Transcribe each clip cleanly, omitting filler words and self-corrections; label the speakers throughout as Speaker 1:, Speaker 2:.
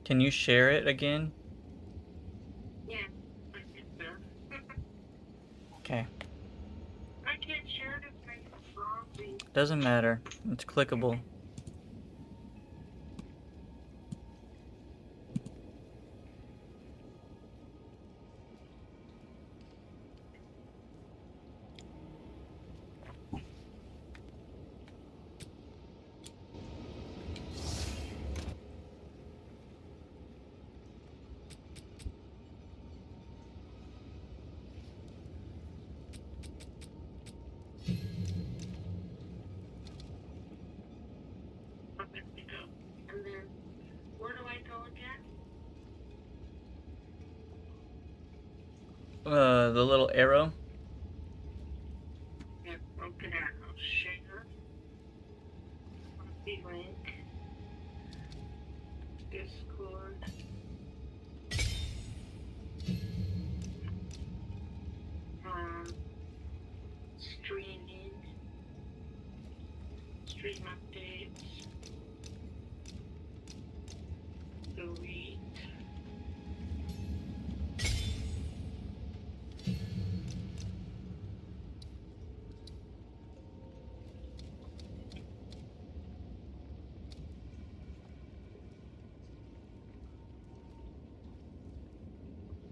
Speaker 1: Can you share it again?
Speaker 2: Yeah, I think so.
Speaker 1: Okay.
Speaker 2: I can't share this thing for
Speaker 1: Doesn't matter. It's clickable.
Speaker 2: And then, where do I go again?
Speaker 1: The little arrow.
Speaker 2: Yeah, broken arrow. Share. Copy link. Discord. Streaming. Stream updates. Delete.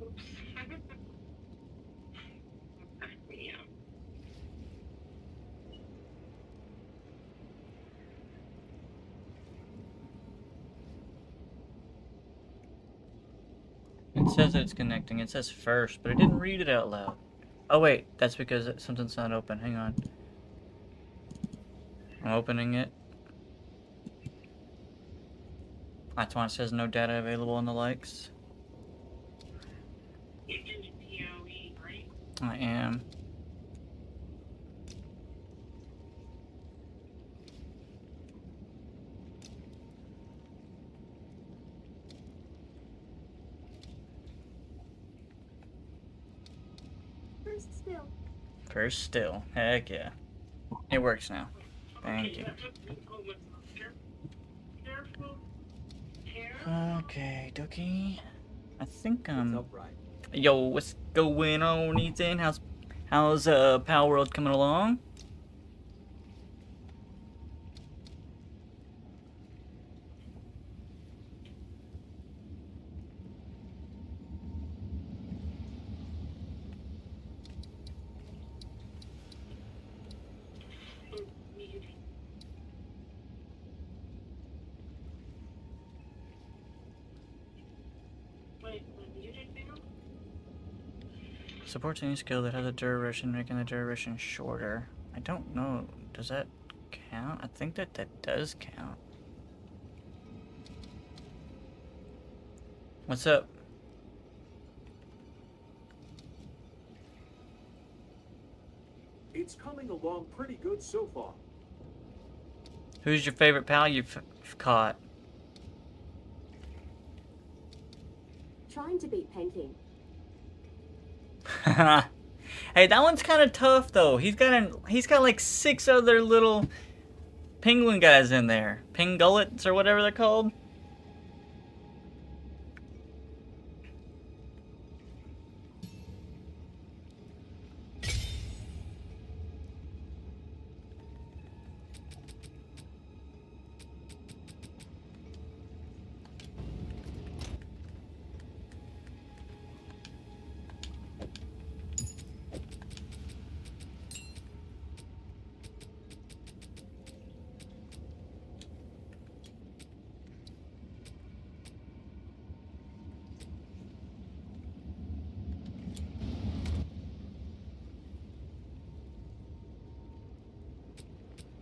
Speaker 2: Oops. Yeah.
Speaker 1: It says that it's connecting. It says first, but it didn't read it out loud. Oh wait, that's because something's not open. Hang on. I'm opening it. That's why it says no data available in the likes.
Speaker 2: You're in the PoE, right?
Speaker 1: I am.
Speaker 3: First still.
Speaker 1: First still. Heck yeah. It works now. Thank you.
Speaker 2: Careful.
Speaker 1: Okay, Dookie. I think
Speaker 4: What's up, Brian?
Speaker 1: Yo, what's going on, Ethan? How's Power World coming along?
Speaker 2: Wait, muted now?
Speaker 1: Supports any skill that has a duration, making the duration shorter. I don't know. Does that count? I think that does count. What's up?
Speaker 4: It's coming along pretty good so far.
Speaker 1: Who's your favorite pal you've caught?
Speaker 3: Trying to beat painting.
Speaker 1: Hey, that one's kind of tough though. He's got like 6 other little penguin guys in there. Pingullets or whatever they're called.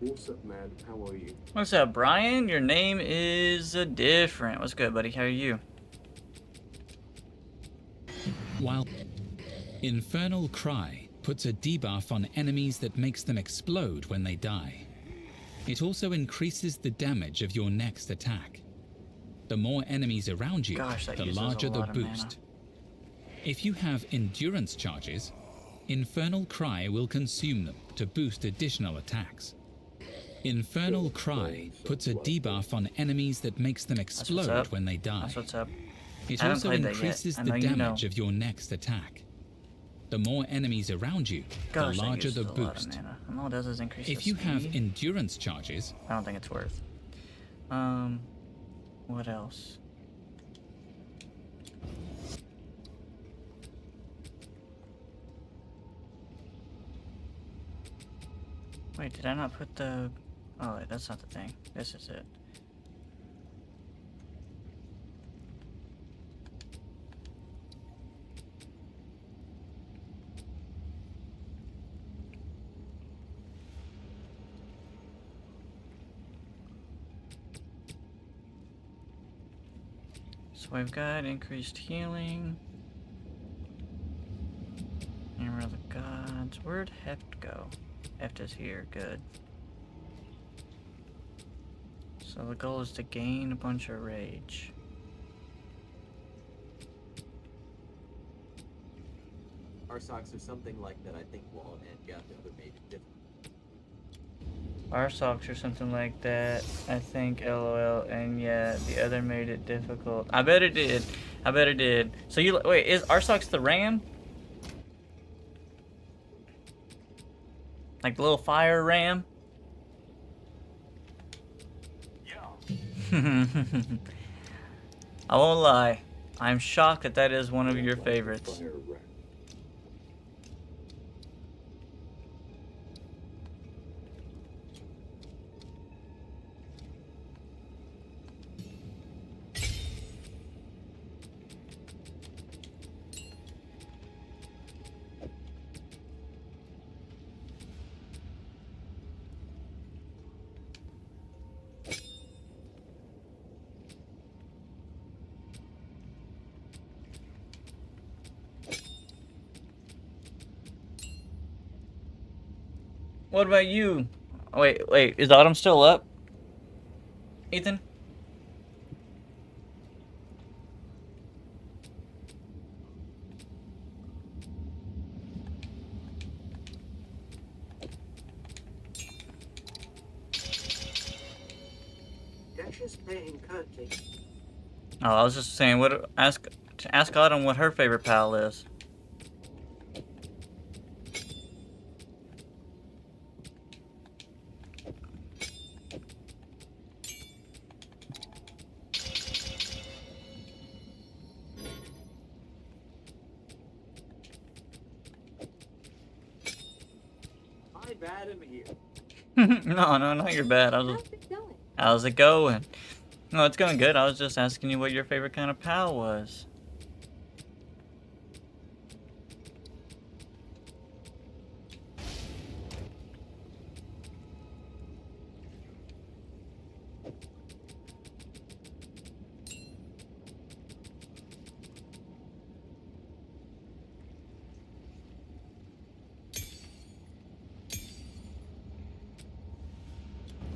Speaker 4: What's up, man? How are you?
Speaker 1: What's up, Brian? Your name is different. What's good, buddy? How are you?
Speaker 5: While Infernal Cry puts a debuff on enemies that makes them explode when they die. It also increases the damage of your next attack. The more enemies around you,
Speaker 1: Gosh, that
Speaker 5: the
Speaker 1: uses a
Speaker 5: larger the
Speaker 1: lot of mana.
Speaker 5: boost. If you have endurance charges, Infernal Cry will consume them to boost additional attacks. Infernal Cry puts a debuff on enemies that makes them explode
Speaker 1: up.
Speaker 5: when they die.
Speaker 1: That's what's up.
Speaker 5: It
Speaker 1: I haven't
Speaker 5: also
Speaker 1: played that yet.
Speaker 5: increases
Speaker 1: I
Speaker 5: the
Speaker 1: know you know.
Speaker 5: damage of your next attack. The more enemies around you,
Speaker 1: Gosh,
Speaker 5: the
Speaker 1: that
Speaker 5: larger
Speaker 1: uses
Speaker 5: the
Speaker 1: a lot of
Speaker 5: boost.
Speaker 1: mana. And all it does is increase
Speaker 5: If
Speaker 1: the
Speaker 5: you have
Speaker 1: speed.
Speaker 5: endurance charges,
Speaker 1: I don't think it's worth. What else? Wait, did I not put the... Oh, wait, that's not the thing. This is it. So we've got increased healing. Hammer of the Gods. Where'd Heft go? Heft is here, good. So the goal is to gain a bunch of rage.
Speaker 6: Our socks or something like that, I think Wall and Gav the other made it different.
Speaker 1: Our socks or something like that. I think LOL, and yeah, the other made it difficult. I bet it did. I bet it did. So you wait, is our socks the ram? Like the little fire ram?
Speaker 2: Yeah.
Speaker 1: I won't lie. I'm shocked that that is one of your favorites.
Speaker 4: Fire rat.
Speaker 1: What about you? Wait, is Autumn still up? Ethan?
Speaker 6: Cassius Payne Cunty.
Speaker 1: Oh, I was just saying, ask Autumn what her favorite pal is.
Speaker 6: Hi, bad him here.
Speaker 1: No, not your bad.
Speaker 3: How's it going?
Speaker 1: How's it going? No, it's going good. I was just asking you what your favorite kind of pal was.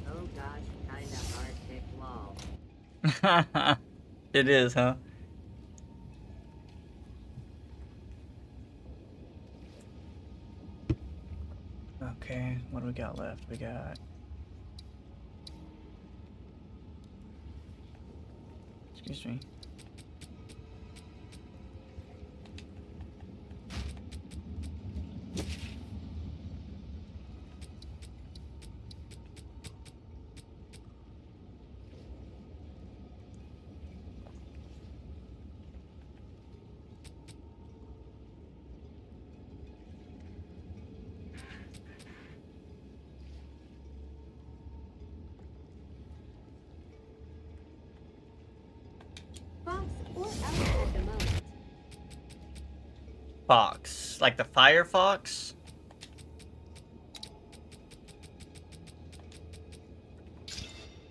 Speaker 7: Oh gosh, kinda hard to lol.
Speaker 1: It is, huh? Okay, what do we got left? We got... Excuse me.
Speaker 3: Fox or Elf at the moment.
Speaker 1: Fox. Like the Firefox?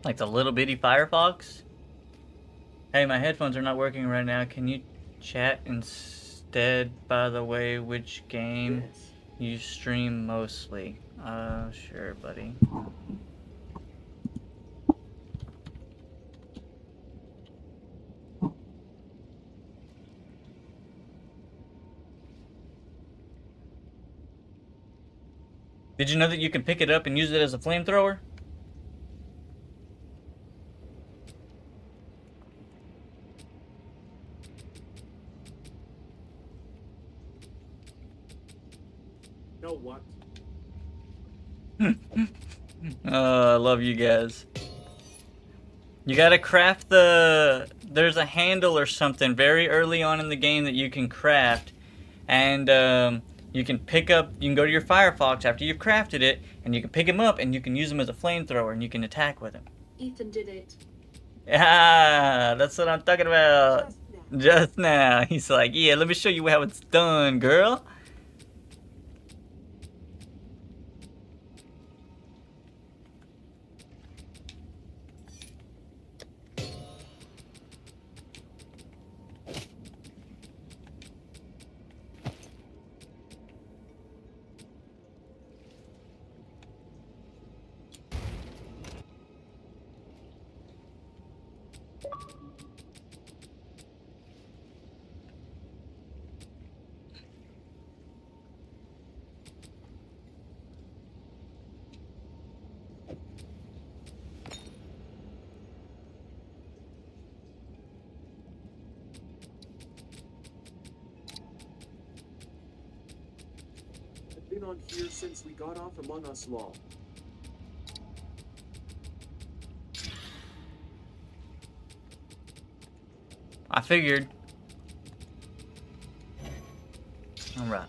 Speaker 1: Like the little bitty Firefox? Hey, my headphones are not working right now. Can you chat instead, by the way, which game
Speaker 6: Yes.
Speaker 1: you stream mostly? Sure, buddy. Did you know that you can pick it up and use it as a flamethrower? Oh, I love you guys. You gotta craft there's a handle or something very early on in the game that you can craft. And you can go to your Firefox after you've crafted it, and you can pick him up and you can use him as a flamethrower and you can attack with him.
Speaker 3: Ethan did it.
Speaker 1: Yeah, that's what I'm talking about.
Speaker 2: Just now.
Speaker 1: Just now. He's like, yeah, let me show you how it's done, girl.
Speaker 4: I've been on here since we got off Among Us Law.
Speaker 1: I figured. Alright.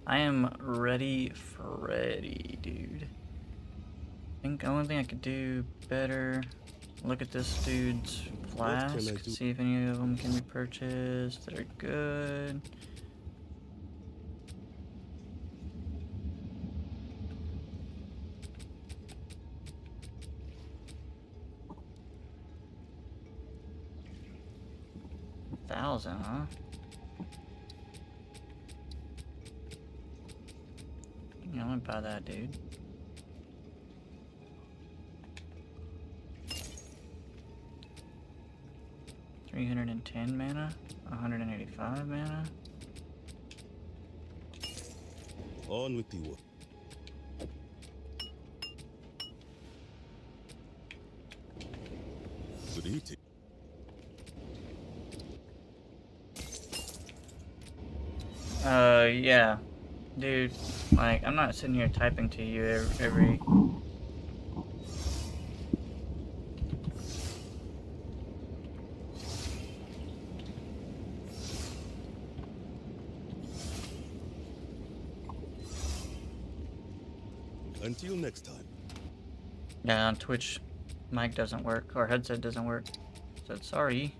Speaker 1: I am ready, Freddy, dude. I think the only thing I could do better, look at this dude's flask, see if any of them can be purchased that are good. $1,000, huh? Yeah, I'm gonna buy that, dude. $310 mana, 185 mana.
Speaker 7: On with the work. Good eating.
Speaker 1: Yeah. Dude, like, I'm not sitting here typing to you every...
Speaker 7: Until next time.
Speaker 1: Yeah, on Twitch, mic doesn't work, or headset doesn't work. So sorry.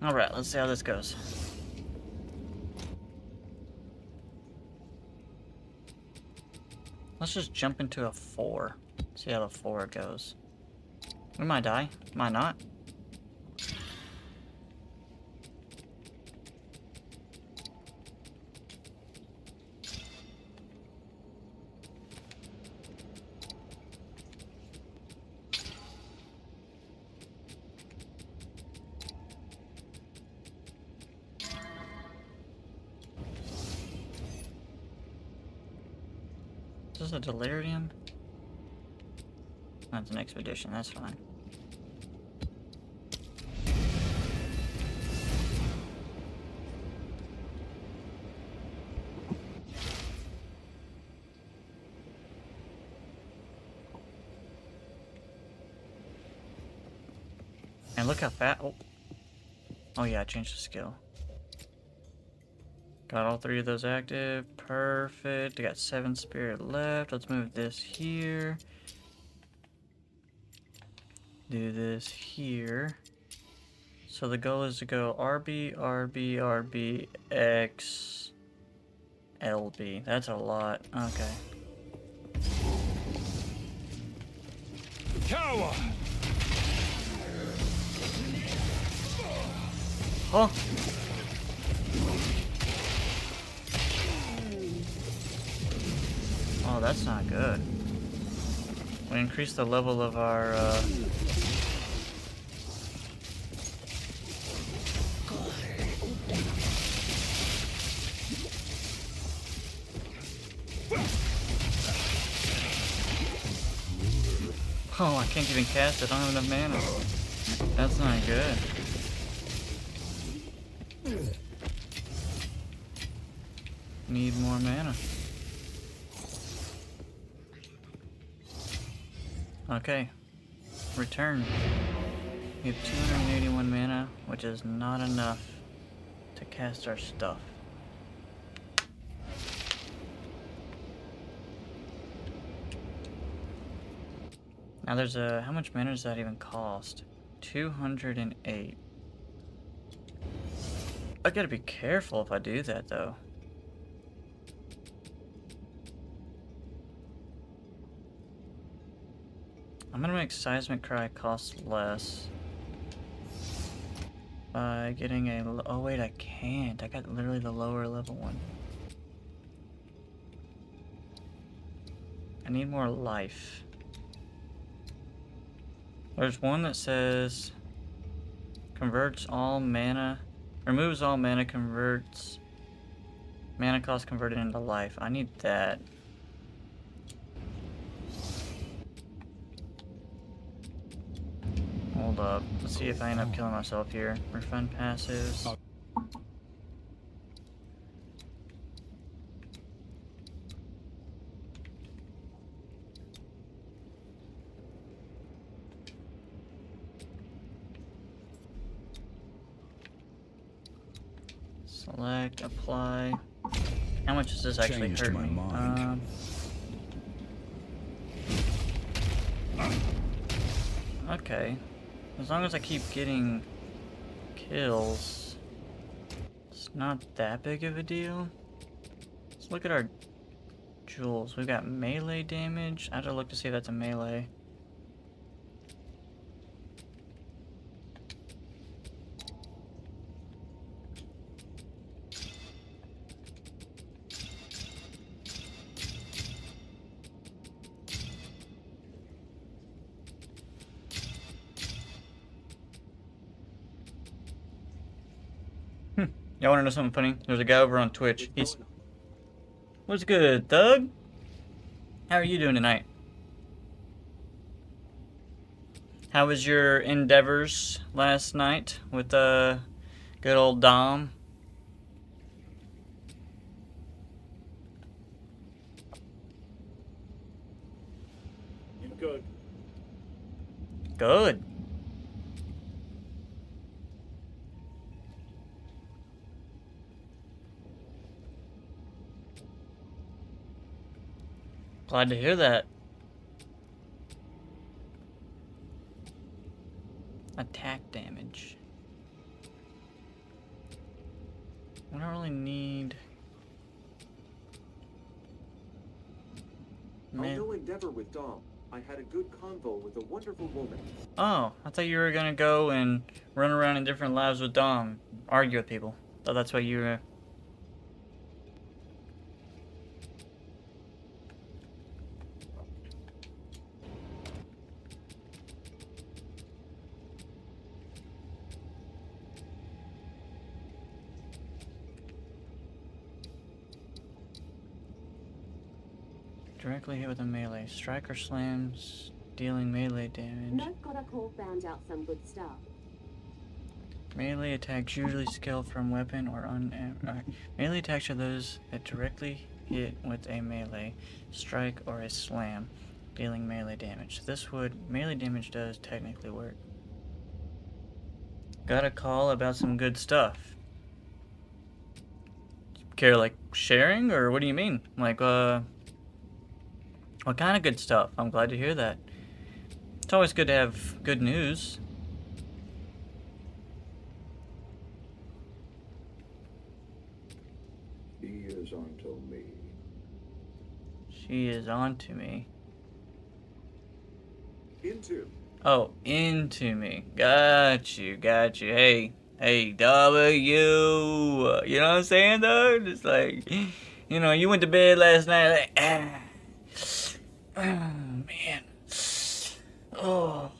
Speaker 1: Alright, let's see how this goes. Let's just jump into a 4. See how the 4 goes. We might die. Might not. Is this a delirium? That's an expedition, that's fine. And look how fast. Oh yeah, I changed the skill. Got all 3 of those active. Perfect. I got 7 spirit left. Let's move this here. Do this here. So the goal is to go RB, RB, RB, X, LB. That's a lot. Okay.
Speaker 7: Coward!
Speaker 1: Oh! Oh, that's not good. We increased the level of our, Oh, I can't even cast it. I don't have enough mana. That's not good. Need more mana. Okay. Return. We have 281 mana, which is not enough to cast our stuff. Now there's a... how much mana does that even cost? 208. I gotta be careful if I do that, though. I'm gonna make Seismic Cry cost less by getting a... oh wait, I can't. I got literally the lower level one. I need more life. There's one that says converts all mana, removes all mana, converts mana cost converted into life. I need that. Hold up. Let's see if I end up killing myself here. Refund passives. Select, apply. How much does this actually
Speaker 5: Changed
Speaker 1: hurt
Speaker 5: my
Speaker 1: me?
Speaker 5: mind.
Speaker 1: Okay. As long as I keep getting kills, it's not that big of a deal. Let's look at our jewels. We've got melee damage. I have to look to see if that's a melee. Y'all wanna know something funny? There's a guy over on Twitch. He's... what's good, Thug? How are you doing tonight? How was your endeavors last night with good old Dom?
Speaker 4: You good?
Speaker 1: Good. Glad to hear that. Attack damage. I don't really need...
Speaker 4: I'll go endeavor with Dom. I had a good convo with a wonderful woman.
Speaker 1: Oh, I thought you were gonna go and run around in different labs with Dom, argue with people. Thought that's what you were... Directly hit with a melee. Strike or slams, dealing melee damage.
Speaker 3: Note got a call found out some good stuff.
Speaker 1: Melee attacks usually scale from weapon or melee attacks are those that directly hit with a melee, strike, or a slam, dealing melee damage. This would... melee damage does technically work. Got a call about some good stuff. Care like sharing, or what do you mean? Like, what kind of good stuff? I'm glad to hear that. It's always good to have good news.
Speaker 8: He is unto me.
Speaker 1: She is on to me.
Speaker 4: Into.
Speaker 1: Oh, into me. Got you, got you. Hey, W. You know what I'm saying, though? Just like, you know, you went to bed last night like, Man. Oh.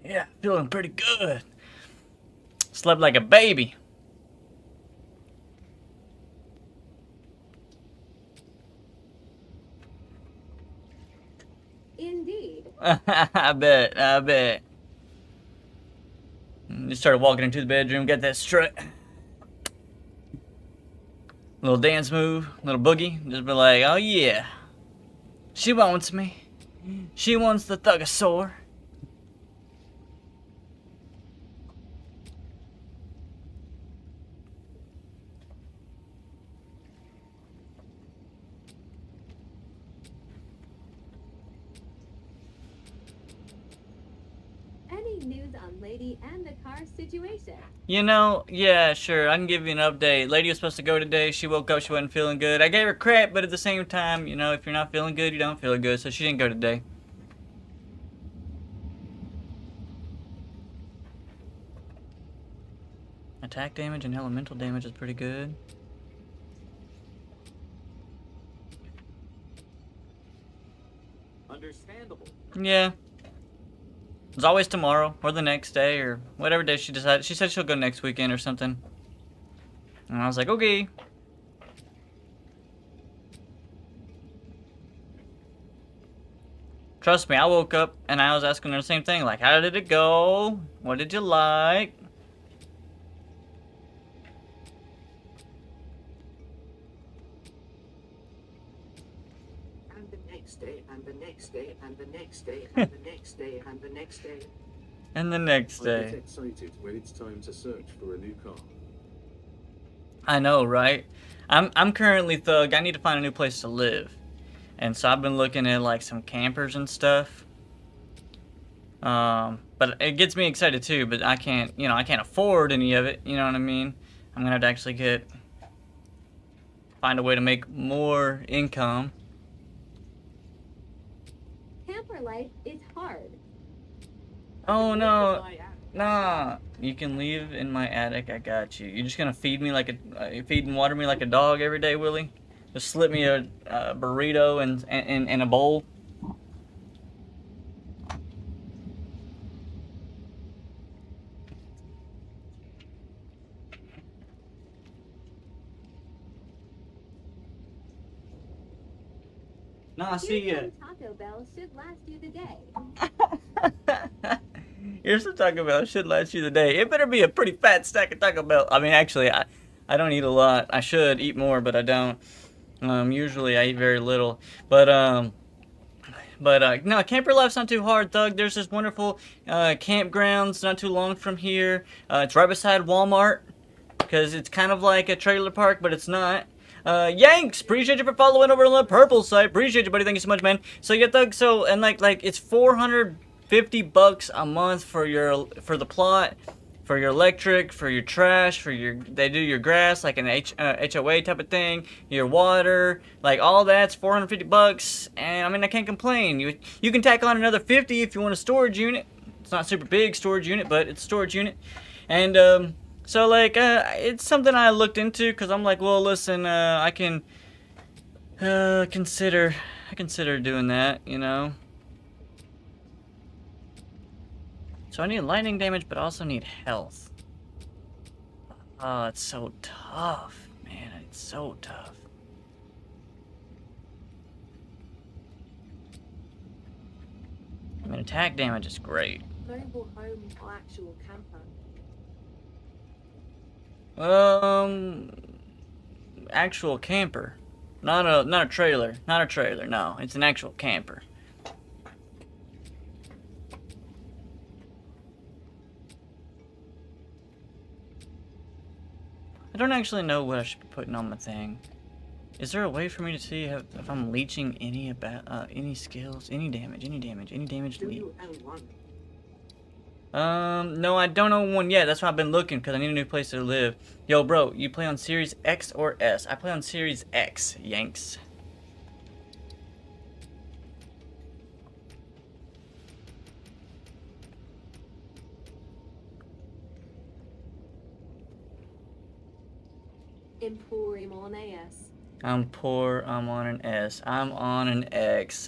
Speaker 1: Yeah, feeling pretty good. Slept like a baby.
Speaker 3: Indeed.
Speaker 1: I bet. Just started walking into the bedroom, got that strut. Little dance move, little boogie. Just be like, oh yeah. She wants me. She wants the Thugosaur.
Speaker 3: Any news on Lady and the car situation?
Speaker 1: You know, yeah, sure, I can give you an update. Lady was supposed to go today. She woke up, she wasn't feeling good. I gave her crap, but at the same time, you know, if you're not feeling good, you don't feel good, so she didn't go today. Attack damage and elemental damage is pretty good.
Speaker 6: Understandable.
Speaker 1: Yeah. It's always tomorrow or the next day or whatever day she decided. She said she'll go next weekend or something. And I was like, okay. Trust me, I woke up and I was asking her the same thing. Like, how did it go? What did you like?
Speaker 9: And the next day, and the next day, and the next day, and the next day, and the next day.
Speaker 1: And the next
Speaker 4: I get
Speaker 1: day.
Speaker 4: excited when it's time to search for a new car.
Speaker 1: I know, right? I'm currently thug. I need to find a new place to live. And so I've been looking at like some campers and stuff. But it gets me excited too, but I can't afford any of it, you know what I mean? I'm gonna have to actually find a way to make more income.
Speaker 3: Camper life is hard.
Speaker 1: Oh no, nah. You can leave in my attic. I got you. You're just gonna feed and water me like a dog every day, Willie? Just slip me a burrito and a bowl. Nah, see ya.
Speaker 3: Here's some Taco Bell should last you the day.
Speaker 1: Here's some Taco Bell. Should last you the day. It better be a pretty fat stack of Taco Bell. I mean, actually, I don't eat a lot. I should eat more, but I don't. Usually I eat very little. But no, camper life's not too hard, Thug. There's this wonderful campgrounds not too long from here. It's right beside Walmart because it's kind of like a trailer park, but it's not. Yanks, appreciate you for following over on the purple site. Appreciate you, buddy. Thank you so much, man. So yeah, Thug. So and like it's $450 a month for the plot, for your electric, for your trash, they do your grass like an HOA type of thing, your water, like all that's $450. And I mean I can't complain. You can tack on another 50 if you want a storage unit. It's not super big storage unit, but it's a storage unit. And so like it's something I looked into because I'm like, well, listen, I can consider doing that, you know. So I need lightning damage, but I also need health. Oh, it's so tough, man. It's so tough. I mean, attack damage is great.
Speaker 3: Mobile home or actual camper?
Speaker 1: Actual camper, not a trailer. Not a trailer. No, it's an actual camper. I don't actually know what I should be putting on my thing. Is there a way for me to see if I'm leeching any skills, any damage?
Speaker 9: Do you own one?
Speaker 1: No, I don't own one yet. That's why I've been looking, because I need a new place to live. Yo, bro, you play on Series X or S? I play on Series X, Yanks.
Speaker 3: Emporium on AS.
Speaker 1: I'm poor. I'm on an S. I'm on an X.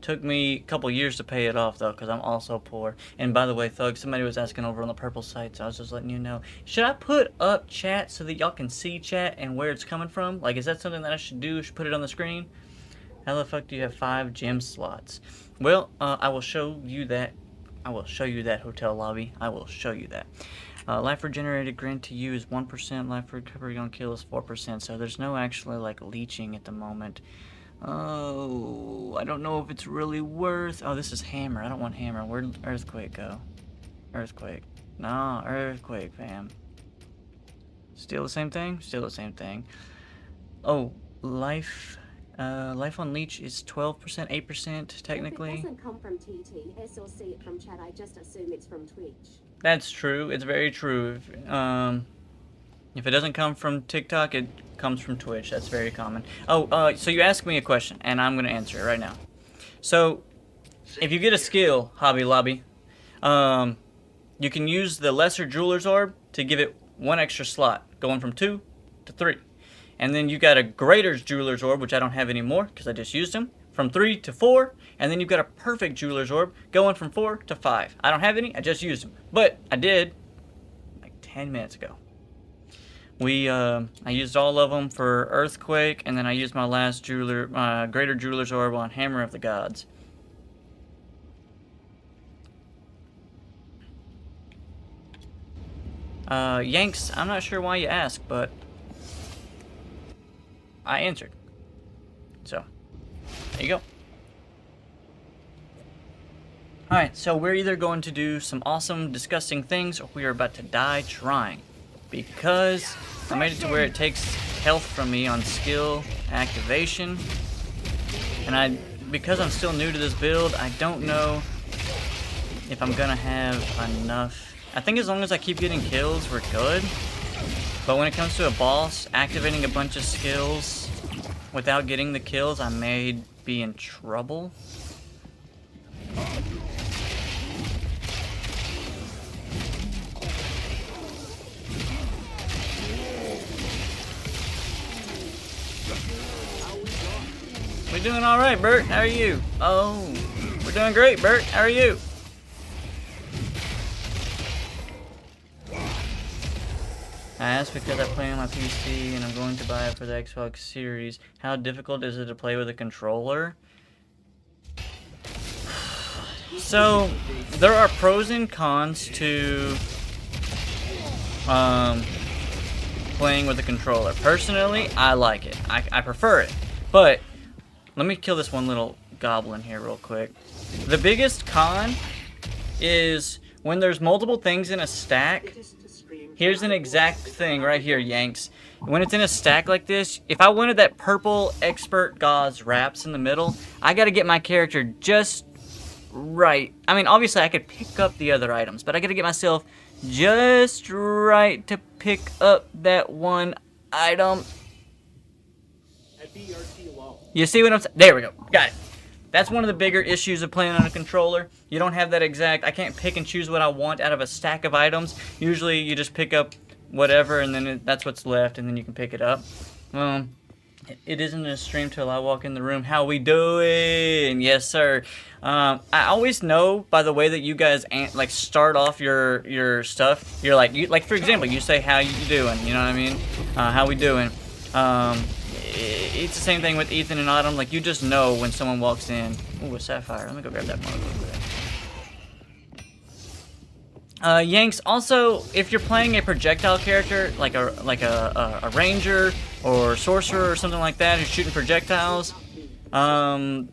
Speaker 1: Took me a couple years to pay it off though, because I'm also poor. And by the way, Thug, somebody was asking over on the purple site, so I was just letting you know. Should I put up chat so that y'all can see chat and where it's coming from? Like, is that something that I should do? Should put it on the screen? How the fuck do you have 5 gem slots? Well, I will show you that. I will show you that hotel lobby. I will show you that. Life regenerated grant to you is 1%. Life recovery on kill is 4%. So there's no actually like leeching at the moment. Oh, I don't know if it's really worth. Oh, this is hammer. I don't want hammer. Where'd earthquake go? Earthquake. No, earthquake, fam. Still the same thing? Still the same thing. Oh, life. Life on leech is 12%, 8% technically.
Speaker 3: If it doesn't come from TT, S or see it from chat, I just assume it's from Twitch.
Speaker 1: That's true. It's very true. If it doesn't come from TikTok, it comes from Twitch. That's very common. Oh, so you asked me a question, and I'm going to answer it right now. So, if you get a skill, Hobby Lobby, you can use the Lesser Jeweler's Orb to give it 1 extra slot, going from 2 to 3. And then you got a Greater Jeweler's Orb, which I don't have anymore, because I just used them, from 3 to 4. And then you've got a Perfect Jeweler's Orb, going from 4 to 5. I don't have any, I just used them. But I did, like 10 minutes ago. I used all of them for Earthquake, and then I used my last Greater Jeweler's Orb on Hammer of the Gods. Yanks, I'm not sure why you asked, but I answered. So, there you go. Alright, so we're either going to do some awesome, disgusting things, or we are about to die trying. Because I made it to where it takes health from me on skill activation. And because I'm still new to this build, I don't know if I'm gonna have enough. I think as long as I keep getting kills, we're good. But when it comes to a boss, activating a bunch of skills without getting the kills, I may be in trouble. We're doing alright, Bert. How are you? Oh, we're doing great, Bert. How are you? I asked because I play on my PC and I'm going to buy it for the Xbox Series. How difficult is it to play with a controller? So, there are pros and cons to playing with a controller. Personally, I like it. I prefer it. But, let me kill this one little goblin here real quick. The biggest con is when there's multiple things in a stack. Here's an exact thing right here, Yanks. When it's in a stack like this, if I wanted that purple Expert Gauze wraps in the middle, I gotta get my character just right. I mean, obviously I could pick up the other items, but I gotta get myself just right to pick up that one item. You see what I'm saying? There we go. Got it. That's one of the bigger issues of playing on a controller. You don't have that exact. I can't pick and choose what I want out of a stack of items. Usually you just pick up whatever and then that's what's left and then you can pick it up. It isn't a stream till I walk in the room. How we doing? Yes, sir. I always know by the way that you guys like start off your stuff. You're like for example, you say how you doing. You know what I mean? How we doing? It's the same thing with Ethan and Autumn. Like, you just know when someone walks in. Ooh, a sapphire. Let me go grab that one real quick. Yanks, also, if you're playing a projectile character, like a ranger or sorcerer or something like that who's shooting projectiles, aiming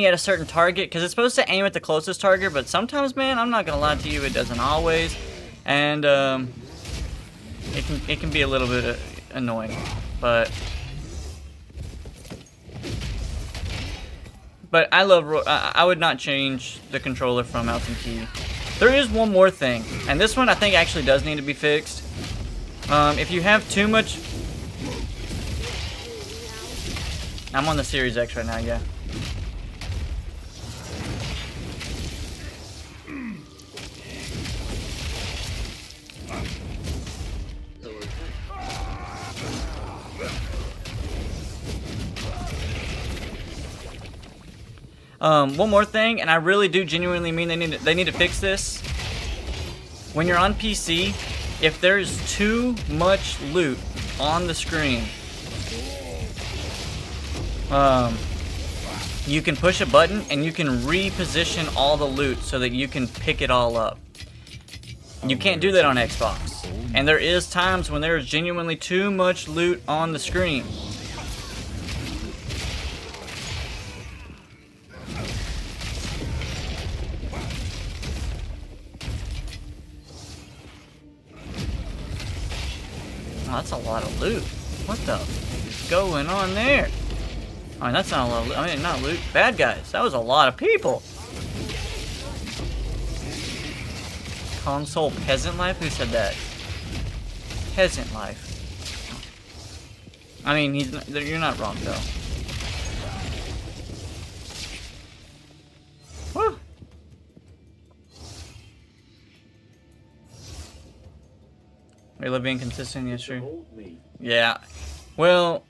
Speaker 1: at a certain target, because it's supposed to aim at the closest target, but sometimes, man, I'm not going to lie to you, it doesn't always. And it can be a little bit annoying, but I would not change the controller from mouse and key. There is one more thing, and this one I think actually does need to be fixed. If you have too much, I'm on the Series X right now, yeah. One more thing, and I really do genuinely mean they need to fix this. When you're on PC, if there's too much loot on the screen, you can push a button and you can reposition all the loot so that you can pick it all up. You can't do that on Xbox. And there is times when there is genuinely too much loot on the screen. Oh, that's a lot of loot. What the f is going on there? I mean, that's not a lot of loot. I mean, not loot. Bad guys. That was a lot of people. Console peasant life? Who said that? Peasant life. I mean, you're not wrong, though. Woo! We love being consistent, yes, sure. Yeah. Well,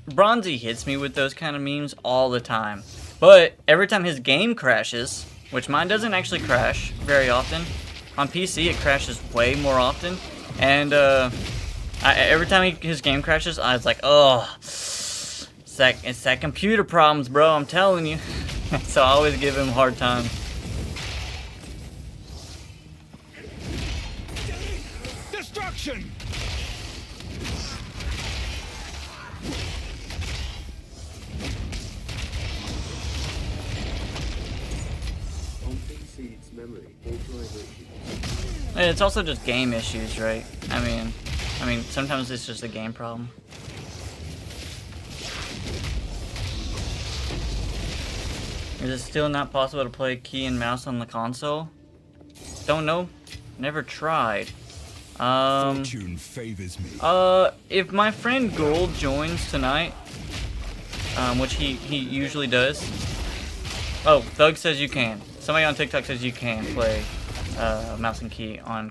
Speaker 1: Bronzy hits me with those kind of memes all the time. But every time his game crashes, which mine doesn't actually crash very often, on PC it crashes way more often. And every time his game crashes, I was like, oh, it's that computer problems, bro, I'm telling you. So I always give him a hard time.
Speaker 5: Destruction!
Speaker 4: On PC, it's memory or driver issues.
Speaker 1: And it's also just game issues, right? I mean, sometimes it's just a game problem. Is it still not possible to play key and mouse on the console? Don't know. Never tried.
Speaker 7: Fortune favors me.
Speaker 1: If my friend Gould joins tonight, which he usually does. Oh, Thug says you can. Somebody on TikTok says you can play mouse and key on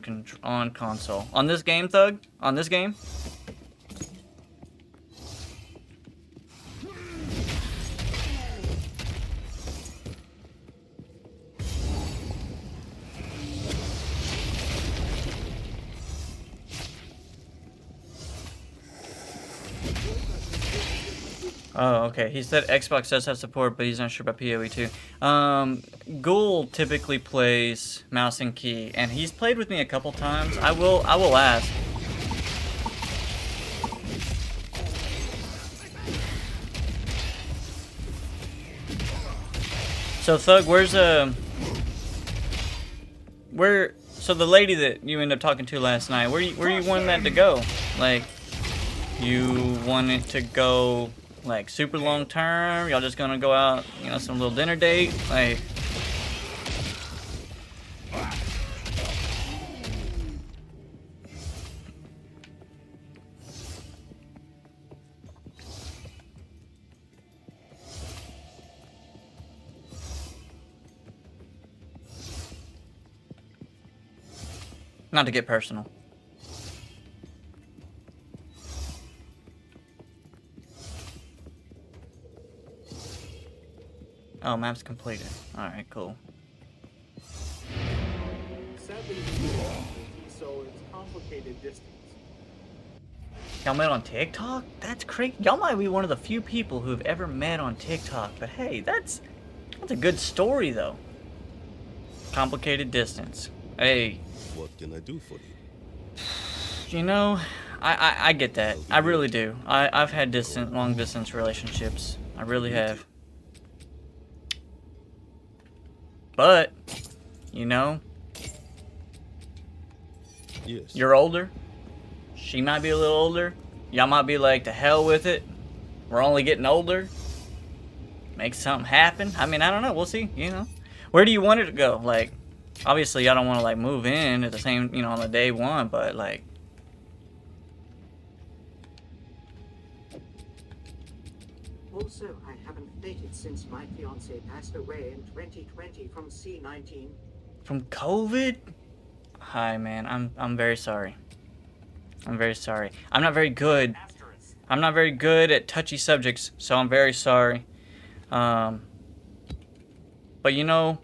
Speaker 1: console. On this game, Thug? On this game? Oh, okay. He said Xbox does have support, but he's not sure about PoE too. Ghoul typically plays mouse and key, and he's played with me a couple times. I will ask. So Thug, so the lady that you ended up talking to last night, where you wanting that to go? Like, you want it to go like super long term? Y'all just gonna go out, you know, some little dinner date? Like, not to get personal. Oh, map's completed. Alright, cool.
Speaker 6: Sadly, so it's complicated distance.
Speaker 1: Y'all met on TikTok? That's crazy. Y'all might be one of the few people who have ever met on TikTok. But hey, that's a good story, though. Complicated distance. Hey.
Speaker 7: What can I do for you?
Speaker 1: You know, I get that. I really do. I've had long distance relationships. I really have. But, you know,
Speaker 7: Yes.
Speaker 1: you're older. She might be a little older. Y'all might be like, to hell with it. We're only getting older. Make something happen. I mean, I don't know. We'll see, you know. Where do you want it to go? Like, obviously, y'all don't want to, like, move in at the same, you know, on the day one, but, like...
Speaker 9: Also, I haven't dated since my fiancé passed away in 2020 from C19.
Speaker 1: From COVID? Hi, man. I'm very sorry. I'm very sorry. I'm not very good. I'm not very good at touchy subjects, so I'm very sorry. But you know,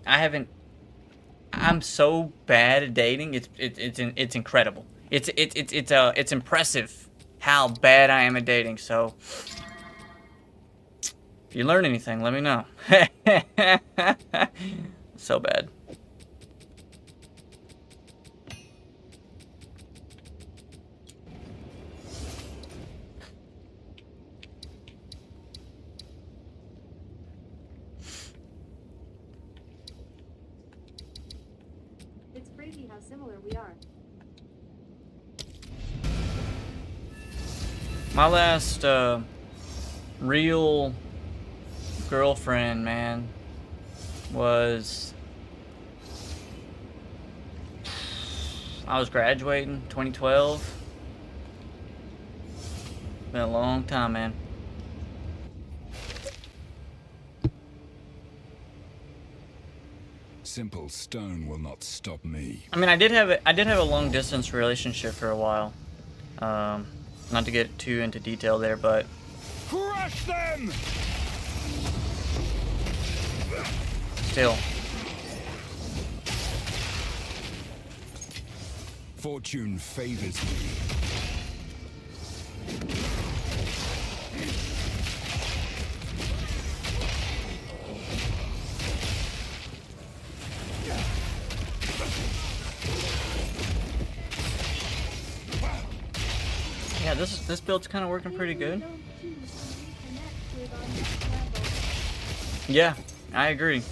Speaker 1: I'm so bad at dating. It's incredible. It's impressive how bad I am at dating. So if you learn anything, let me know. So bad.
Speaker 3: It's crazy how similar we are.
Speaker 1: My last real girlfriend, man, was I was graduating 2012. Been a long time, man.
Speaker 7: Simple stone will not stop me.
Speaker 1: I mean, I did have a long distance relationship for a while. Not to get too into detail there, but
Speaker 7: Crush them!
Speaker 1: still.
Speaker 7: Fortune favors me.
Speaker 1: Yeah, this build's kind of working pretty good.
Speaker 3: Don't choose who you connect with on this level.
Speaker 1: Yeah, I agree.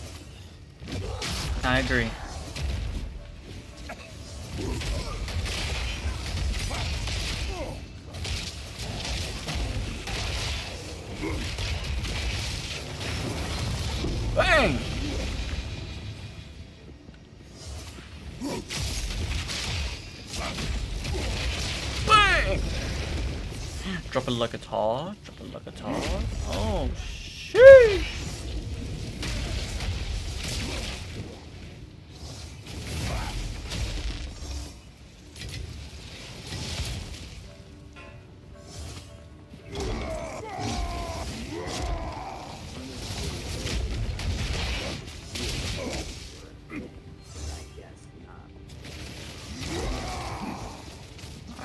Speaker 1: I agree. Bang! Bang! Drop it like it's hot. Drop it like it's hot. Oh, sheesh!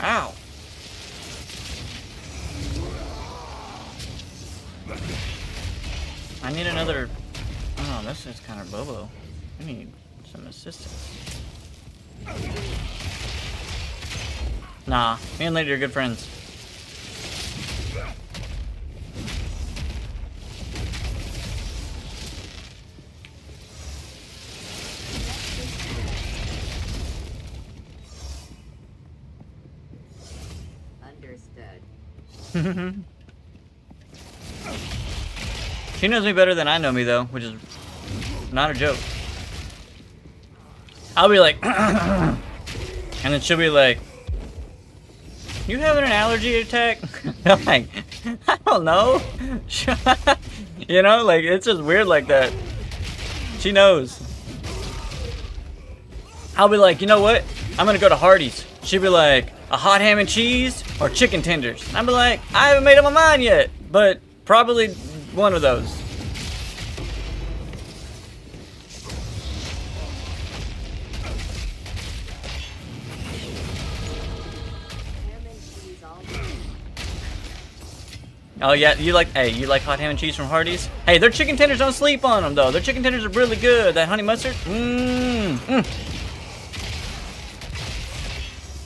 Speaker 1: Ow! I need another. Oh, this is kind of bobo. I need some assistance. Nah, me and Lady are good friends.
Speaker 9: Understood.
Speaker 1: She knows me better than I know me, though, which is not a joke. I'll be like, and then she'll be like, "You having an allergy attack?" I'm like, I don't know. You know, like, it's just weird like that. She knows. I'll be like, you know what? I'm gonna go to Hardee's. She'll be like, a hot ham and cheese or chicken tenders. I'll be like, I haven't made up my mind yet, but probably one of those.
Speaker 3: Ham and cheese all day.
Speaker 1: Oh yeah, you like hot ham and cheese from Hardee's? Hey, their chicken tenders, don't sleep on them though. Their chicken tenders are really good. That honey mustard,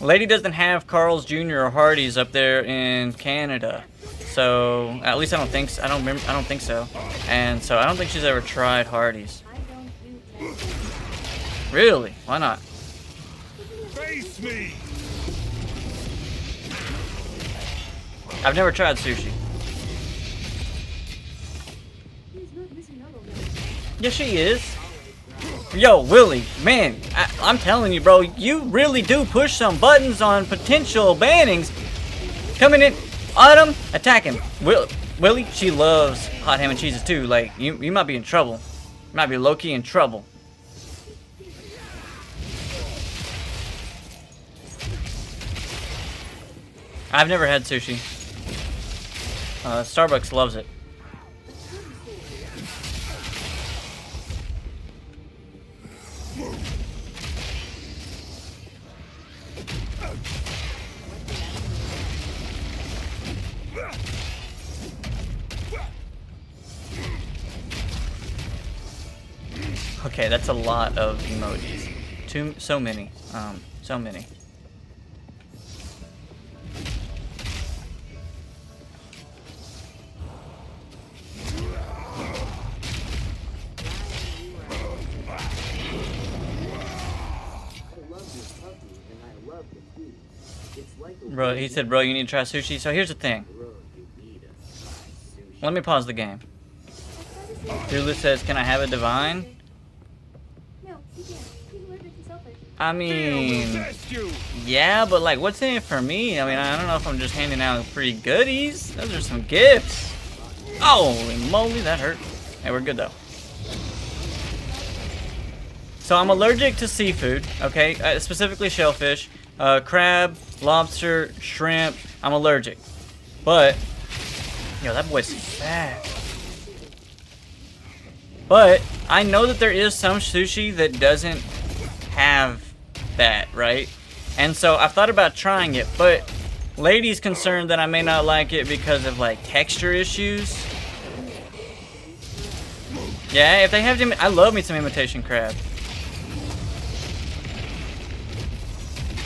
Speaker 1: Lady doesn't have Carl's Jr. or Hardee's up there in Canada, so at least I don't think so. I don't think so, and so I don't think she's ever tried Hardee's.
Speaker 3: I don't do tenders.
Speaker 1: Really? Why not?
Speaker 7: Face me!
Speaker 1: I've never tried sushi.
Speaker 3: He's not Mizunobo, man.
Speaker 1: Yeah, she is. Yo, Willie, man, I'm telling you, bro, you really do push some buttons on potential bannings. Coming in, Autumn, attack him. Willie, she loves hot ham and cheeses too. Like, you might be in trouble. You might be low-key in trouble. I've never had sushi. Starbucks loves it. Okay, that's a lot of emojis. So many. So many.
Speaker 6: I love this puppy and I love the food. It's like a
Speaker 1: Bro, he said, bro, you need to try sushi. So here's the thing.
Speaker 6: bro, you need to try sushi.
Speaker 1: Let me pause the game. Dula says, can I have a divine?
Speaker 3: No, you can't. He's allergic and selfish.
Speaker 1: I
Speaker 7: Feel
Speaker 1: mean,
Speaker 7: will test you.
Speaker 1: yeah, but like, what's in it for me? I mean, I don't know if I'm just handing out free goodies. Those are some gifts. Holy moly, that hurt. Hey, we're good though. So I'm allergic to seafood, okay? Specifically shellfish, crab, lobster, shrimp. I'm allergic. But, yo, that boy's fat. But I know that there is some sushi that doesn't have that, right? And so I've thought about trying it, but Lady's concerned that I may not like it because of like texture issues. Yeah, if they have, I love me some imitation crab.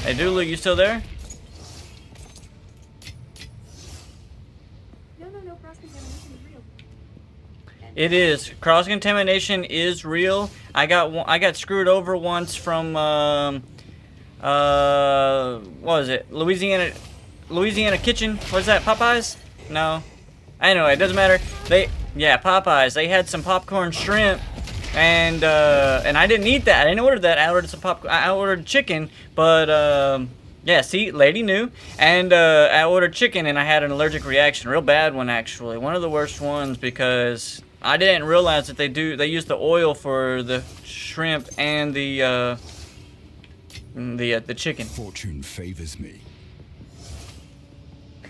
Speaker 1: Hey, Dulu, you still there?
Speaker 3: No, cross-contamination is real.
Speaker 1: It is. Cross-contamination is real. I got screwed over once from what was it? Louisiana Kitchen. What's that? Popeyes? No. Anyway, it doesn't matter. Popeyes. They had some popcorn shrimp, and I didn't eat that. I didn't order that. I ordered some I ordered chicken, but yeah, see, Lady knew. And I ordered chicken, and I had an allergic reaction, real bad one actually, one of the worst ones, because I didn't realize that they use the oil for the shrimp and the chicken.
Speaker 7: Fortune favors me.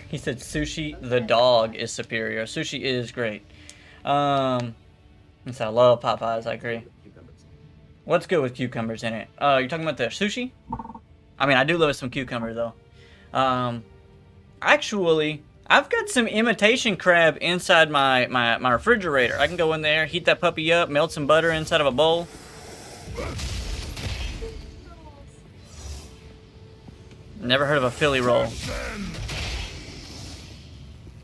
Speaker 1: He said sushi, the dog, is superior. Sushi is great. Yes, I love Popeyes, I agree. What's good with cucumbers in it? You're talking about the sushi? I mean, I do love some cucumber, though. Actually, I've got some imitation crab inside my refrigerator. I can go in there, heat that puppy up, melt some butter inside of a bowl. Never heard of a Philly roll.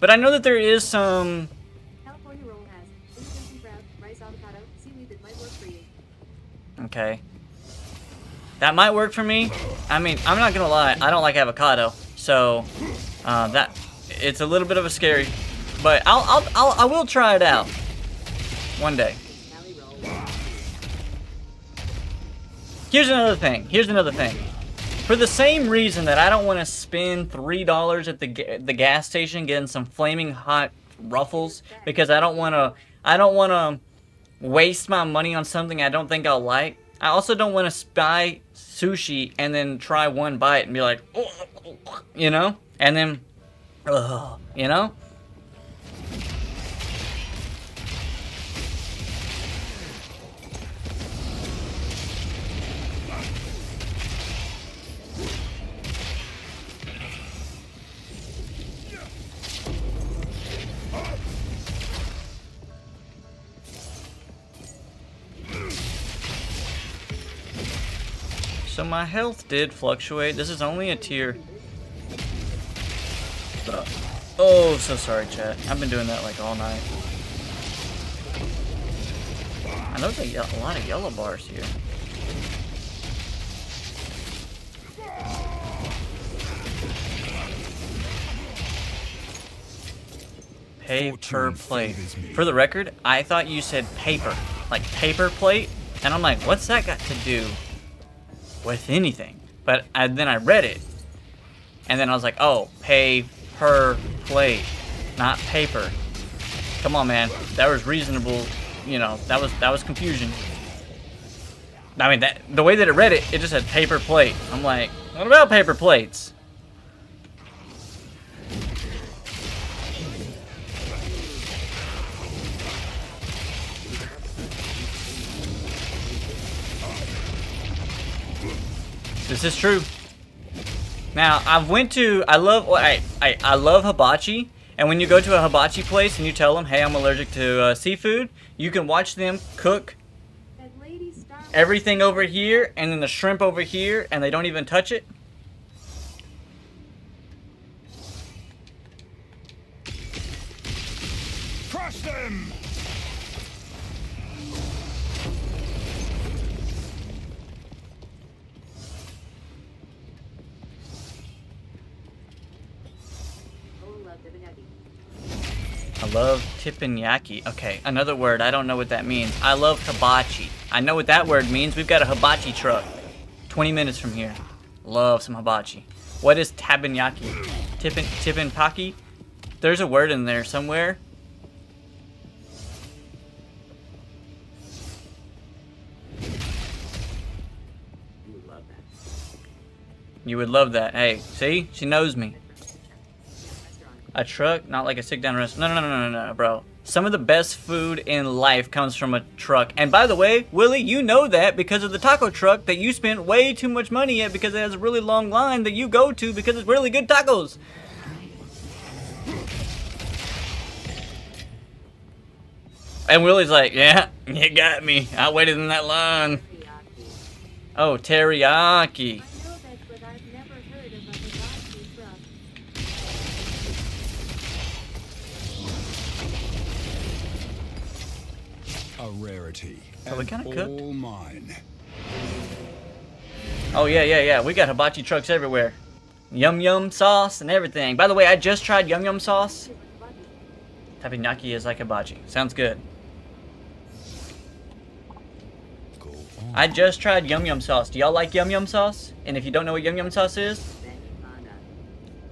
Speaker 1: But I know that there is some...
Speaker 3: California roll has imitation crab, rice avocado, seaweed that might work for you.
Speaker 1: Okay. That might work for me. I mean, I'm not gonna lie, I don't like avocado, so it's a little bit of a scary, but I will try it out one day. Here's another thing. For the same reason that I don't want to spend $3 at the gas station getting some flaming hot Ruffles, because I don't want to waste my money on something I don't think I'll like. I also don't want to buy sushi and then try one bite and be like, you know, and then, you know. So my health did fluctuate. This is only a tier. Oh, so sorry, chat. I've been doing that like all night. I know there's a lot of yellow bars here. Pay per plate. For the record, I thought you said paper. Like paper plate? And I'm like, what's that got to do with anything? But then I read it, and then I was like, oh, pay per plate, not paper. Come on, man, that was reasonable. You know, that was confusion. I mean, the way that it read it, it just said paper plate. I'm like, what about paper plates? This is true. Now, I love hibachi, and when you go to a hibachi place and you tell them, hey, I'm allergic to seafood, you can watch them cook
Speaker 3: That lady's
Speaker 1: everything over here and then the shrimp over here and they don't even touch it?
Speaker 7: Crush them!
Speaker 1: I love teppanyaki. Okay, another word. I don't know what that means. I love hibachi. I know what that word means. We've got a hibachi truck 20 minutes from here. Love some hibachi. What is teppanyaki? Tippenpaki? There's a word in there somewhere.
Speaker 6: You love that.
Speaker 1: You would love that. Hey, see? She knows me. A truck, not like a sit-down restaurant. No, bro. Some of the best food in life comes from a truck. And by the way, Willie, you know that because of the taco truck that you spent way too much money at because it has a really long line that you go to because it's really good tacos. And Willie's like, yeah, you got me. I waited in that line. Oh, teriyaki.
Speaker 3: I know that, but I've never heard of a hibachi truck.
Speaker 7: A rarity.
Speaker 1: So we kinda
Speaker 7: and
Speaker 1: cooked.
Speaker 7: all mine.
Speaker 1: Oh, yeah. We got hibachi trucks everywhere. Yum Yum sauce and everything. By the way, I just tried Yum Yum sauce. Teppanyaki is like hibachi. Sounds good.
Speaker 5: Go on.
Speaker 1: I just tried Yum Yum sauce. Do y'all like Yum Yum sauce? And if you don't know what Yum Yum sauce is,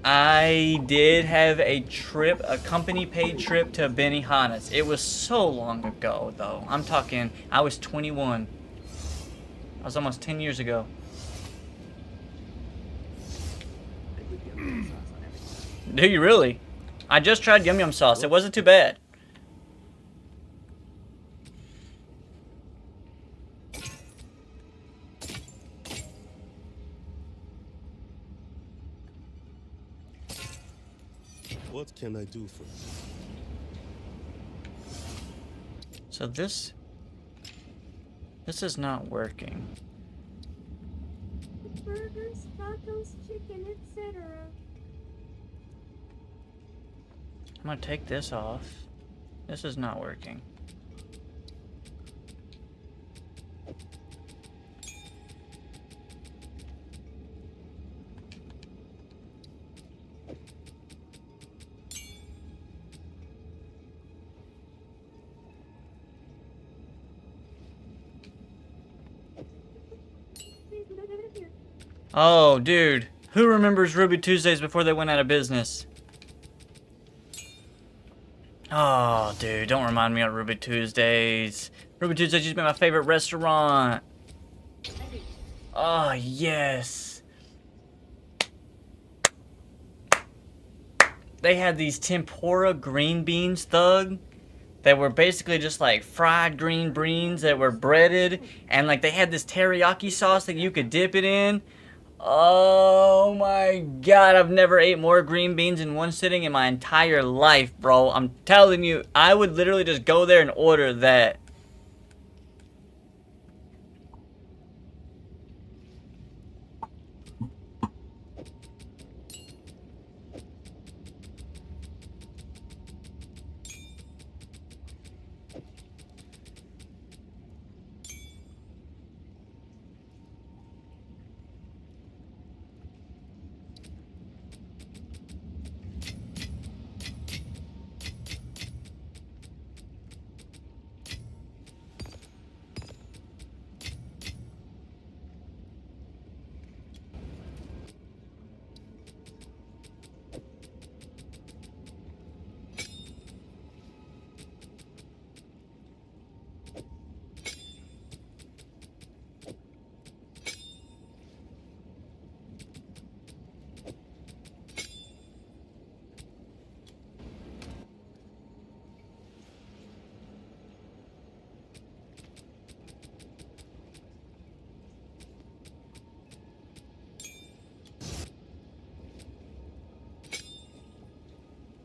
Speaker 1: I did have a trip, a company paid trip to Benihana's. It was so long ago, though. I'm talking, I was 21. That was almost 10 years ago.
Speaker 6: I put yum sauce on everything.
Speaker 1: Do you really? I just tried Yum Yum sauce. It wasn't too bad.
Speaker 10: What can I do for you?
Speaker 1: So this is not working.
Speaker 3: Burgers, tacos, chicken, etc.
Speaker 1: I'm gonna take this off. This is not working.
Speaker 3: Please let it here.
Speaker 1: Oh, dude. Who remembers Ruby Tuesdays before they went out of business? Oh, dude, don't remind me of Ruby Tuesdays. Ruby Tuesdays used to be my favorite restaurant. Oh, yes. They had these tempura green beans, thug, that were basically just like fried green beans that were breaded, and like they had this teriyaki sauce that you could dip it in. Oh my god, I've never ate more green beans in one sitting in my entire life, bro. I'm telling you, I would literally just go there and order that.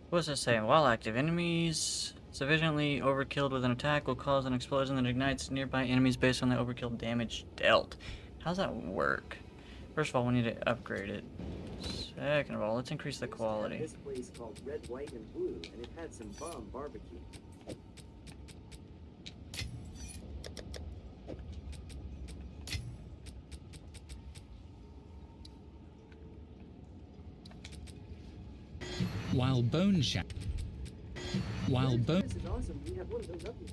Speaker 1: What was it saying? While active, enemies Sufficiently overkilled with an attack will cause an explosion that ignites nearby enemies based on the overkill damage dealt. How does that work? First of all, we need to upgrade it. Second of all, let's increase the quality.
Speaker 6: This place called Red, White, and Blue, and it had some bomb barbecue.
Speaker 5: While Bone
Speaker 6: This is awesome. We have one of those up here.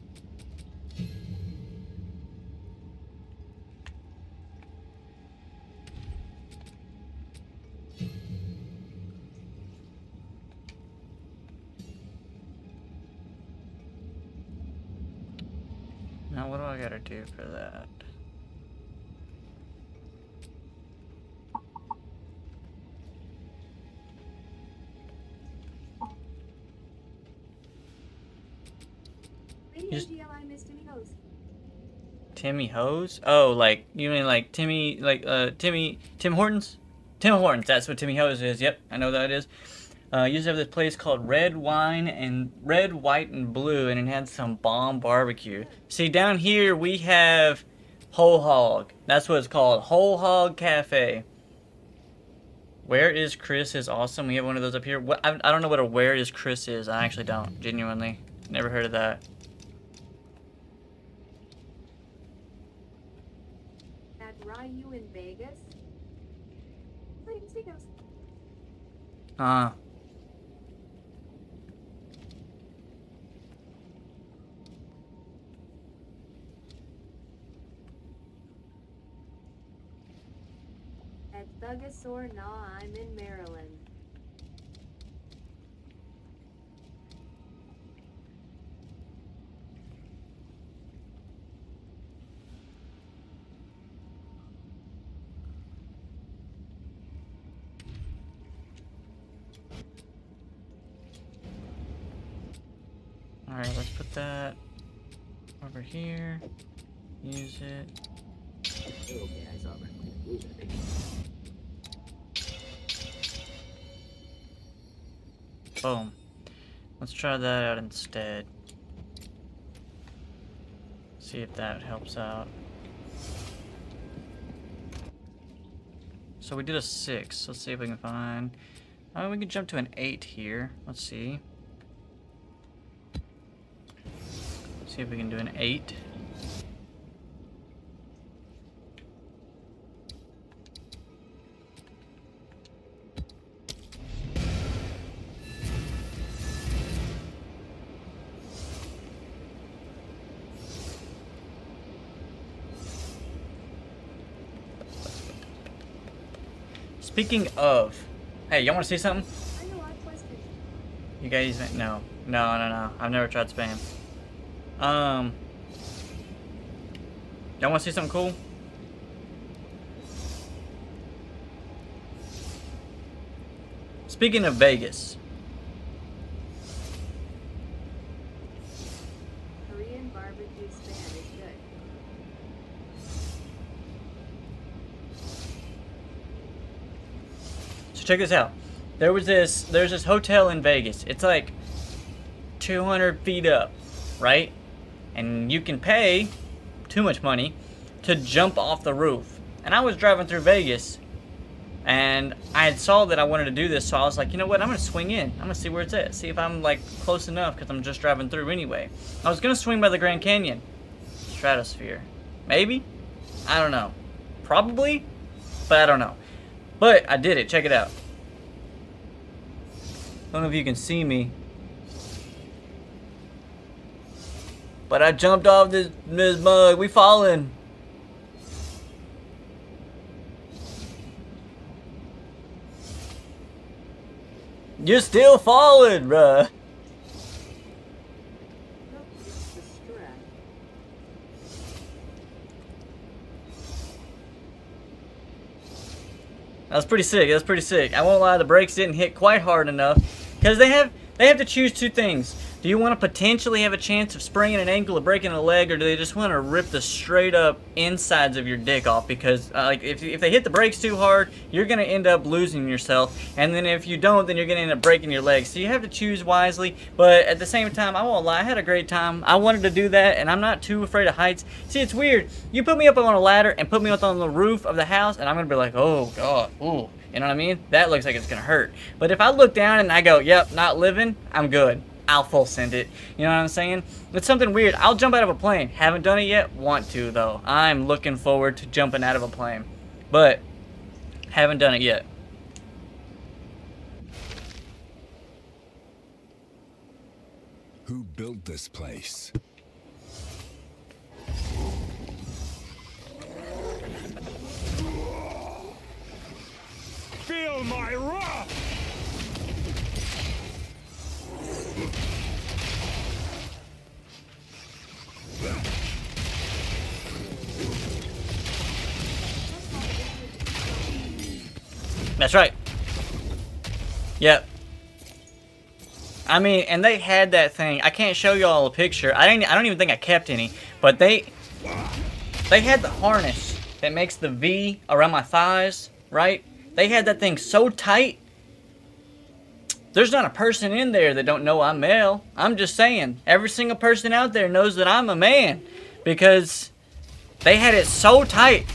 Speaker 1: Now, what do I gotta do for that?
Speaker 3: Radio
Speaker 1: Just-
Speaker 3: GLI Miss Timmy Hose.
Speaker 1: Timmy Hose? Oh, like, you mean like Tim Hortons? Tim Hortons, that's what Timmy Hose is. Yep, I know that it is. Used to have this place called Red, White, and Blue, and it had some bomb barbecue. See, down here we have Whole Hog. That's what it's called, Whole Hog Cafe. Where is Chris is awesome. We have one of those up here. What, I don't know what a Where is Chris is. I actually don't, genuinely. Never heard of that.
Speaker 3: At Ryu in Vegas. Radio Mosquitoes. At Thuggus or Nah, I'm in Maryland.
Speaker 1: Alright, let's put that over here. Use it.
Speaker 6: Okay, I saw Red, White, and Blue that big.
Speaker 1: Boom. Let's try that out instead. See if that helps out. So we did a 6. Let's see if we can find... Oh, we can jump to an 8 here. Let's see. See if we can do an 8. Speaking of, hey, y'all want to see something?
Speaker 3: I know I questioned.
Speaker 1: You guys, no. I've never tried spam. Y'all want to see something cool? Speaking of Vegas,
Speaker 3: Korean barbecue spam is good.
Speaker 1: so check this out. There's this hotel in Vegas. It's like 200 feet up, right? And you can pay too much money to jump off the roof. And I was driving through Vegas, and I had saw that I wanted to do this, so I was like, you know what, I'm gonna swing in. I'm gonna see where it's at, see if I'm like close enough, because I'm just driving through anyway. I was gonna swing by the Grand Canyon, Stratosphere, maybe, I don't know, probably, but I don't know. But I did it. Check it out. I don't know if you can see me, but I jumped off this mug. We falling. You're still falling, bruh.
Speaker 6: Nope, it's the strap.
Speaker 1: That's pretty sick. That's pretty sick. I won't lie, the brakes didn't hit quite hard enough, because they have they have to choose two things. Do you want to potentially have a chance of spraining an ankle or breaking a leg, or do they just want to rip the straight up insides of your dick off? Because like if they hit the brakes too hard, you're gonna end up losing yourself, and then if you don't, then you're gonna end up breaking your legs. So you have to choose wisely. But at the same time, I won't lie, I had a great time. I wanted to do that, and I'm not too afraid of heights. See, it's weird. You put me up on a ladder and put me up on the roof of the house, and I'm gonna be like, oh god, ooh. You know what I mean? That looks like it's gonna hurt. But if I look down and I go, yep, not living, I'm good. I'll full send it. You know what I'm saying? It's something weird. I'll jump out of a plane. Haven't done it yet. Want to, though. I'm looking forward to jumping out of a plane. But, haven't done it yet.
Speaker 7: Who built this place? Feel my wrath!
Speaker 1: That's right. Yep. I mean, and they had that thing. I can't show y'all a picture. I don't even think I kept any, but they had the harness that makes the V around my thighs, right? They had that thing so tight. There's not a person in there that don't know I'm male. I'm just saying, every single person out there knows that I'm a man, because they had it so tight.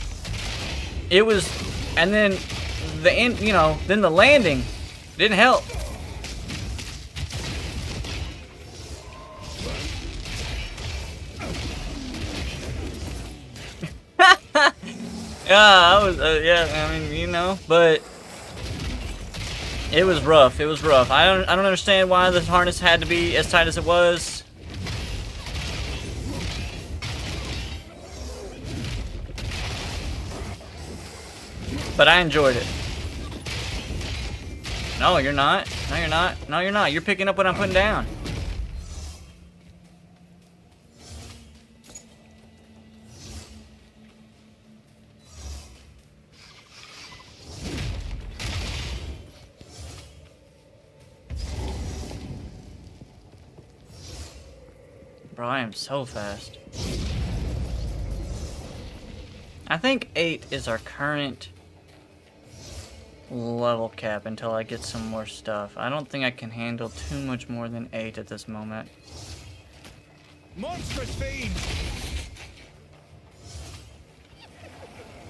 Speaker 1: It was, and then the end, you know, then the landing didn't help. Yeah, I was, yeah, I mean, you know, but it was rough. It was rough. I don't understand why this harness had to be as tight as it was. But I enjoyed it. No, you're not. No, you're not. No, you're not. You're picking up what I'm putting down. Bro, I am so fast. I think 8 is our current level cap until I get some more stuff. I don't think I can handle too much more than 8 at this moment.
Speaker 7: Monstrous fiend!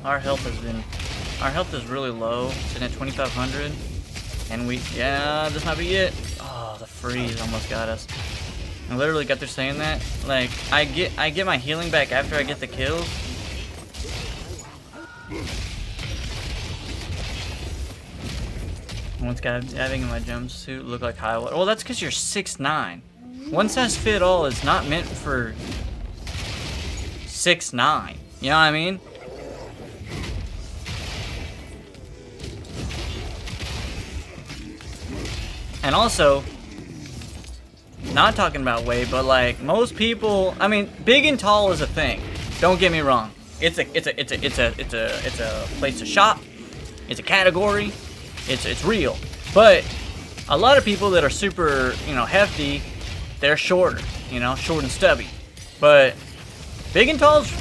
Speaker 1: Our health is really low, sitting at 2,500, and yeah, this might be it. Oh, the freeze almost got us. I literally got through saying that. Like, I get my healing back after I get the kills. Once having my jumpsuit look like high water. Well, that's because you're 6'9". One size fit all is not meant for 6'9". You know what I mean? And also, not talking about weight, but like most people, I mean, big and tall is a thing. Don't get me wrong. It's a place to shop. It's a category. It's real. But a lot of people that are super, you know, hefty, they're shorter, you know, short and stubby. But big and tall's,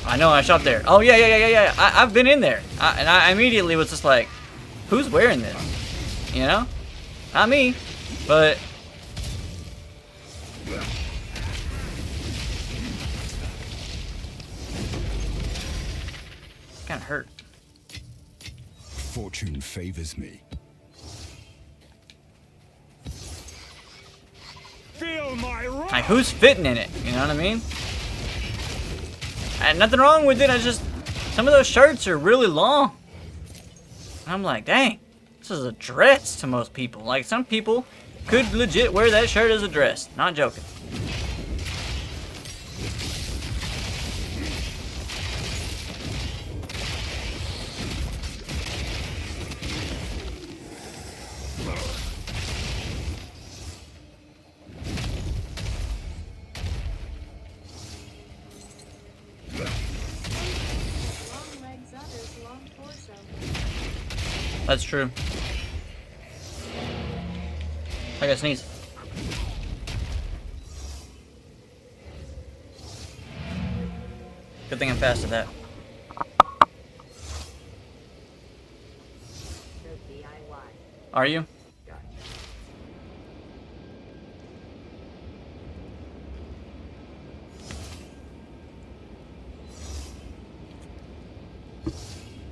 Speaker 1: I know, I shopped there. Oh yeah. I've been in there, and I immediately was just like, who's wearing this? You know, not me, but. Kinda hurt.
Speaker 7: Fortune favors me. Feel my wrath!
Speaker 1: Like, who's fitting in it? You know what I mean? And nothing wrong with it. I just, some of those shirts are really long. And I'm like, dang, this is a dress to most people. Like, some people could legit wear that shirt as a dress. Not joking.
Speaker 3: Long legs, others long torso.
Speaker 1: That's true. I gotta sneeze. Good thing I'm fast at that. Are you?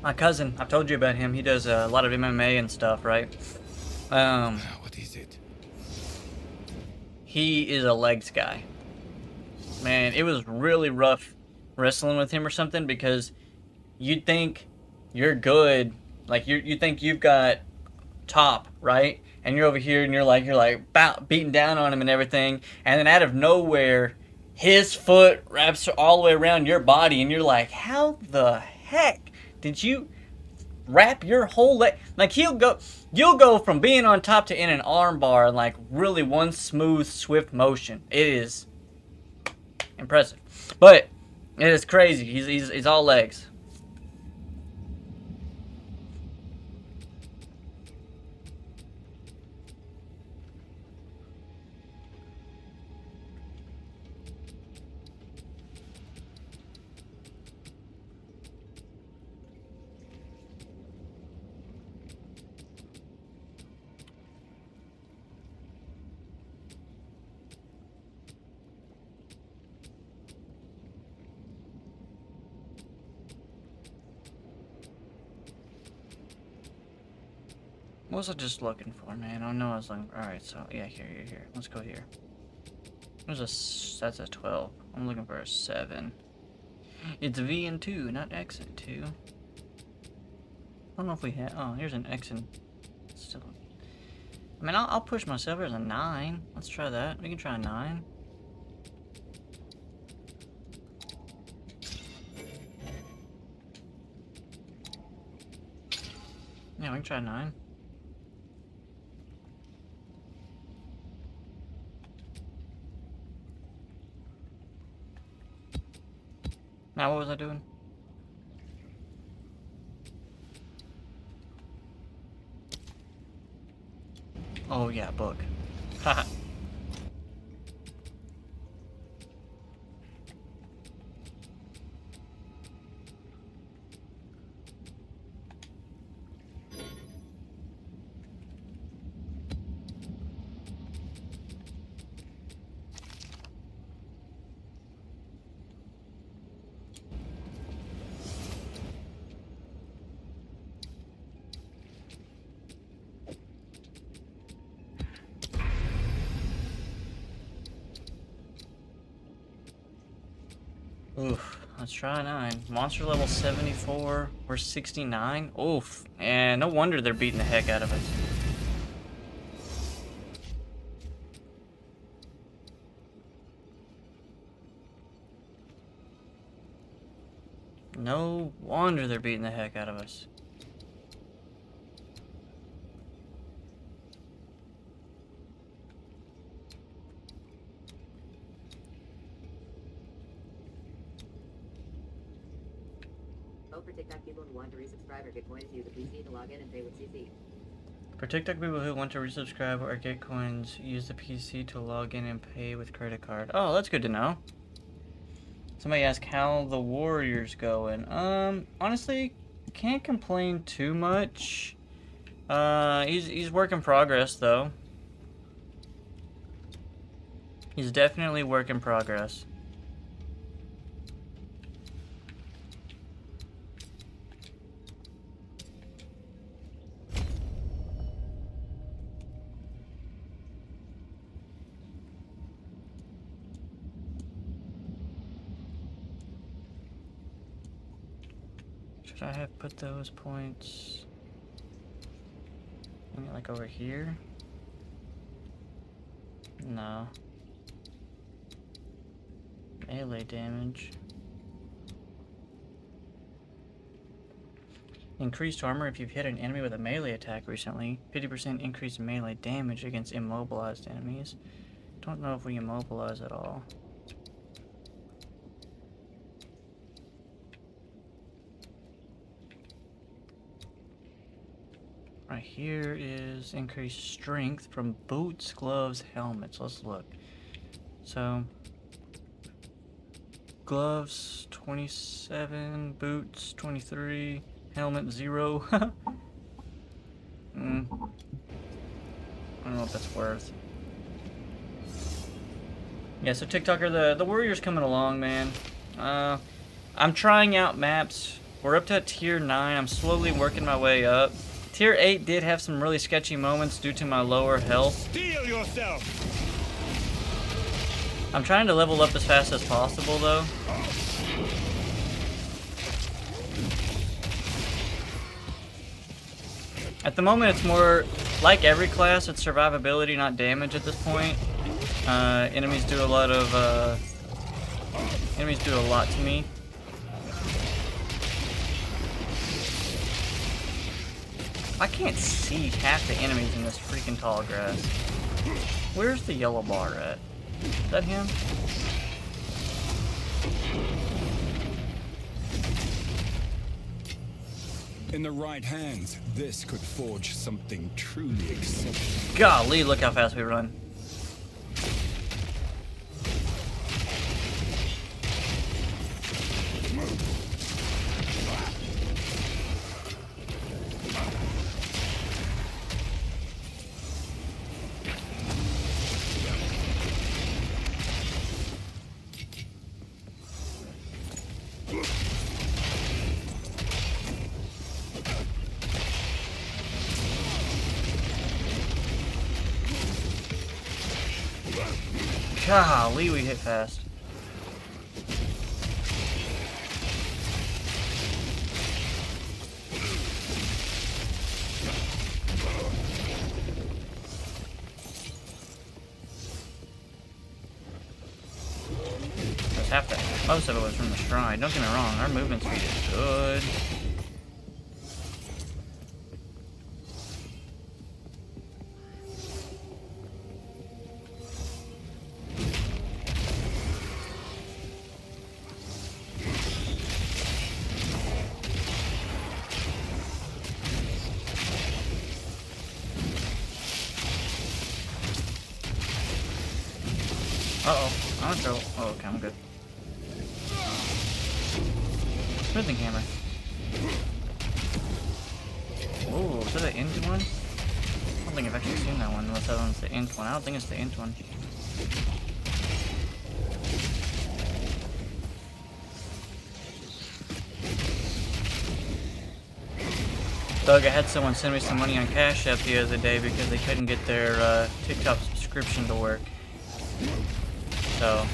Speaker 1: My cousin, I've told you about him. He does a lot of MMA and stuff, right?
Speaker 7: What is it?
Speaker 1: He is a legs guy. Man, it was really rough wrestling with him or something because you'd think you're good, like you think you've got top, right? And you're over here and you're like beating down on him and everything, and then out of nowhere, his foot wraps all the way around your body, and you're like, how the heck did you wrap your whole leg? Like you'll go from being on top to in an arm bar in like really one smooth, swift motion. It is impressive, but it is crazy. He's all legs. What was I just looking for, man? I know I was looking. All right, so yeah, here. Let's go here. That's a 12. I'm looking for a 7. It's V and 2, not X and 2. I don't know if we have. Oh, here's an X and still. I mean, I'll push myself. There's a 9. Let's try that. We can try a 9. Yeah, we can try a 9. Now, what was I doing? Oh, yeah, book. Haha. Oof, let's try a 9. Monster level 74, we're 69. Oof, and no wonder they're beating the heck out of us. No wonder they're beating the heck out of us.
Speaker 6: For TikTok people who want to resubscribe or get coins, use a PC to log in and pay with CC.
Speaker 1: For TikTok people who want to resubscribe or get coins, use the PC to log in and pay with credit card. Oh, that's good to know. Somebody asked how the Warriors going. Honestly, can't complain too much. He's work in progress though. He's definitely work in progress. Should I have put those points maybe like over here? No. Melee damage. Increased armor if you've hit an enemy with a melee attack recently. 50% increased melee damage against immobilized enemies. Don't know if we immobilize at all. Right here is increased strength from boots, gloves, helmets. Let's look. So, gloves 27, boots 23, helmet 0. I don't know what that's worth. Yeah, so TikToker, the Warrior's coming along, man. I'm trying out maps. We're up to tier 9. I'm slowly working my way up. Tier 8 did have some really sketchy moments due to my lower health.
Speaker 10: Steel yourself!
Speaker 1: I'm trying to level up as fast as possible, though. At the moment, it's more like every class, it's survivability, not damage at this point. Enemies do a lot to me. I can't see half the enemies in this freaking tall grass. Where's the yellow bar at? Is that him?
Speaker 7: In the right hands, this could forge something truly exceptional.
Speaker 1: Golly, look how fast we run. Golly, we hit fast. That's half that. Most of it was from the shrine. Don't get me wrong, our movement speed is good. Uh-oh. I'm in trouble. Oh, okay, I'm good. Smithing hammer. Oh, is that the int one? I don't think I've actually seen that one, unless that one's the int one. I don't think it's the int one. Doug, I had someone send me some money on Cash App the other day because they couldn't get their TikTok subscription to work. So,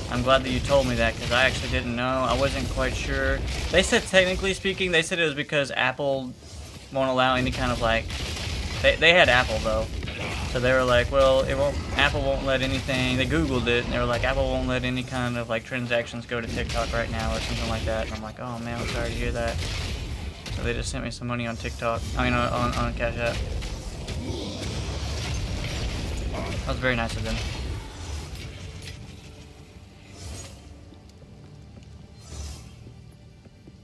Speaker 1: I'm glad that you told me that because I actually didn't know. I wasn't quite sure. They said, technically speaking, they said it was because Apple won't allow any kind of like... They had Apple though. So they were like, well, Apple won't let anything... They Googled it and they were like, Apple won't let any kind of like transactions go to TikTok right now or something like that. And I'm like, oh man, I'm sorry to hear that. So they just sent me some money on TikTok. I mean, on Cash App. That was very nice of them.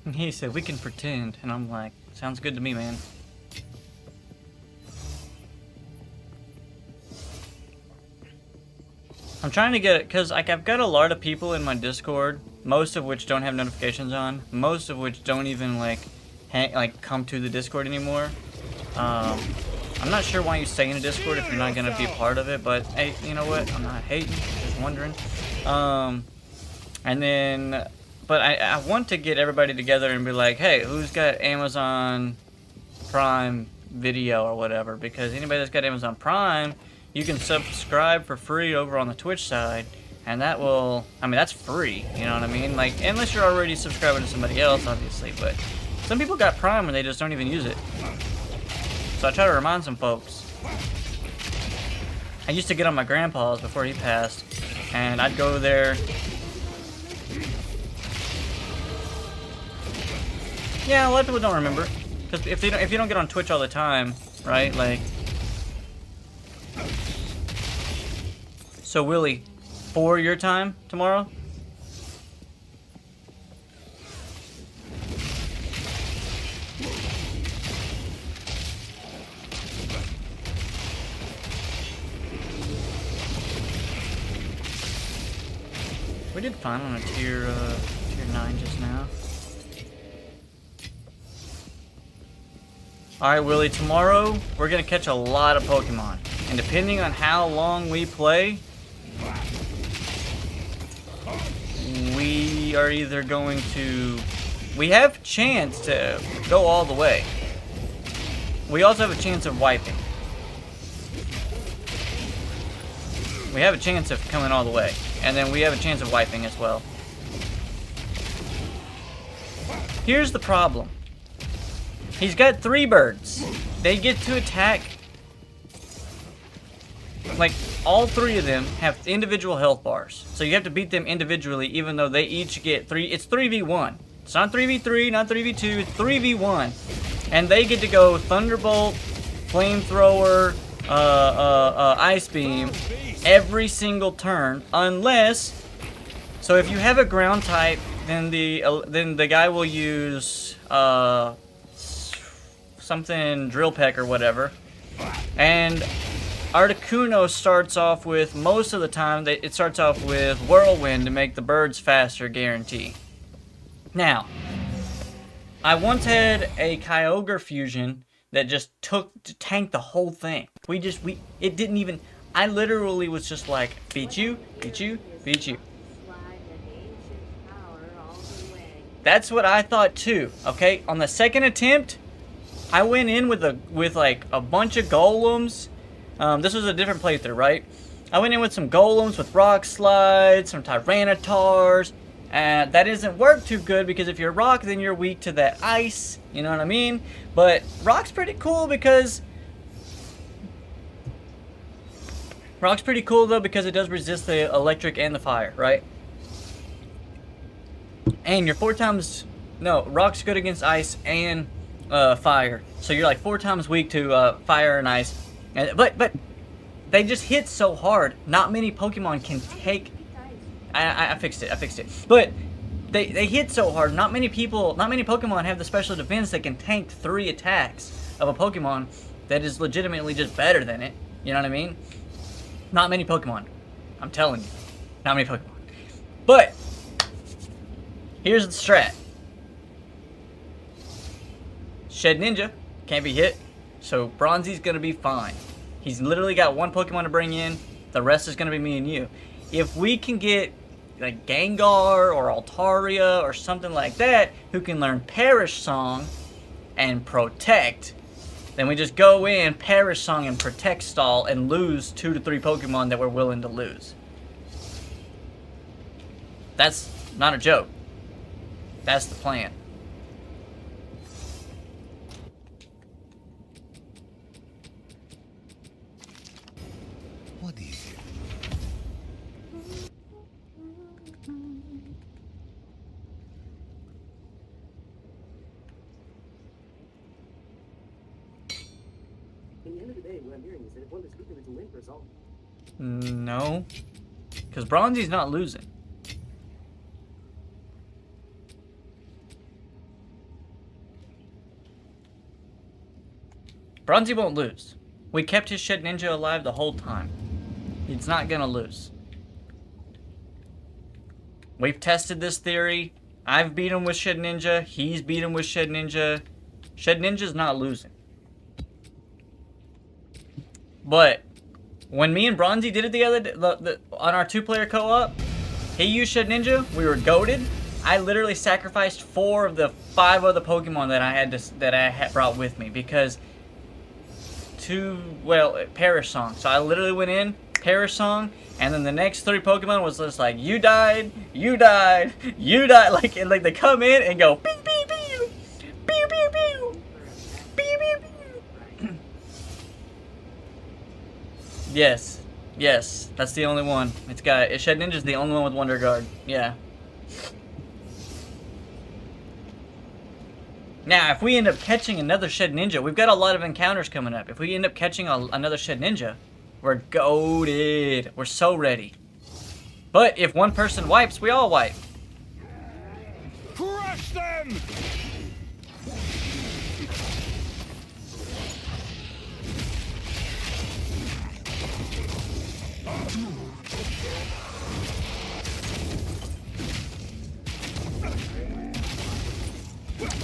Speaker 1: And he said, we can pretend. And I'm like, sounds good to me, man. I'm trying to get it, because like, I've got a lot of people in my Discord, most of which don't have notifications on, most of which don't even like come to the Discord anymore. I'm not sure why you stay in a Discord if you're not going to be a part of it, but hey, you know what? I'm not hating, just wondering. And then... But I want to get everybody together and be like, hey, who's got Amazon Prime Video or whatever? Because anybody that's got Amazon Prime, you can subscribe for free over on the Twitch side. And that will, I mean, that's free, you know what I mean? Like, unless you're already subscribing to somebody else, obviously. But some people got Prime and they just don't even use it. So I try to remind some folks. I used to get on my grandpa's before he passed. And I'd go there... Yeah, a lot of people don't remember, because if you don't get on Twitch all the time, right? Like, so Willie, for your time tomorrow. We did fine on a tier 9 just now. Alright, Willie, tomorrow we're gonna catch a lot of Pokemon. And depending on how long we play, we are either going to... We have a chance to go all the way. We also have a chance of wiping. We have a chance of coming all the way. And then we have a chance of wiping as well. Here's the problem. He's got 3 birds. They get to attack. Like, all 3 of them have individual health bars. So you have to beat them individually, even though they each get 3. It's 3v1. It's not 3v3, not 3v2. It's 3v1. And they get to go Thunderbolt, Flamethrower, Ice Beam every single turn, unless... So if you have a ground type, then the guy will use something Drill Peck or whatever, and Articuno starts off with, most of the time, it starts off with Whirlwind to make the birds faster, guarantee. Now, I once had a Kyogre fusion that just tanked the whole thing. It didn't even, I literally was just like, beat you, beat you, beat you. That's what I thought too, okay? On the second attempt, I went in with like a bunch of golems. This was a different playthrough, right? I went in with some golems, with rock slides, some Tyrannitars, and that doesn't work too good because if you're rock, then you're weak to that ice. You know what I mean? But rock's pretty cool because it does resist the electric and the fire, right? And you're 4 times... No, rock's good against ice and fire. So you're like 4 times weak to fire and ice. But they just hit so hard. Not many Pokemon can take... I fixed it. But they hit so hard. Not many Pokemon have the special defense that can tank 3 attacks of a Pokemon that is legitimately just better than it. You know what I mean? Not many Pokemon. I'm telling you. Not many Pokemon. But... here's the strat. Shedinja can't be hit, so Bronzy's gonna be fine. He's literally got 1 Pokemon to bring in, the rest is gonna be me and you. If we can get like Gengar or Altaria or something like that, who can learn Perish Song and Protect, then we just go in, Perish Song and Protect stall and lose 2 to 3 Pokemon that we're willing to lose. That's not a joke. That's the plan.
Speaker 7: What is it?
Speaker 6: In the end of the day, what I'm hearing is that if one of the speakers is a win for us all.
Speaker 1: No. Because Bronzy's not losing. Bronzy won't lose. We kept his Shedinja alive the whole time. He's not gonna lose. We've tested this theory. I've beat him with Shedinja. He's beat him with Shedinja. Shedinja's not losing. But when me and Bronzy did it the other on our 2-player co-op, he used Shedinja. We were goated. I literally sacrificed 4 of the 5 other Pokemon that I had brought with me because Perish Song. So I literally went in, Perish Song, and then the next 3 Pokemon was just like, you died, you died, you died. Like they come in and go, pew, pew, pew, pew, pew, pew, pew, pew, pew. Yes, that's the only one. Shedinja's the only one with Wonder Guard. Yeah. Now, if we end up catching another Shedinja, we've got a lot of encounters coming up. If we end up catching another Shedinja, we're goated. We're so ready. But if one person wipes, we all wipe.
Speaker 7: Crush them!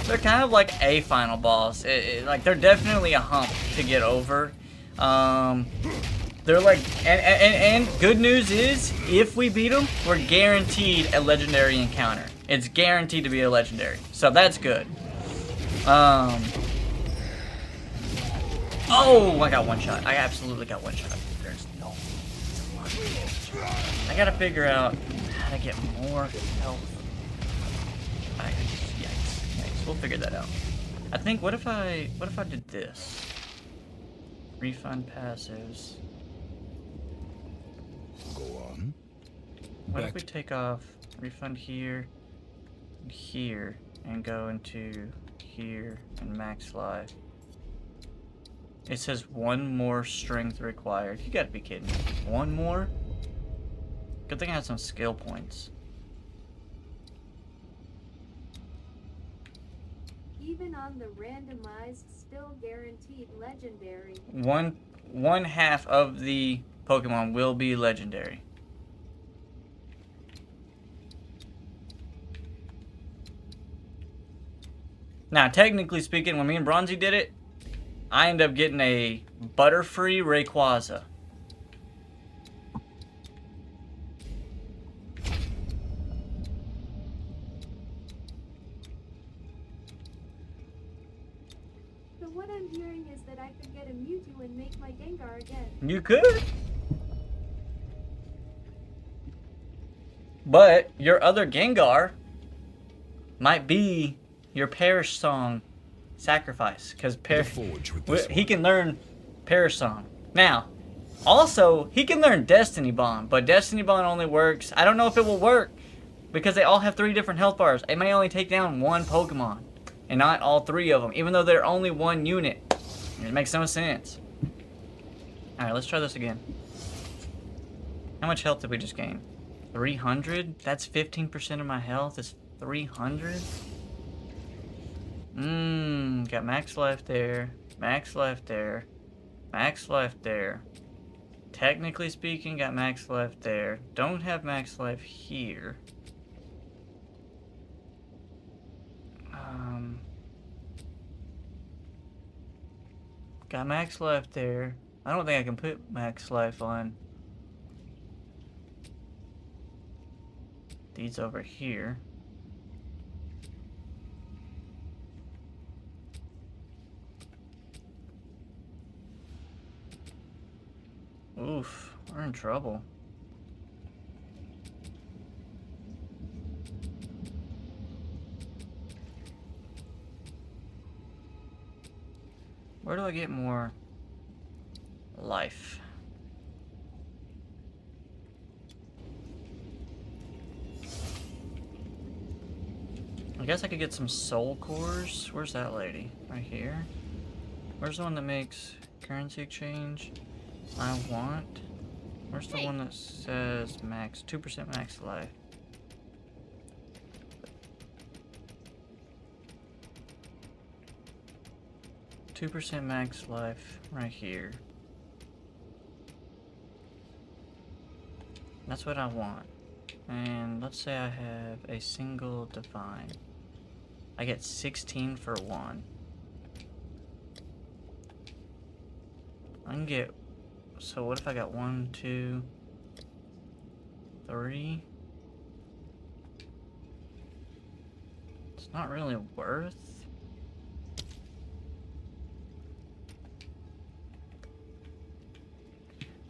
Speaker 1: They're kind of like a final boss. Like they're definitely a hump to get over. They're like, and good news is, if we beat them, we're guaranteed a legendary encounter. It's guaranteed to be a legendary, so that's good. Oh, I got one shot. I absolutely got one shot. There's no. I gotta figure out how to get more health. Yikes. We'll figure that out. I think, what if I did this? Refund passives.
Speaker 7: Go on.
Speaker 1: What if we take off refund here, and here, and go into here and max life? It says one more strength required. You gotta be kidding me. One more? Good thing I had some skill points.
Speaker 3: Even on the randomized, still guaranteed legendary.
Speaker 1: One half of the Pokemon will be legendary. Now, technically speaking, when me and Bronzy did it, I ended up getting a Butterfree Rayquaza.
Speaker 3: So what I'm hearing is that I could get a Mewtwo and make my Gengar again.
Speaker 1: You could. But your other Gengar might be your Perish Song sacrifice, because he can learn Perish Song. Now, also, he can learn Destiny Bond, but Destiny Bond only works, I don't know if it will work, because they all have 3 different health bars. It may only take down 1 Pokemon, and not all 3 of them, even though they're only 1 unit. It makes no sense. Alright, let's try this again. How much health did we just gain? 300? That's 15% of my health is 300? Got max life there, max life there, max life there. Technically speaking, got max life there. Don't have max life here. Got max life there. I don't think I can put max life on these over here. Oof, we're in trouble. Where do I get more life? I guess I could get some soul cores. Where's that lady? Right here? Where's the one that makes currency exchange? I want. Where's the one that says max 2% max life? %2 max life right here. That's what I want. And let's say I have a single divine. I get 16 for 1. I can get. So what if I got 1, 2, 3? It's not really worth.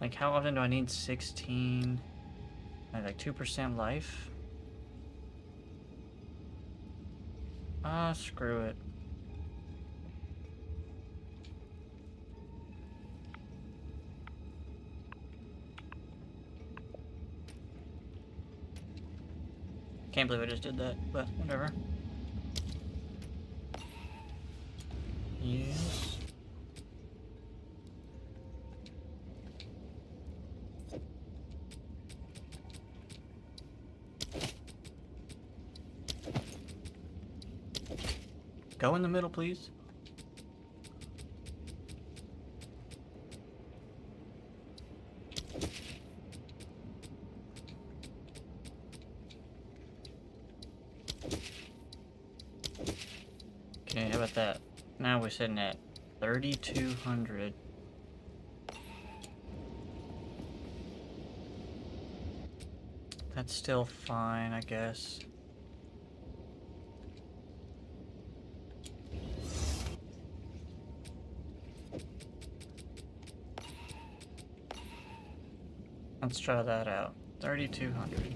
Speaker 1: Like, how often do I need 16? Like 2% life? Ah, screw it. Can't believe I just did that, but whatever. Yes. Go in the middle, please. about that? Now we're sitting at 3,200. That's still fine, I guess. Let's try that out. 3,200.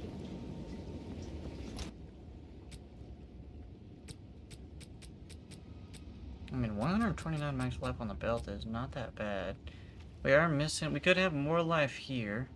Speaker 1: I mean, 129 max life on the belt is not that bad. We are missing... We could have more life here.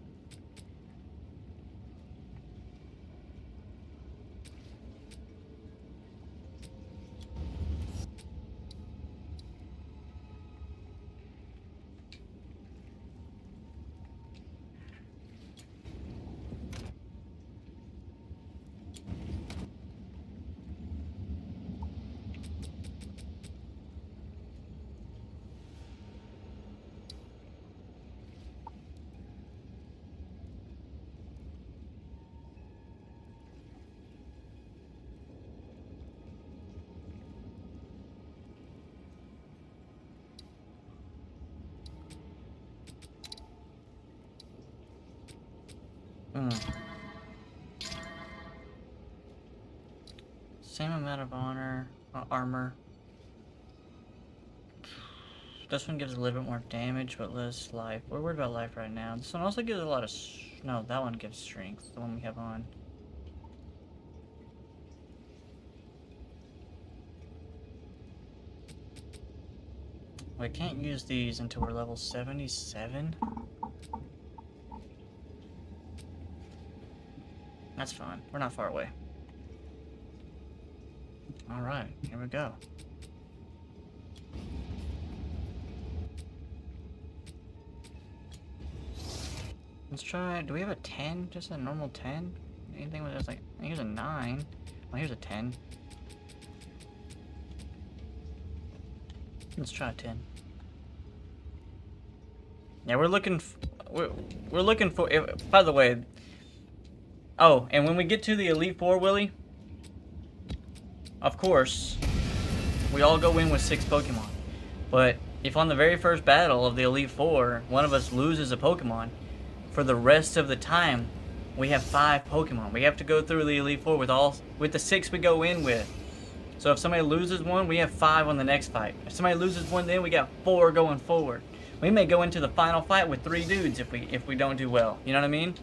Speaker 1: Same amount of armor. This one gives a little bit more damage, but less life. We're worried about life right now. This one also gives a lot of... No, that one gives strength, the one we have on. We can't use these until we're level 77. That's fine. We're not far away. Alright, here we go. Let's try... Do we have a 10? Just a normal 10? Anything with just like... Here's a 9. Oh, here's a 10. Let's try a 10. Yeah, we're looking... We're looking for... By the way... Oh, and when we get to the Elite Four, Willie... Of course, we all go in with 6 Pokemon. But if on the very first battle of the Elite Four, one of us loses a Pokemon, for the rest of the time, we have 5 Pokemon. We have to go through the Elite Four with the 6 we go in with. So if somebody loses one, we have 5 on the next fight. If somebody loses one, then we got 4 going forward. We may go into the final fight with 3 dudes if we don't do well. You know what I mean?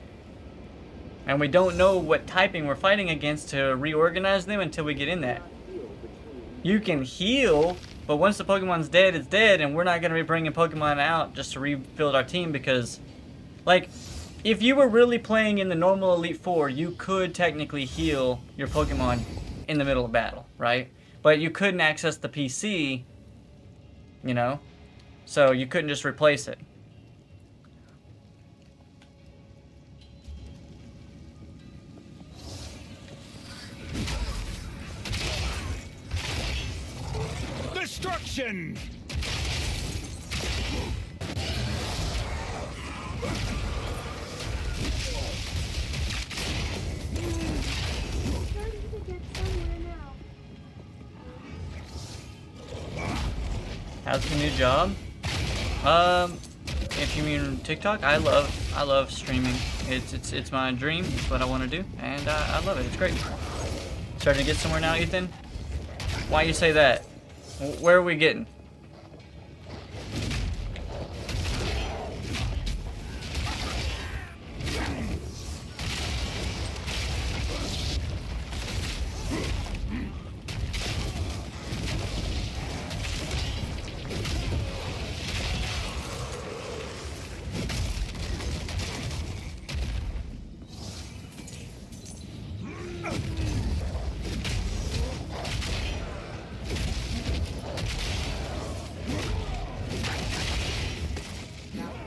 Speaker 1: And we don't know what typing we're fighting against to reorganize them until we get in that. You can heal, but once the Pokemon's dead, it's dead, and we're not going to be bringing Pokemon out just to rebuild our team because, like, if you were really playing in the normal Elite Four, you could technically heal your Pokemon in the middle of battle, right? But you couldn't access the PC, you know? So you couldn't just replace it.
Speaker 7: Destruction!
Speaker 3: Starting to get somewhere now.
Speaker 1: How's the new job? If you mean TikTok, I love streaming. It's my dream. It's what I want to do, and I love it. It's great. Starting to get somewhere now, Ethan. Why you say that? Where are we getting?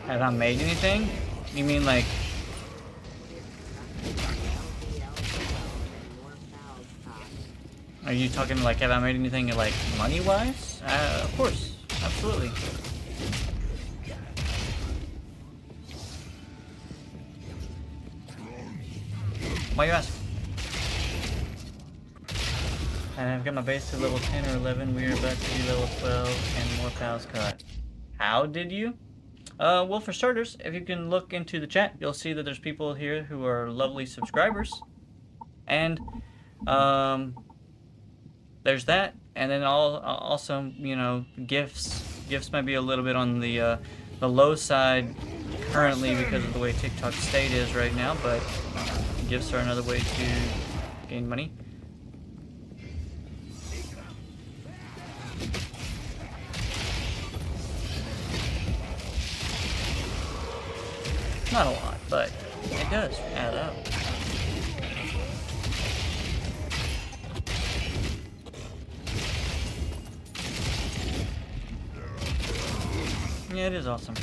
Speaker 1: Have I made anything? You mean like... Are you talking like, have I made anything like money-wise? Of course. Absolutely. Why you asking? And I've got my base to level 10 or 11. We are about to be level 12 and more pals cut. How did you? Well, for starters, if you can look into the chat, you'll see that there's people here who are lovely subscribers. And, there's that. And then also, you know, gifts. Gifts might be a little bit on the low side currently because of the way TikTok state is right now, but gifts are another way to gain money. Not a lot, but it does add up. Yeah, it is awesome.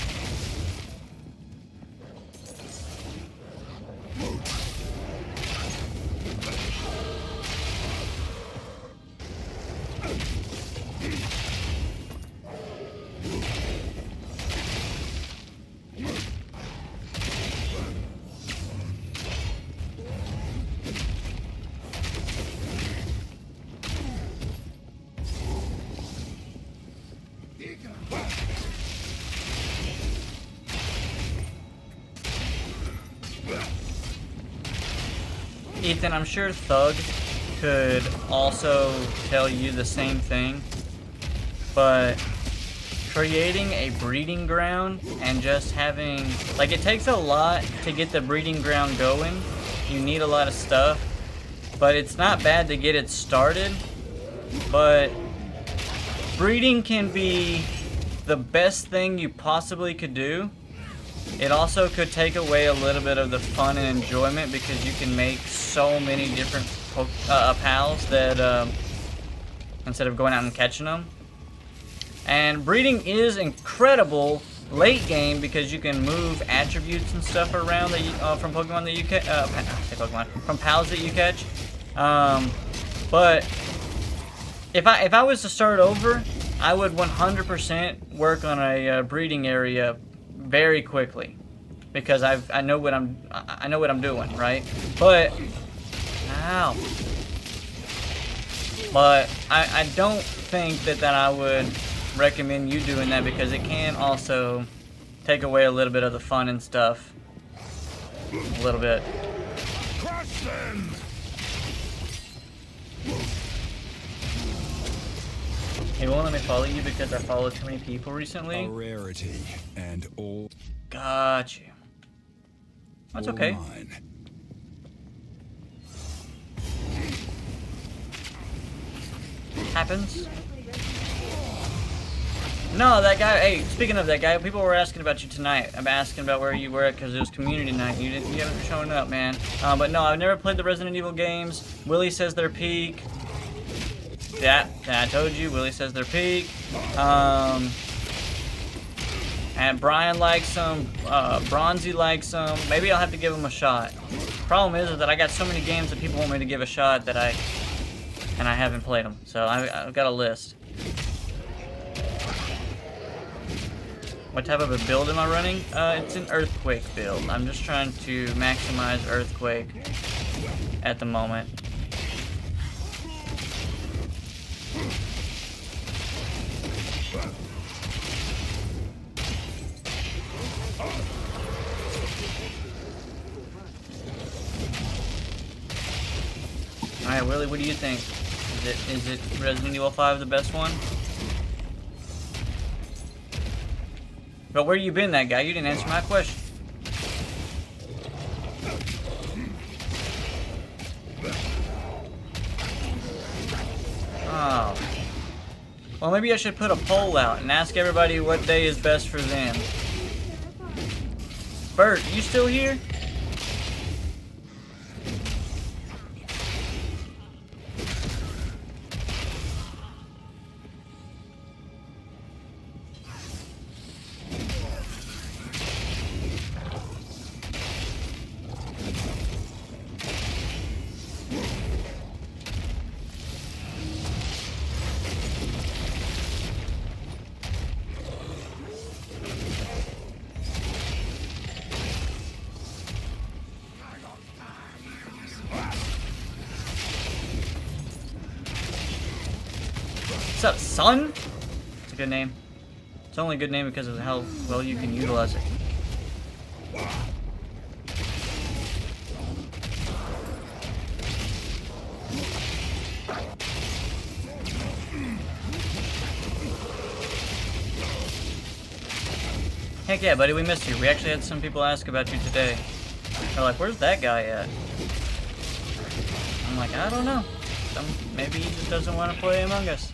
Speaker 1: Ethan, I'm sure Thug could also tell you the same thing, but creating a breeding ground and just having, like, it takes a lot to get the breeding ground going. You need a lot of stuff, but it's not bad to get it started. But breeding can be the best thing you possibly could do. It also could take away a little bit of the fun and enjoyment because you can make so many different pals that instead of going out and catching them. And breeding is incredible late game because you can move attributes and stuff around that you, from Pokemon that you catch. From pals that you catch. But if I was to start over, I would 100% work on a breeding area very quickly because I know what I'm doing, right? But I don't think that I would recommend you doing that because it can also take away a little bit of the fun and stuff. A little bit.
Speaker 7: Crush them!
Speaker 1: He won't let me follow you because I followed too many people recently.
Speaker 7: A rarity and all.
Speaker 1: Got you. That's okay.
Speaker 7: Mine.
Speaker 1: Happens. No, that guy. Hey, speaking of that guy, people were asking about you tonight. I'm asking about where you were because it was community night. You haven't shown up, man. But no, I've never played the Resident Evil games. Willie says they're peak. Yeah, I told you. Willie says they're peak. And Brian likes them. Bronzy likes them. Maybe I'll have to give them a shot. Problem is that I got so many games that people want me to give a shot that I haven't played them. So I've got a list. What type of a build am I running? It's an Earthquake build. I'm just trying to maximize Earthquake at the moment. Alright, Willie, what do you think? Is it Resident Evil 5 the best one? But where you been, that guy? You didn't answer my question. Oh. Well, maybe I should put a poll out and ask everybody what day is best for them. Bert, you still here? What's up, son? It's a good name. It's only a good name because of how well you can utilize it. Heck yeah, buddy, we missed you. We actually had some people ask about you today. They're like, where's that guy at? I'm like, I don't know. Maybe he just doesn't want to play Among Us.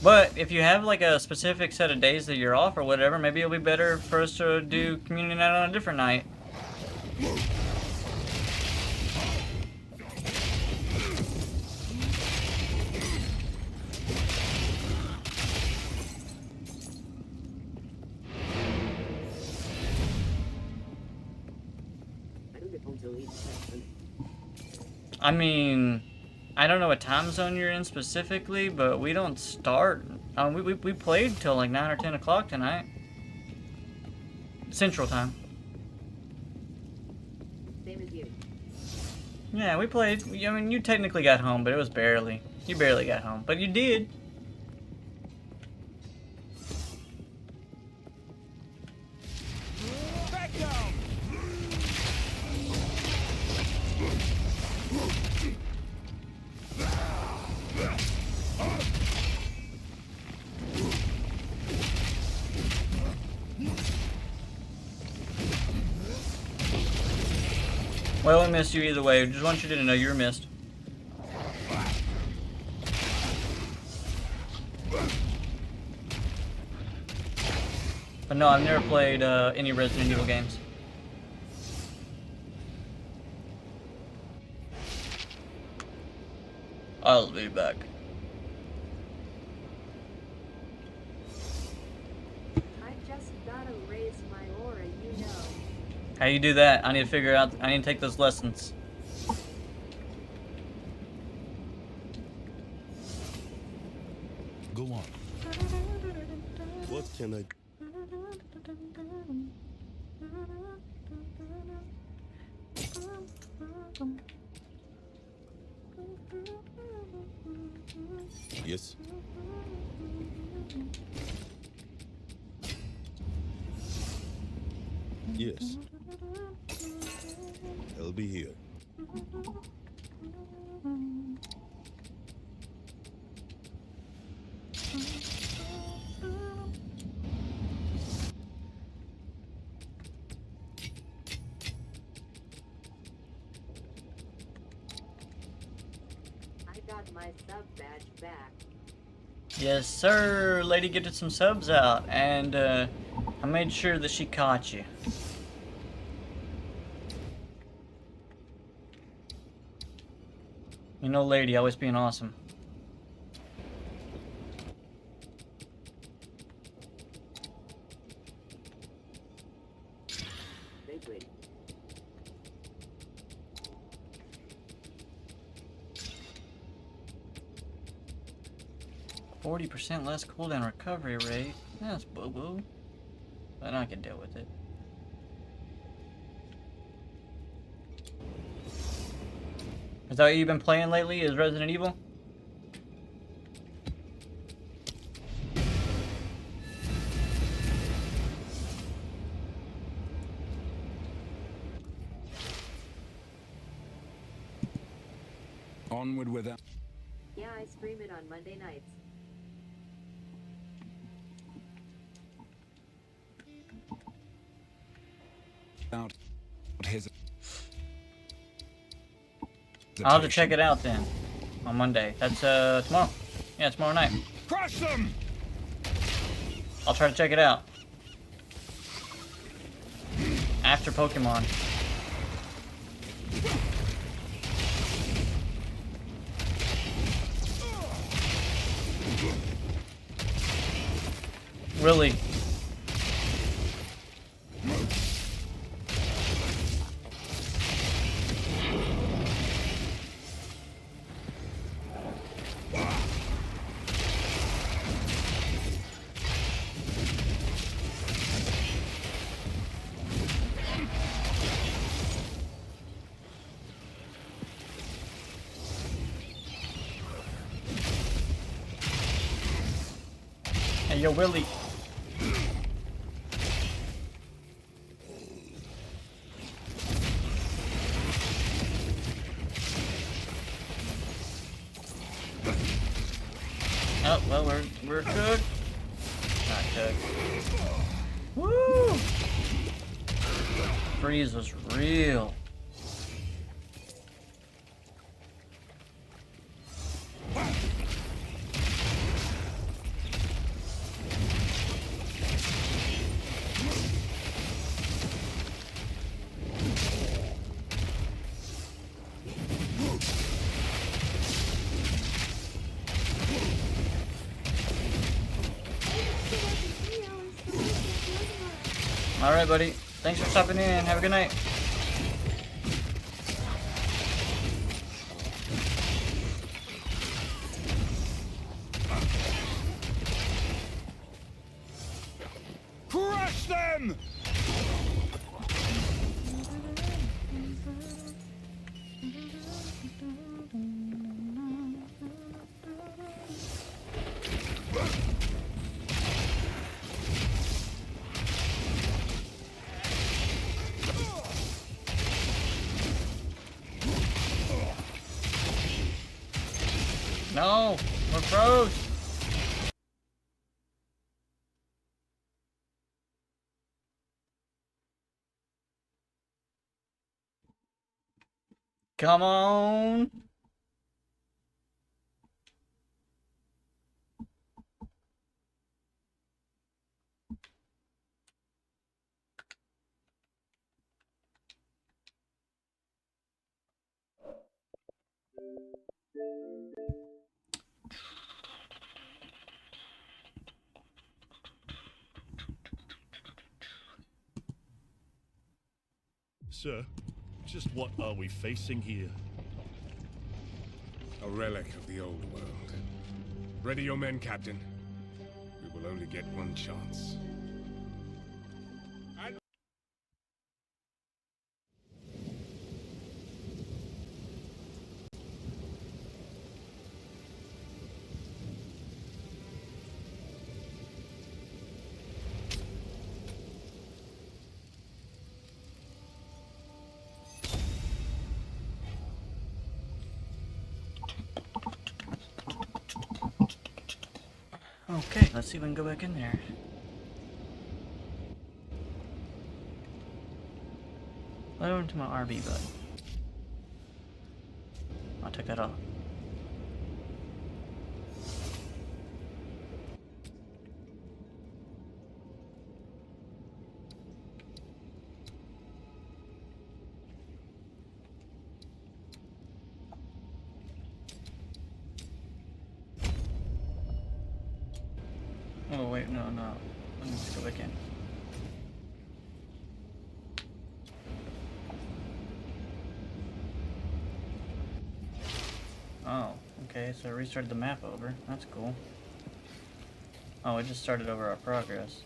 Speaker 1: But if you have like a specific set of days that you're off or whatever, maybe it'll be better for us to do community night on a different night.
Speaker 6: I don't get home till 8 Sunday.
Speaker 1: I mean, I don't know what time zone you're in specifically, but we don't start. We played till like 9 or 10 o'clock tonight. Central time.
Speaker 6: Same as you.
Speaker 1: Yeah, we played. I mean, you technically got home, but it was barely. You barely got home, but you did.
Speaker 7: Back down!
Speaker 1: Well, we missed you either way. Just want you to know you were missed. But no, I've never played any Resident Evil games. I'll be back.
Speaker 3: I just gotta raise my aura, you know.
Speaker 1: How you do that? I need to figure out. I need to take those lessons.
Speaker 10: Go on. What can I... Yes. Yes. I'll be here.
Speaker 6: I got my sub badge back.
Speaker 1: Yes, sir. Lady getting some subs out, and I made sure that she caught you. You know, lady, always being awesome.
Speaker 6: Wait.
Speaker 1: 40% less cooldown recovery rate. That's boo-boo. But I can deal with it. Is that what you've been playing lately, is Resident Evil?
Speaker 7: Onward without...
Speaker 6: Yeah, I stream it on Monday nights.
Speaker 7: His...
Speaker 1: I'll have to check it out then. On Monday. That's tomorrow. Yeah, tomorrow night.
Speaker 7: Crush them!
Speaker 1: I'll try to check it out. After Pokemon. Really? yo, Willie. Oh, well, we're cooked. Not cooked. Woo! Freeze was real. Alright, buddy. Thanks for stopping in. Have a good night.
Speaker 7: Crush them!
Speaker 1: No, we're froze. Come on.
Speaker 11: Sir, just what are we facing here?
Speaker 12: A relic of the old world. Ready your men, Captain. We will only get one chance.
Speaker 1: Okay, let's see if we can go back in there. Load into my RB button. I'll take that off. Oh wait, no. Let me just go back in. Oh, okay, so I restarted the map over. That's cool. Oh, it just started over our progress.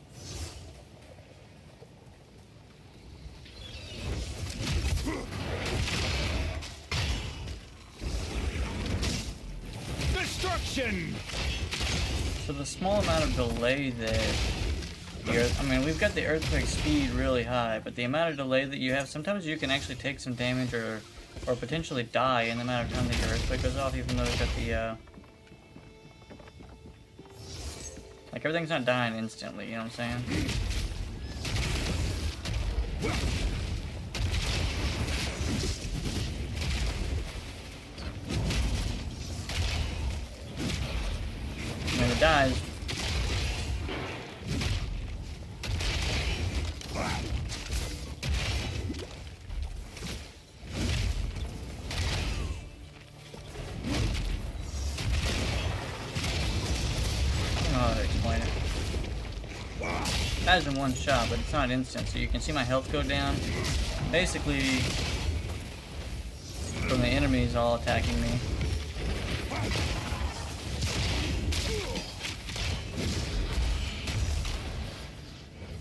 Speaker 7: Destruction!
Speaker 1: So the small amount of delay that I mean, we've got the earthquake speed really high, but the amount of delay that you have, sometimes you can actually take some damage or potentially die in the amount of time that your earthquake goes off, even though it's got the, like, everything's not dying instantly, you know what I'm saying? When it dies, dies in one shot, but it's not instant, so you can see my health go down. Basically, from the enemies all attacking me.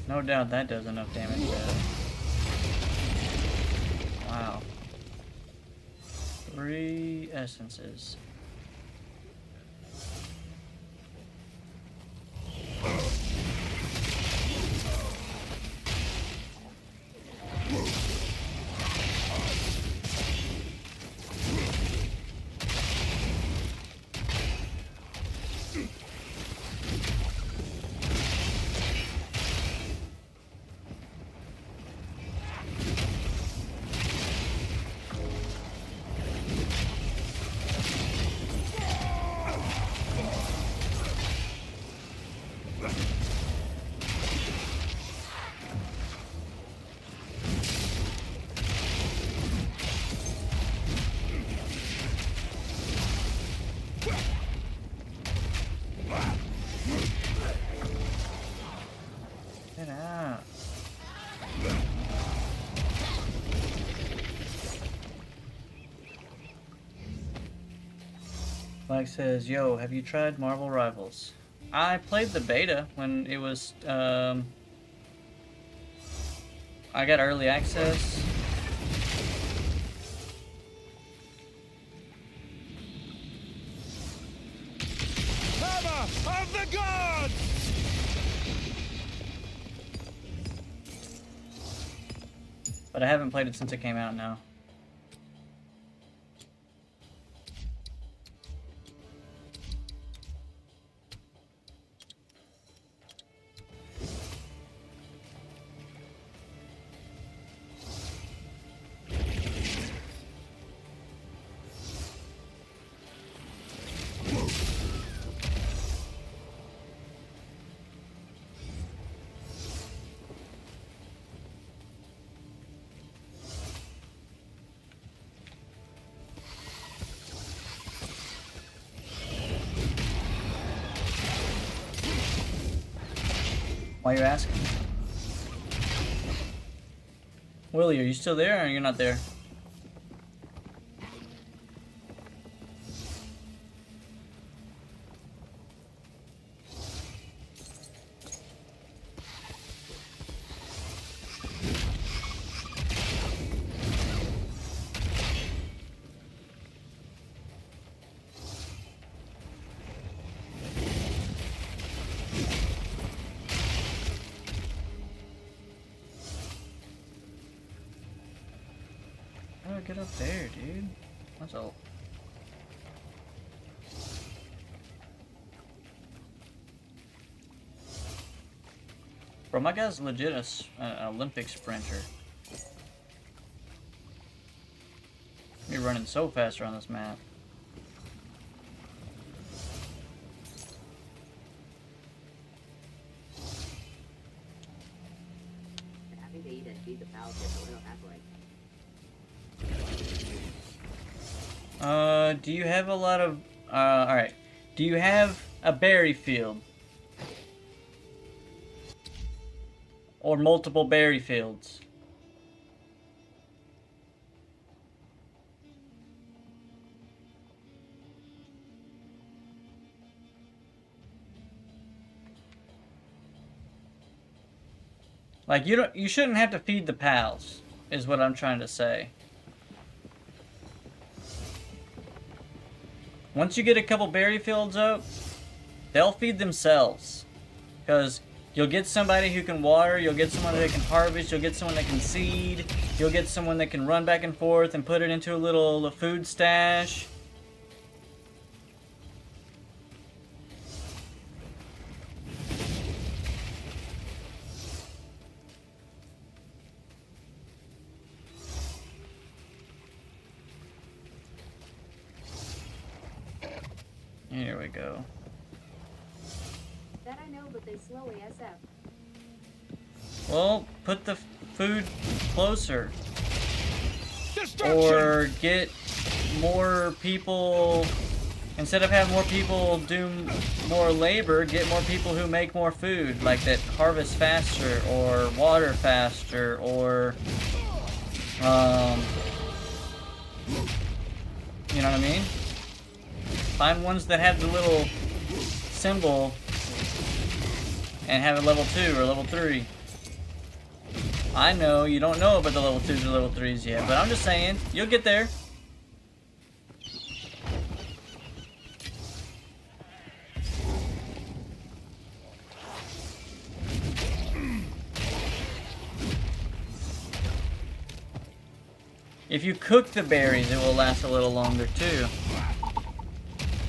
Speaker 1: No doubt that does enough damage there. Wow. 3 essences. Get out. Mike says, yo, have you tried Marvel Rivals? I played the beta when it was, I got early access.
Speaker 7: Hammer of the gods!
Speaker 1: But I haven't played it since it came out now. Why you asking? Willie, are you still there or you're not there? How do I get up there, dude? That's all. Bro, my guy's legit an Olympic sprinter. You're running so fast around this map.
Speaker 6: Having to eat and feed the pals gets a little halfway.
Speaker 1: Do you have a lot of, alright. Do you have a berry field? Or multiple berry fields? Like, you shouldn't have to feed the pals, is what I'm trying to say. Once you get a couple berry fields up, they'll feed themselves. Because you'll get somebody who can water, you'll get someone that can harvest, you'll get someone that can seed, you'll get someone that can run back and forth and put it into a little food stash. Here we go.
Speaker 3: That I know, but they slow ASF.
Speaker 1: Well, put the food closer.
Speaker 7: Destruction!
Speaker 1: Or get more people, instead of having more people do more labor, get more people who make more food, like that harvest faster, or water faster, or, you know what I mean? Find ones that have the little symbol and have a level 2 or level 3. I know you don't know about the level 2s or level 3s yet, but I'm just saying, you'll get there. If you cook the berries, it will last a little longer too.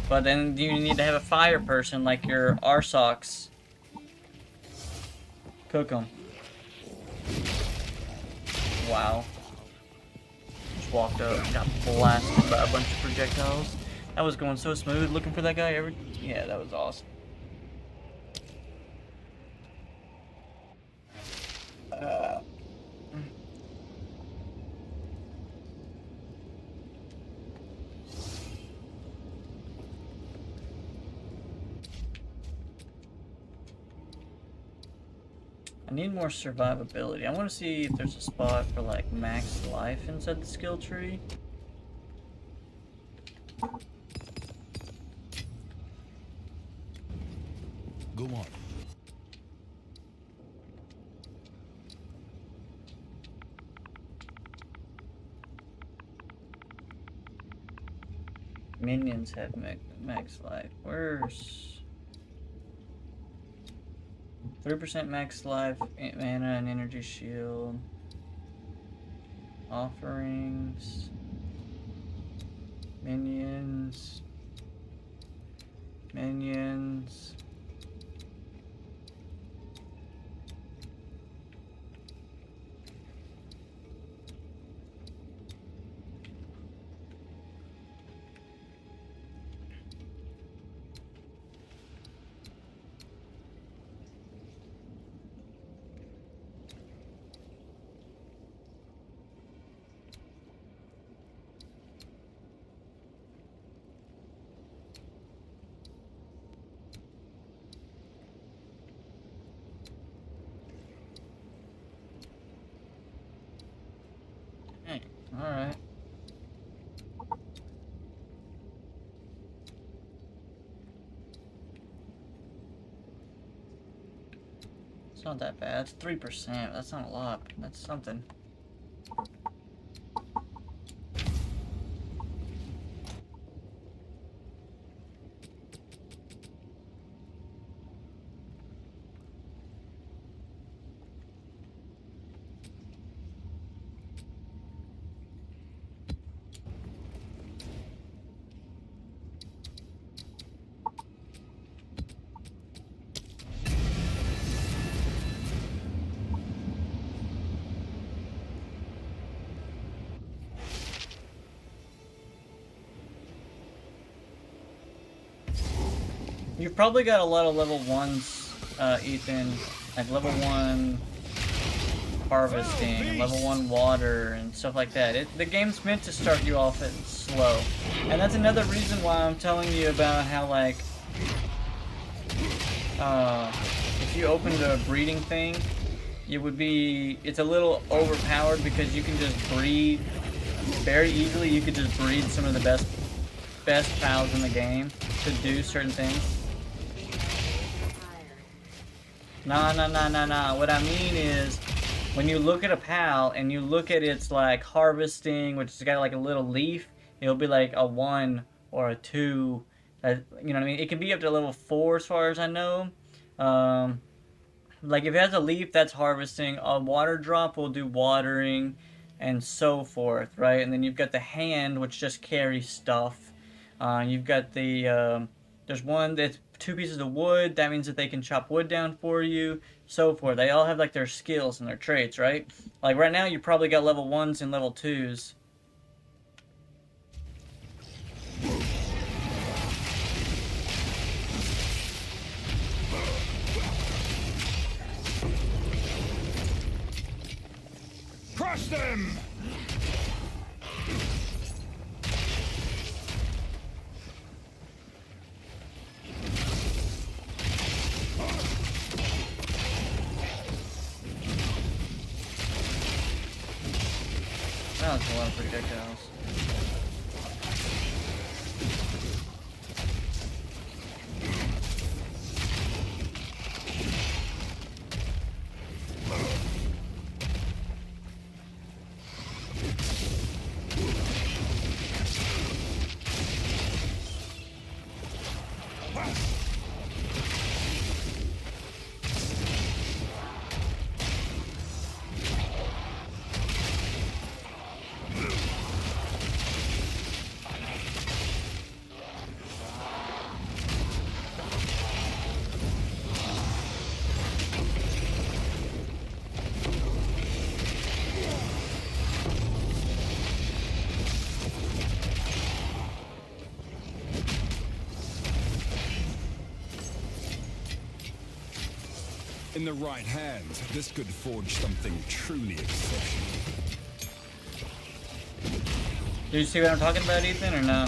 Speaker 1: But then you need to have a fire person like your Arsox. Cook them. Wow. Just walked up and got blasted by a bunch of projectiles. That was going so smooth. Looking for that guy yeah, that was awesome. I need more survivability. I want to see if there's a spot for like max life inside the skill tree.
Speaker 7: Go on.
Speaker 1: Minions have max life. Where's 3% max life, mana and energy shield. Offerings. Minions. Minions. Alright. It's not that bad. It's 3%. That's not a lot. That's something. You've probably got a lot of level 1s, Ethan, like level 1 harvesting, and level 1 water, and stuff like that. The game's meant to start you off at slow. And that's another reason why I'm telling you about how, like, if you opened a breeding thing, it's a little overpowered because you can just breed very easily. You could just breed some of the best pals in the game to do certain things. Nah. What I mean is, when you look at a PAL and you look at its like harvesting, which has got like a little leaf, it'll be like a 1 or a 2. You know what I mean? It can be up to level 4 as far as I know. Like if it has a leaf, that's harvesting. A water drop will do watering, and so forth, right? And then you've got the hand, which just carries stuff. You've got the there's one that's 2 pieces of wood. That means that they can chop wood down for you, so forth. They all have like their skills and their traits, right? Like right now, you probably got level 1s and level 2s.
Speaker 7: Crush them!
Speaker 1: That's a lot of projectiles.
Speaker 7: In the right hands, this could forge something truly exceptional.
Speaker 1: Did you see what I'm talking about, Ethan, or no?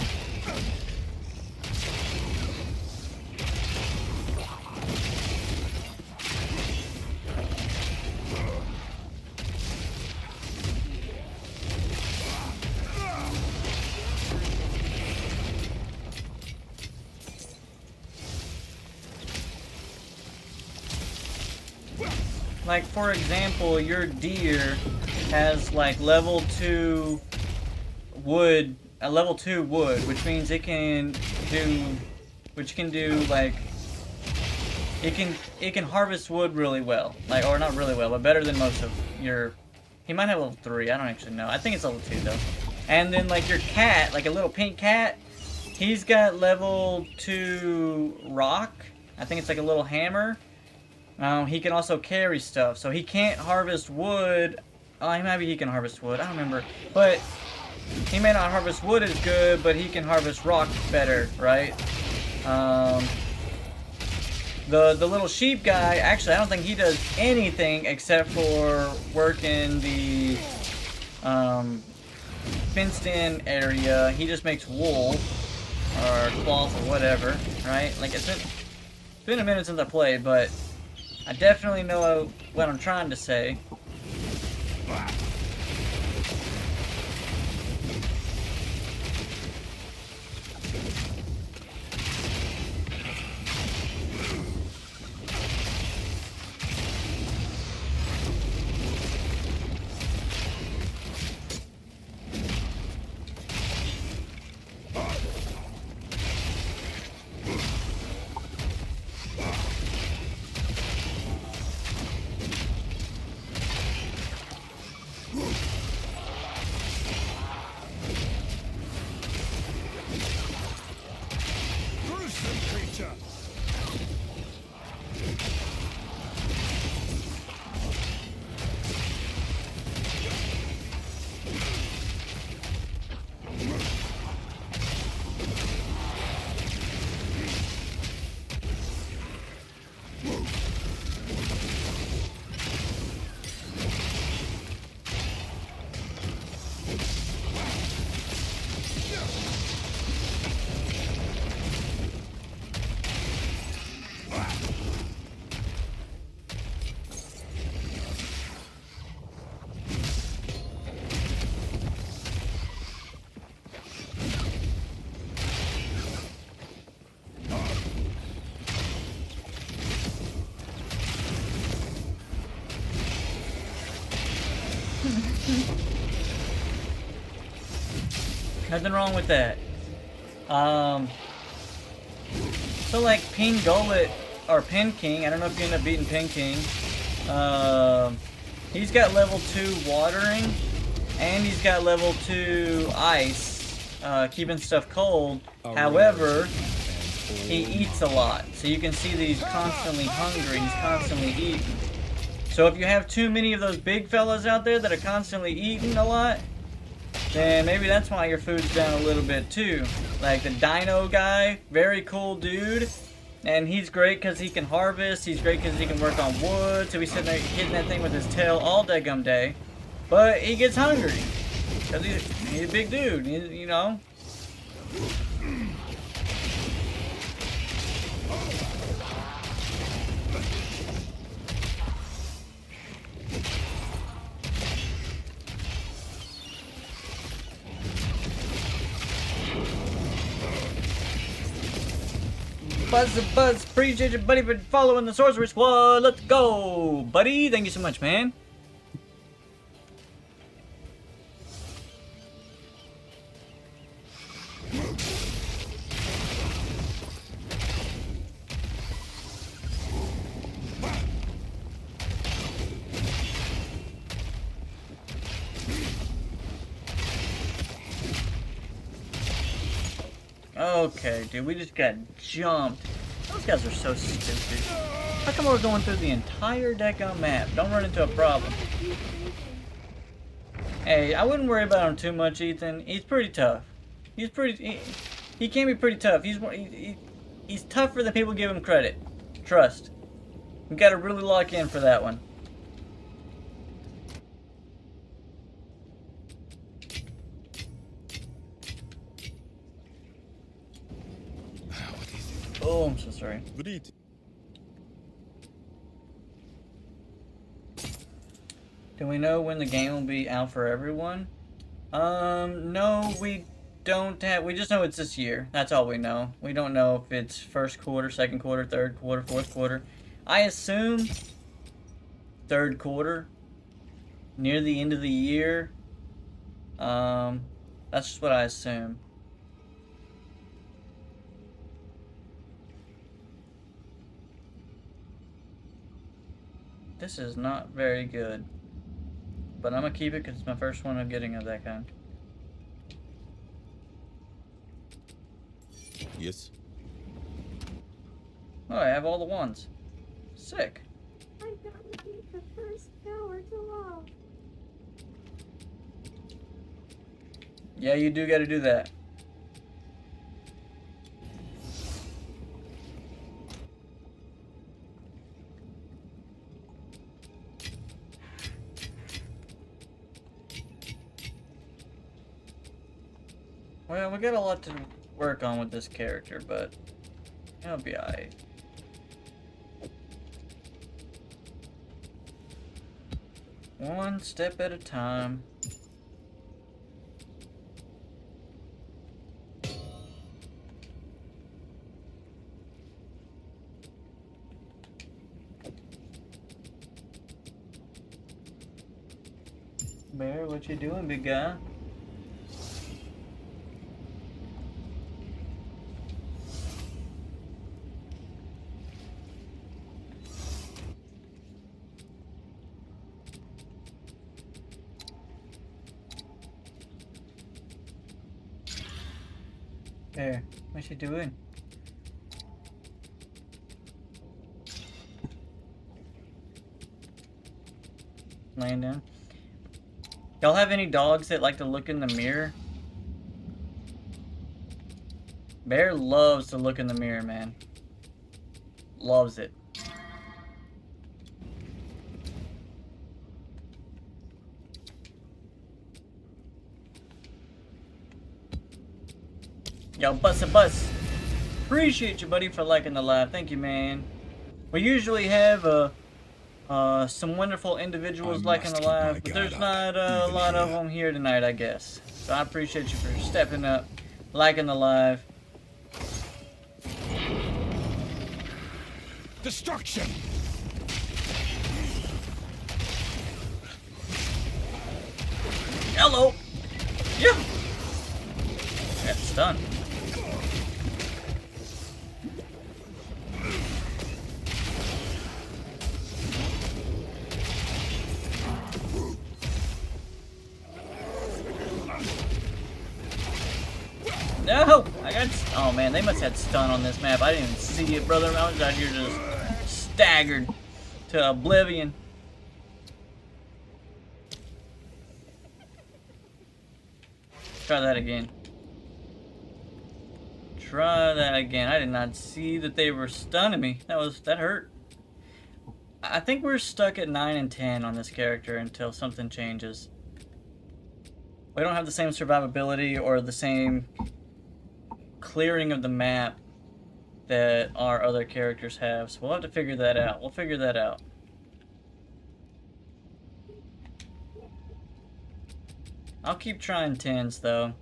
Speaker 1: like for example, your deer has like level 2 wood, level 2 wood, which means it can do like it can harvest wood really well, like, or not really well, but better than most of your. He might have level 3. I don't actually know. I think it's level 2 though. And then like your cat, like a little pink cat, he's got level 2 rock. I think it's like a little hammer. He can also carry stuff, so he can't harvest wood. Oh, maybe he can harvest wood. I don't remember, but he may not harvest wood as good, but he can harvest rock better, right? The little sheep guy, actually, I don't think he does anything except for working the fenced-in area. He just makes wool or cloth or whatever, right? Like it's been a minute since I played, but I definitely know what I'm trying to say. Nothing wrong with that. So like Pin Gullet or Pin King, I don't know if you end up beating Pin King. He's got level 2 watering, and he's got level 2 ice, keeping stuff cold. However, he eats a lot, so you can see that he's constantly hungry. He's constantly eating. So if you have too many of those big fellas out there that are constantly eating a lot, then maybe that's why your food's down a little bit too. Like the Dino guy, very cool dude, and he's great because he can harvest. He's great because he can work on wood. So he's sitting there hitting that thing with his tail all daggum day, but he gets hungry because he's a big dude, you know. Buzz, appreciate you, buddy, for following the Sorcerer Squad. Let's go, buddy. Thank you so much, man. Okay, dude, we just got jumped. Those guys are so stupid. How come we're going through the entire deck on map? Don't run into a problem. Hey, I wouldn't worry about him too much, Ethan. He's pretty tough. He can be pretty tough. He's tougher than people give him credit. Trust. We gotta really lock in for that one. Oh, I'm so sorry.
Speaker 10: Breathe.
Speaker 1: Do we know when the game will be out for everyone? No, we don't have. We just know it's this year. That's all we know. We don't know if it's first quarter, second quarter, third quarter, fourth quarter. I assume third quarter, near the end of the year. That's just what I assume. This is not very good, but I'm gonna keep it because it's my first one I'm getting of that kind.
Speaker 10: Yes.
Speaker 1: Oh, I have all the ones. Sick.
Speaker 3: I gotta beat the first tower to love.
Speaker 1: Yeah, you do gotta do that. Well, we got a lot to work on with this character, but it'll be alright. One step at a time. Bear, what you doing, big guy? Bear, what you doing? Laying down. Y'all have any dogs that like to look in the mirror? Bear loves to look in the mirror, man. Loves it. Yo, bus. Appreciate you, buddy, for liking the live. Thank you, man. We usually have some wonderful individuals liking the live, but there's not a lot of them here tonight, I guess. So I appreciate you for stepping up, liking the live.
Speaker 7: Destruction!
Speaker 1: Hello! Yeah! Got stunned. No! I got... Oh man, they must have had stun on this map. I didn't even see it, brother. I was out here just staggered to oblivion. Try that again. Try that again. I did not see that they were stunning me. That hurt. I think we're stuck at 9 and 10 on this character until something changes. We don't have the same survivability or the same clearing of the map that our other characters have, so we'll have to figure that out. We'll figure that out. I'll keep trying 10s though.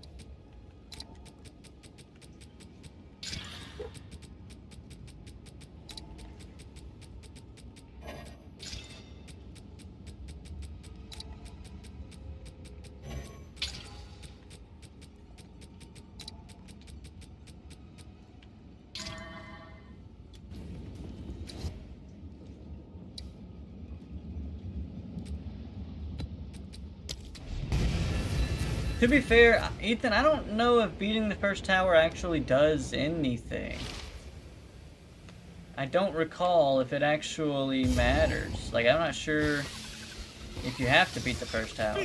Speaker 1: To be fair, Ethan, I don't know if beating the first tower actually does anything. I don't recall if it actually matters. Like, I'm not sure if you have to beat the first tower.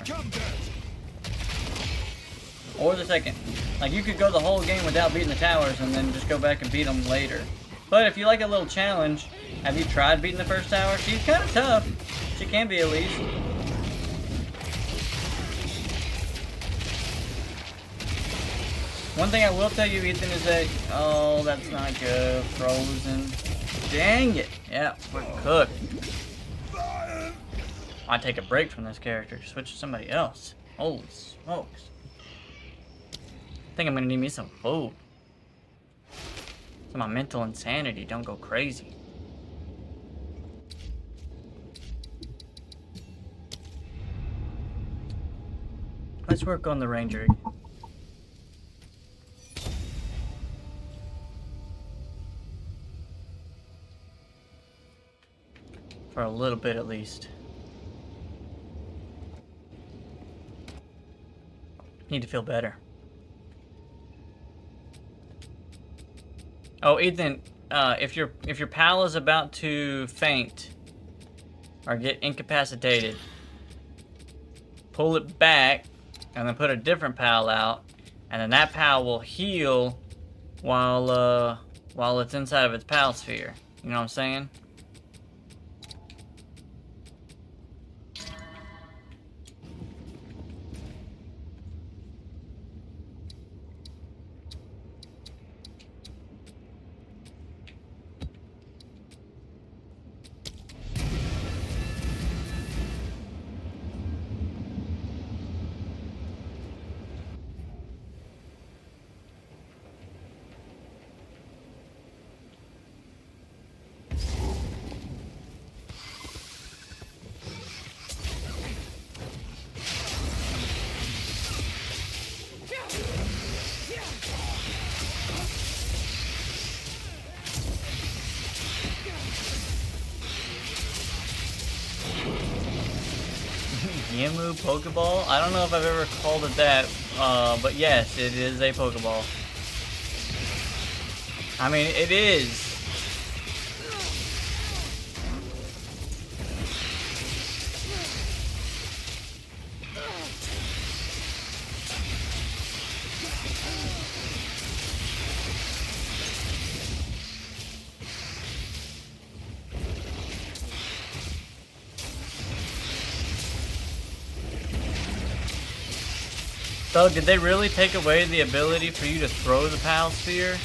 Speaker 1: Or the second. Like, you could go the whole game without beating the towers and then just go back and beat them later. But if you like a little challenge, have you tried beating the first tower? She's kind of tough. She can be at least. One thing I will tell you, Ethan, is that... Oh, that's not good. Frozen. Dang it. Yeah, we're cooked. I'd take a break from this character. Switch to somebody else. Holy smokes. I think I'm going to need me some food. So my mental insanity don't go crazy. Let's work on the ranger. For a little bit at least. Need to feel better. Oh, Ethan, if your pal is about to faint or get incapacitated, pull it back and then put a different pal out, and then that pal will heal while it's inside of its pal sphere. You know what I'm saying? Yamu Pokeball? I don't know if I've ever called it that, but yes, it is a Pokeball. I mean, it is. So, did they really take away the ability for you to throw the Pal Sphere?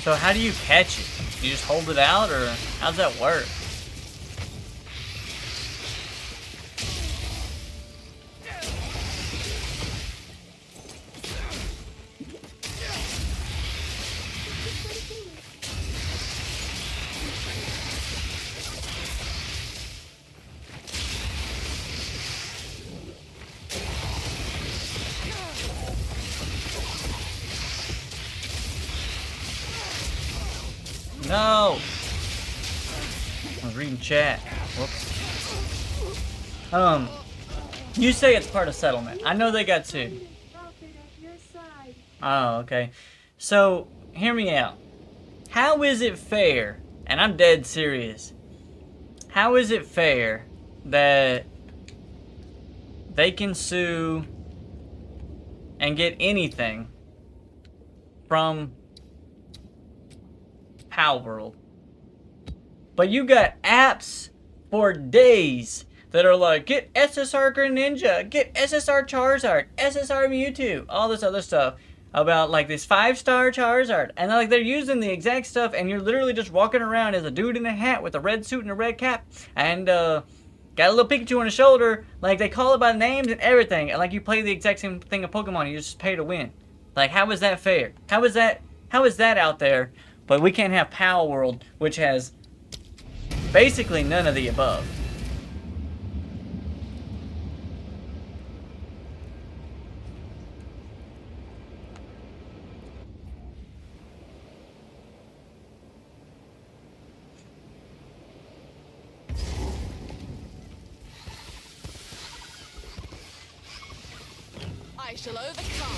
Speaker 1: So how do you catch it? You just hold it out, or how's that work? No! I was reading chat. Whoops. You say it's part of settlement. I know they got sued. Oh, okay. So, hear me out. How is it fair, and I'm dead serious, how is it fair that they can sue and get anything from Palworld, but you got apps for days that are like, get SSR Greninja, get SSR Charizard, SSR Mewtwo, all this other stuff about like this 5-star Charizard, and like they're using the exact stuff, and you're literally just walking around as a dude in a hat with a red suit and a red cap, and got a little Pikachu on his shoulder. Like, they call it by names and everything, and like you play the exact same thing of Pokemon, you just pay to win. Like, how is that fair? How is that out there? But we can't have Palworld, which has basically none of the above.
Speaker 13: I shall overcome.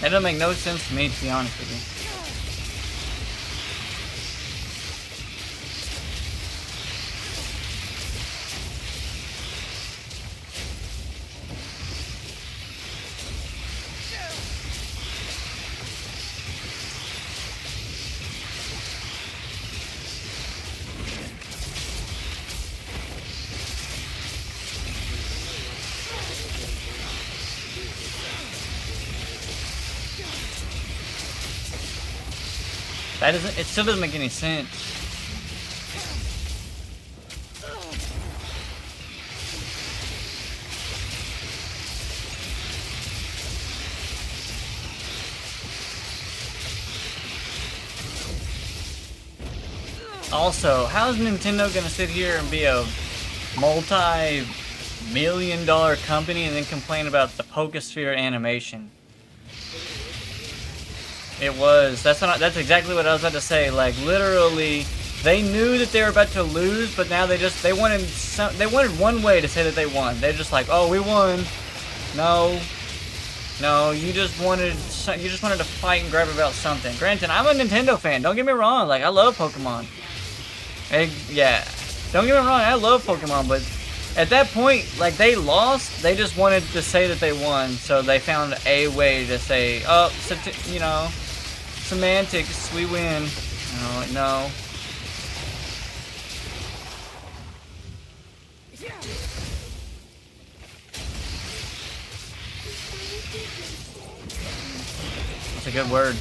Speaker 1: That doesn't make no sense to me, to be honest with you. That doesn't, it still doesn't make any sense. Also, how is Nintendo gonna sit here and be a multi-million-dollar company and then complain about the Pokésphere animation. It was. That's exactly what I was about to say. Like, literally, they knew that they were about to lose, but now they wanted one way to say that they won. They're just like, oh, we won. No, you just wanted to fight and grab about something. Granted, I'm a Nintendo fan. Don't get me wrong. Like, I love Pokemon. Yeah. Don't get me wrong. I love Pokemon, but at that point, like, they lost. They just wanted to say that they won, so they found a way to say, oh, you know, semantics, we win. No. That's a good word.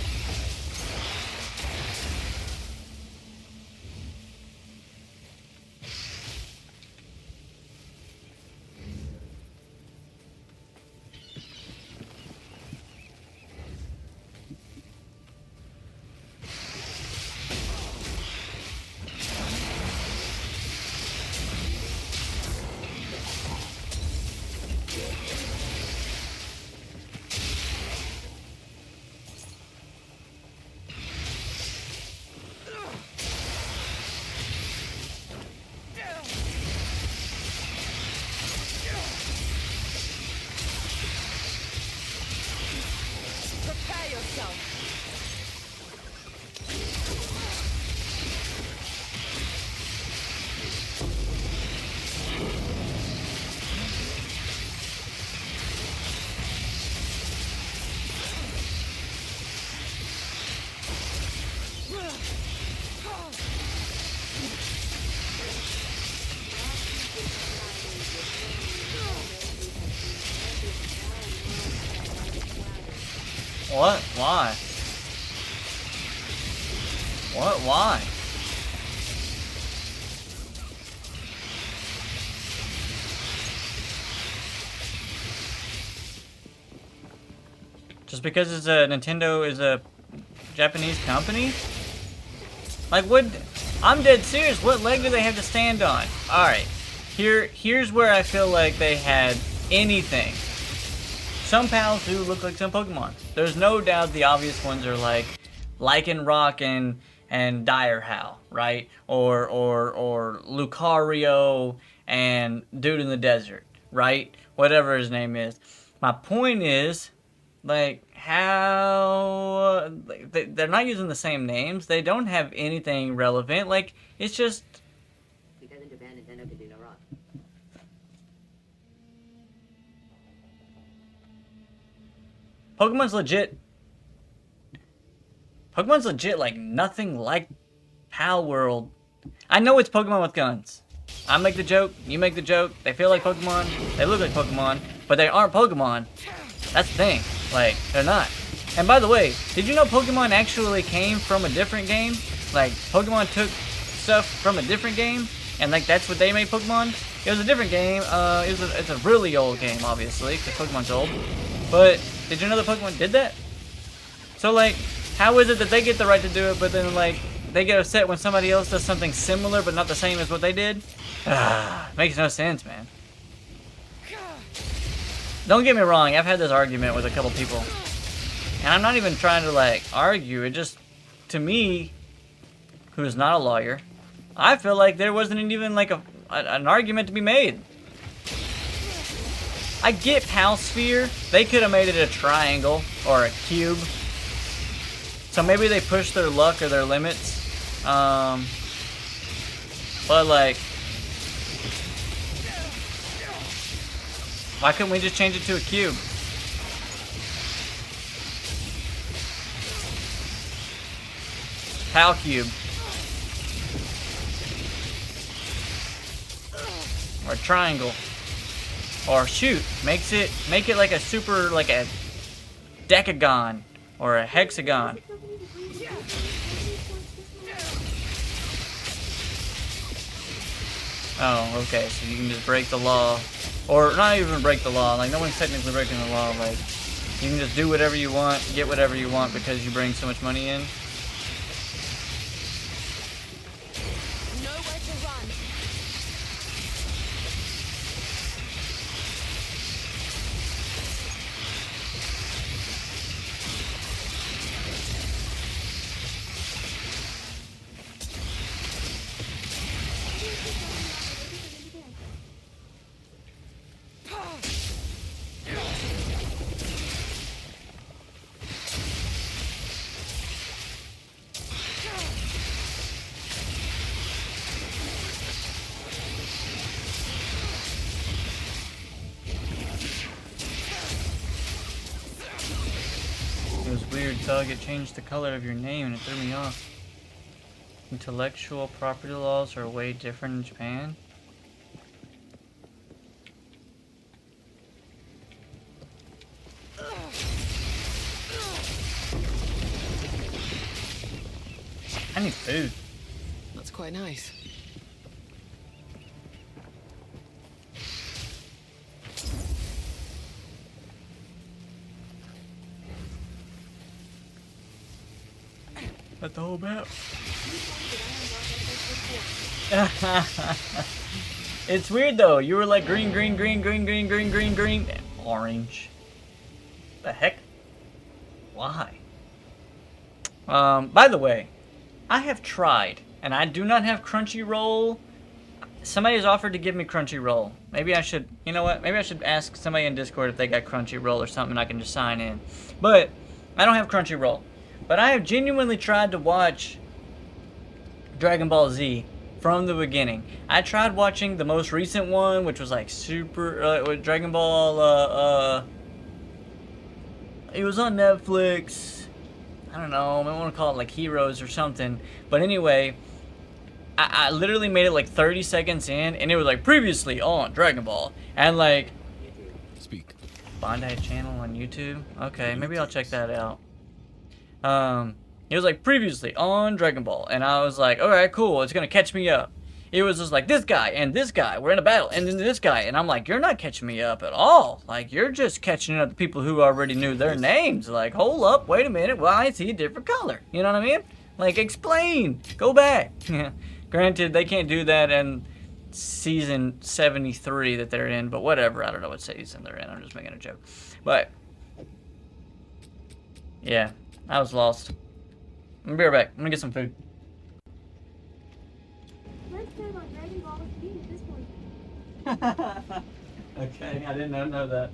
Speaker 1: What? Why? What? Why? Just because it's Nintendo is a Japanese company? Like, what? I'm dead serious. What leg do they have to stand on? Alright. Here's where I feel like they had anything. Some pals do look like some Pokemon. There's no doubt the obvious ones are like Lycanroc and Dire Howl, right? Or Lucario and Dude in the Desert, right? Whatever his name is. My point is, like, how they're not using the same names. They don't have anything relevant. Like, it's just.
Speaker 6: Because in Japan, Nintendo can do no wrong.
Speaker 1: Pokemon's legit. Pokemon's legit like nothing like Pal World. I know it's Pokemon with guns. I make the joke, you make the joke. They feel like Pokemon, they look like Pokemon, but they aren't Pokemon. That's the thing. Like, they're not. And by the way, did you know Pokemon actually came from a different game? Like, Pokemon took stuff from a different game, and like that's what they made Pokemon? It was a different game. It's a really old game, obviously, because Pokemon's old. But did you know that Pokemon did that? So, like, how is it that they get the right to do it, but then, like, they get upset when somebody else does something similar but not the same as what they did? Makes no sense, man. Don't get me wrong, I've had this argument with a couple people. And I'm not even trying to, like, argue. It just, to me, who's not a lawyer, I feel like there wasn't even, like, an argument to be made. I get Palsphere. They could have made it a triangle or a cube. So maybe they pushed their luck or their limits. But like, why couldn't we just change it to a cube? Pal cube. Or a triangle. Or shoot, make it like a super, like a decagon or a hexagon. Oh, okay, so you can just break the law. Or not even break the law, like no one's technically breaking the law, like you can just do whatever you want, get whatever you want because you bring so much money in. weird, Thug. It changed the color of your name and it threw me off. Intellectual property laws are way different in Japan. I need food.
Speaker 13: That's quite nice.
Speaker 1: Let the whole map. It's weird though. You were like green, green, green, green, green, green, green, green, and orange. The heck? Why? By the way, I have tried, and I do not have Crunchyroll. Somebody has offered to give me Crunchyroll. Maybe I should, you know what? Maybe I should ask somebody in Discord if they got Crunchyroll or something I can just sign in. But I don't have Crunchyroll. But I have genuinely tried to watch Dragon Ball Z from the beginning. I tried watching the most recent one, which was like Super, with Dragon Ball, it was on Netflix. I don't know, I want to call it like Heroes or something. But anyway, I literally made it like 30 seconds in, and it was like previously on Dragon Ball. And like,
Speaker 7: Speak.
Speaker 1: Bandai channel on YouTube? Okay, maybe I'll check that out. It was like previously on Dragon Ball, and I was like, alright, cool, it's gonna catch me up. It was just like this guy and this guy, we're in a battle, and then this guy, and I'm like, you're not catching me up at all. Like, you're just catching up the people who already knew their names. Like, hold up, wait a minute, why is he a different color? You know what I mean? Like, explain, go back. Granted, they can't do that in season 73 that they're in, but whatever, I don't know what season they're in, I'm just making a joke. But, yeah. I was lost. I'm gonna be right back. I'm gonna get some food.
Speaker 3: Let's play on Dragon Ball Z at this point.
Speaker 1: Okay, I didn't know that.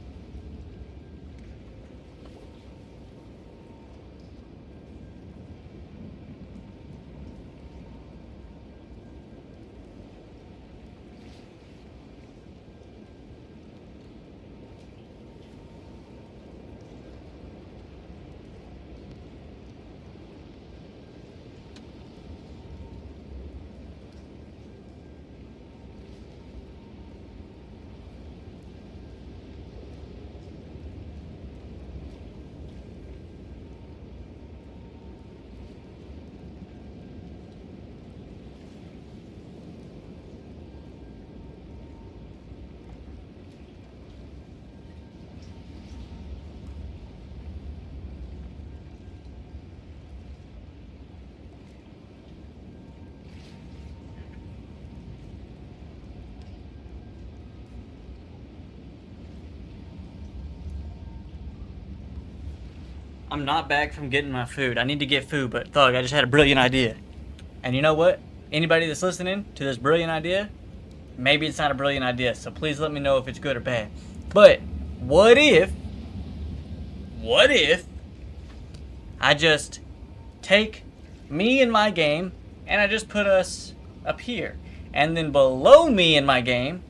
Speaker 1: I'm not back from getting my food. I need to get food, but Thug, I just had a brilliant idea. And you know what? Anybody that's listening to this brilliant idea, maybe it's not a brilliant idea, so please let me know if it's good or bad. But what if I just take me in my game and I just put us up here, and then below me in my game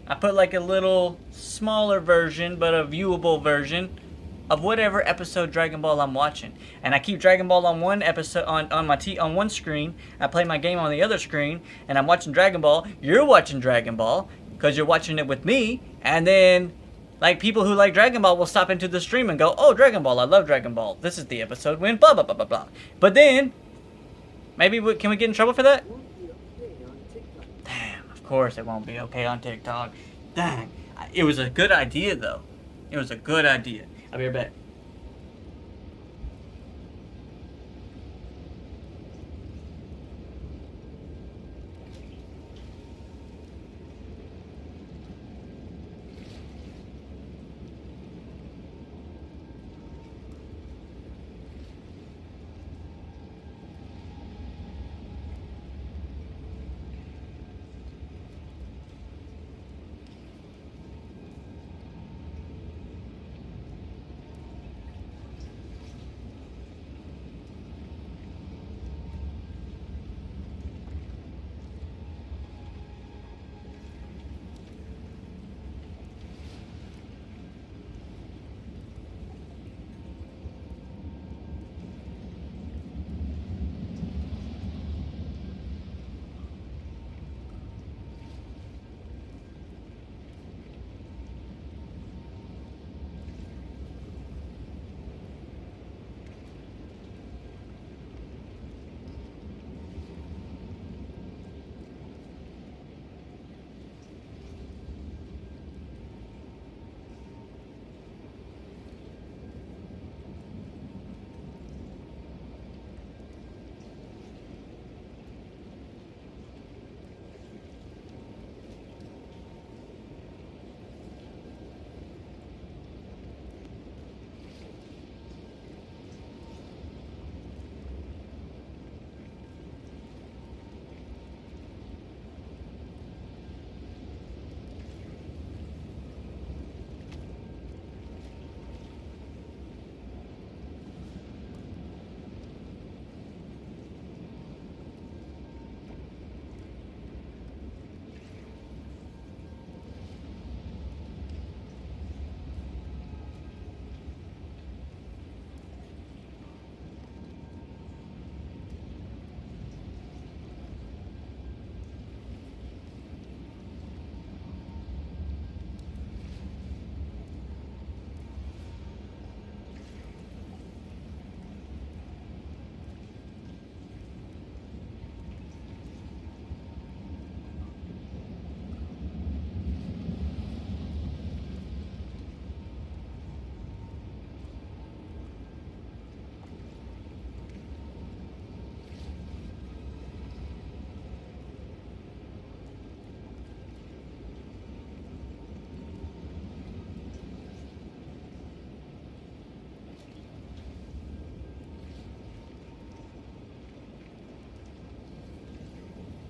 Speaker 1: I put like a little smaller version but a viewable version of whatever episode Dragon Ball I'm watching, and I keep Dragon Ball on one episode on one screen. I play my game on the other screen, and I'm watching Dragon Ball. You're watching Dragon Ball because you're watching it with me, and then like people who like Dragon Ball will stop into the stream and go, "Oh, Dragon Ball! I love Dragon Ball. This is the episode when blah blah blah blah blah." But then maybe can we get in trouble for that? Damn, of course it won't be okay on TikTok. Dang, it was a good idea though. It was a good idea. I'll be right back.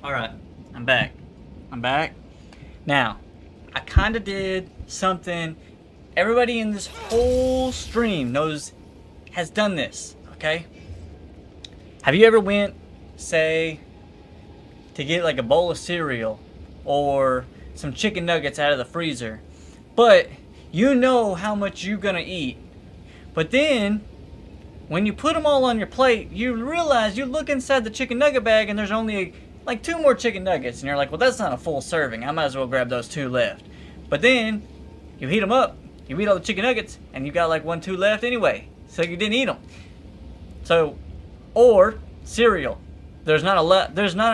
Speaker 1: Alright, I'm back. Now, I kind of did something everybody in this whole stream has done this, okay? Have you ever went, say, to get like a bowl of cereal or some chicken nuggets out of the freezer, but you know how much you're gonna eat, but then when you put them all on your plate, you realize you look inside the chicken nugget bag and there's only like 2 more chicken nuggets, and you're like, well, that's not a full serving. I might as well grab those 2 left. But then you heat them up, you eat all the chicken nuggets, and you got like 1, 2 left anyway, so you didn't eat them. So, or cereal. There's not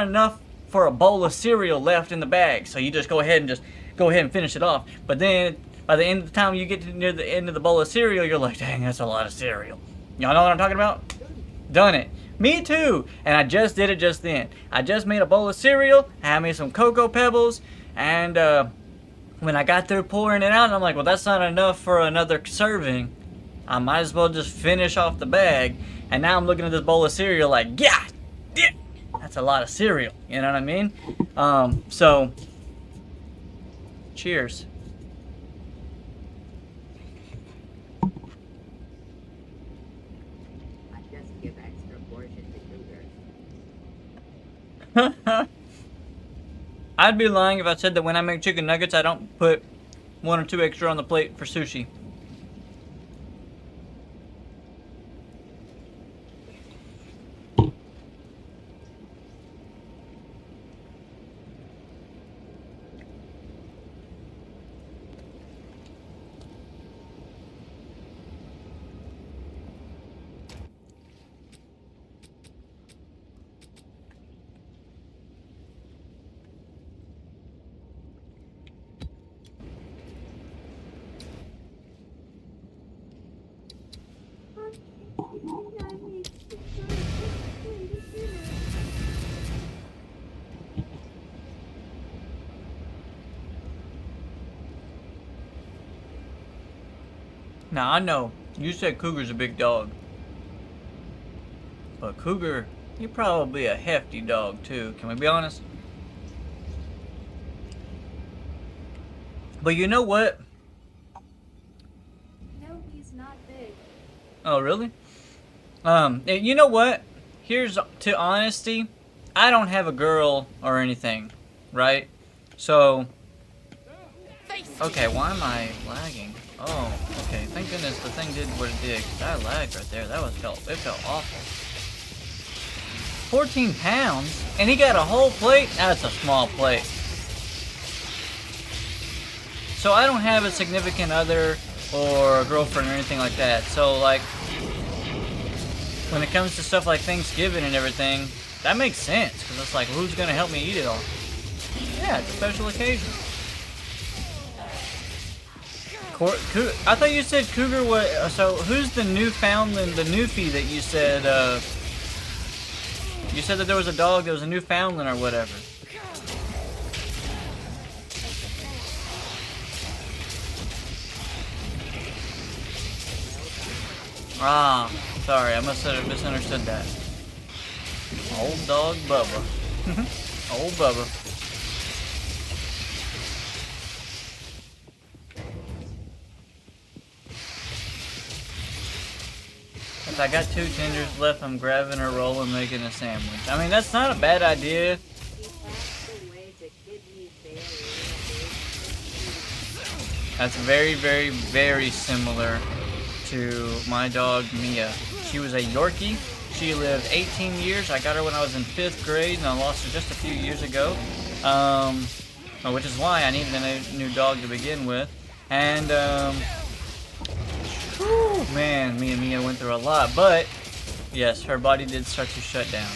Speaker 1: enough for a bowl of cereal left in the bag, so you just go ahead and finish it off. But then by the end of the time you get to near the end of the bowl of cereal, you're like, dang, that's a lot of cereal. Y'all know what I'm talking about? Done it. Me too. And I just did it just then. I just made a bowl of cereal, I had me some Cocoa Pebbles, and when I got through pouring it out, I'm like, well, that's not enough for another serving. I might as well just finish off the bag. And now I'm looking at this bowl of cereal like, yeah, that's a lot of cereal. You know what I mean? So, cheers.
Speaker 6: I just give extra portion to Cougar.
Speaker 1: I'd be lying if I said that when I make chicken nuggets, I don't put 1 or 2 extra on the plate for sushi. Now, I know you said Cougar's a big dog, but Cougar, you're probably a hefty dog too. Can we be honest? But you know what?
Speaker 3: No, he's not big.
Speaker 1: Oh, really? You know what? Here's to honesty. I don't have a girl or anything, right? So, okay, why am I lagging? Oh, okay. Thank goodness the thing did what it did, because I lagged right there. It felt awful. 14 pounds? And he got a whole plate? That's a small plate. So I don't have a significant other or a girlfriend or anything like that. So, like, when it comes to stuff like Thanksgiving and everything, that makes sense, because it's like, who's going to help me eat it all? Yeah, it's a special occasion. I thought you said Cougar was... So, who's the Newfoundland, the Newfie that you said... You said that there was a dog that was a Newfoundland or whatever. Ah, sorry, I must have misunderstood that. Old dog Bubba. Old Bubba. If I got 2 tenders left, I'm grabbing a roll and making a sandwich. I mean, that's not a bad idea. That's very, very, very similar to my dog, Mia. She was a Yorkie. She lived 18 years. I got her when I was in 5th grade, and I lost her just a few years ago. Which is why I needed a new dog to begin with. And, whew, man, me and Mia went through a lot. But, yes, her body did start to shut down.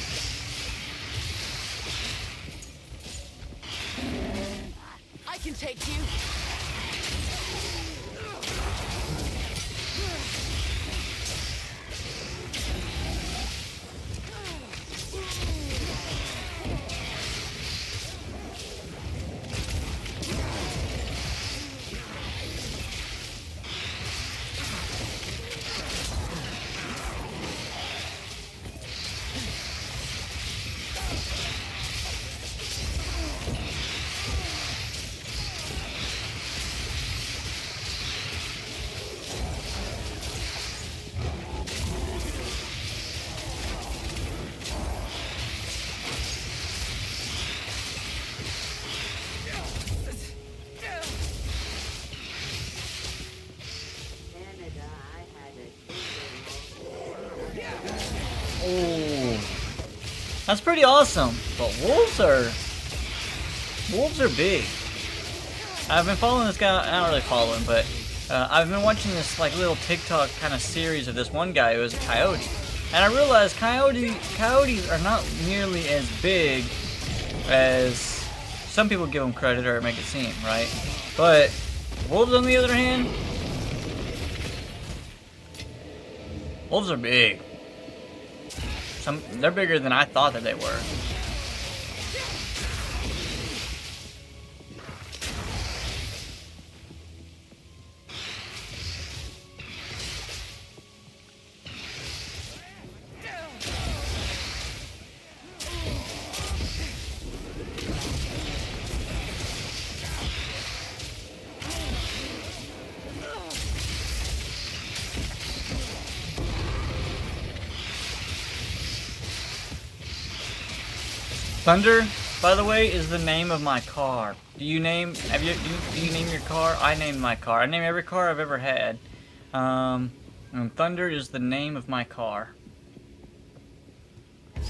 Speaker 13: I can take you.
Speaker 1: That's pretty awesome. But wolves are big. I've been following this guy. I don't really follow him, but I've been watching this like little TikTok kind of series of this one guy who is a coyote, and I realized coyotes are not nearly as big as some people give them credit or make it seem, right? But wolves, on the other hand, wolves are big. They're bigger than I thought that they were. Thunder, by the way, is the name of my car. Do you name your car? I named my car. I name every car I've ever had. And Thunder is the name of my car.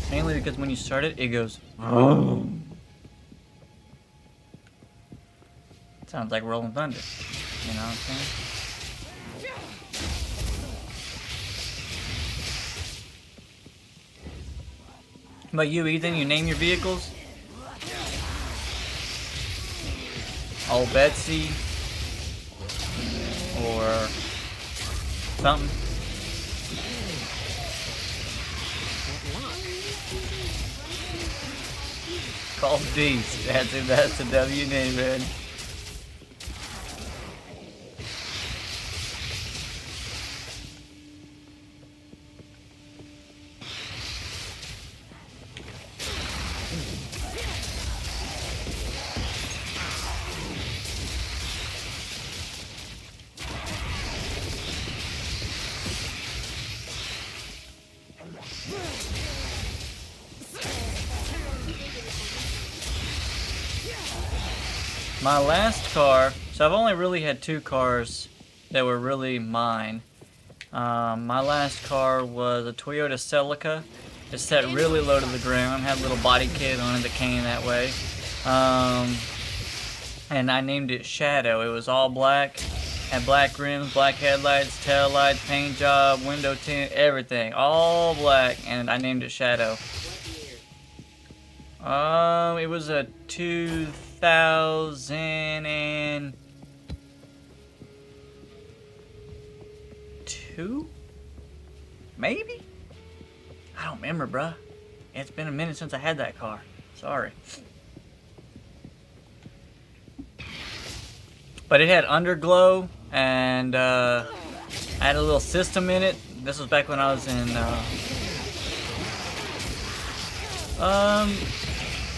Speaker 1: Mainly because when you start it, it goes. Oh. Sounds like Rolling Thunder. You know what I'm saying? But you, Ethan, you name your vehicles? Old Betsy. Or something. Called Beast. That's a W name, man. My last car, so I've only really had 2 cars that were really mine. My last car was a Toyota Celica. It's set really low to the ground, had a little body kit on it that came that way. And I named it Shadow. It was all black, had black rims, black headlights, tail lights, paint job, window tint, everything. All black, and I named it Shadow. It was a 2002? Maybe? I don't remember, bruh. It's been a minute since I had that car. Sorry. But it had underglow, and I had a little system in it. This was back when I was in...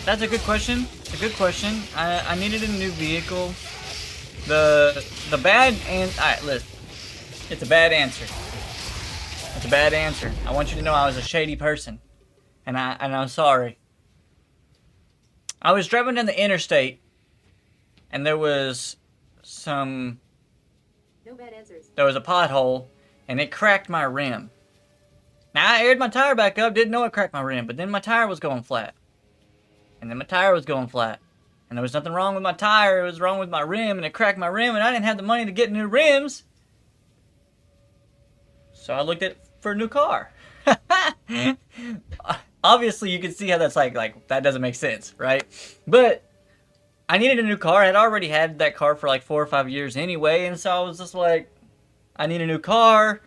Speaker 1: That's a good question. It's a good question. I needed a new vehicle. The bad and alright, listen. It's a bad answer. It's a bad answer. I want you to know I was a shady person, and I'm sorry. I was driving down the interstate, and there was some.
Speaker 3: No bad answers.
Speaker 1: There was a pothole, and it cracked my rim. Now I aired my tire back up, didn't know it cracked my rim, but then my tire was going flat. And then my tire was going flat. And there was nothing wrong with my tire, it was wrong with my rim, and it cracked my rim, and I didn't have the money to get new rims. So I looked for a new car. Obviously, you can see how that's like that doesn't make sense, right? But I needed a new car. I had already had that car for like 4 or 5 years anyway, and so I was just like, I need a new car.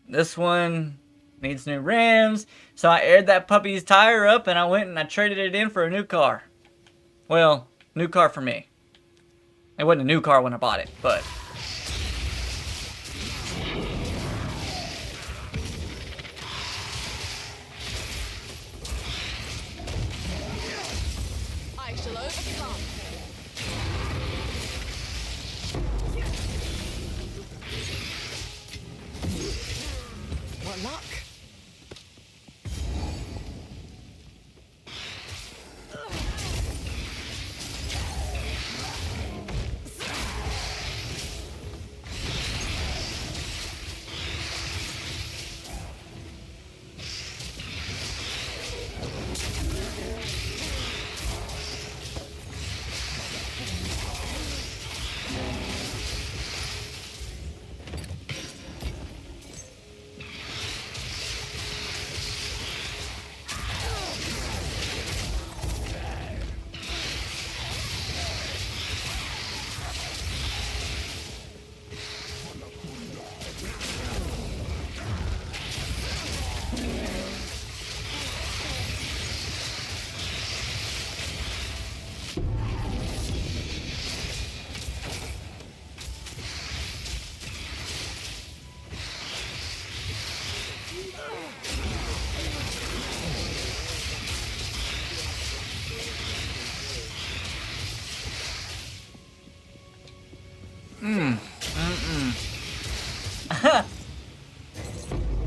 Speaker 1: This one needs new rims. So I aired that puppy's tire up, and I went and I traded it in for a new car. Well, new car for me. It wasn't a new car when I bought it, but...
Speaker 13: I shall overcome. What luck?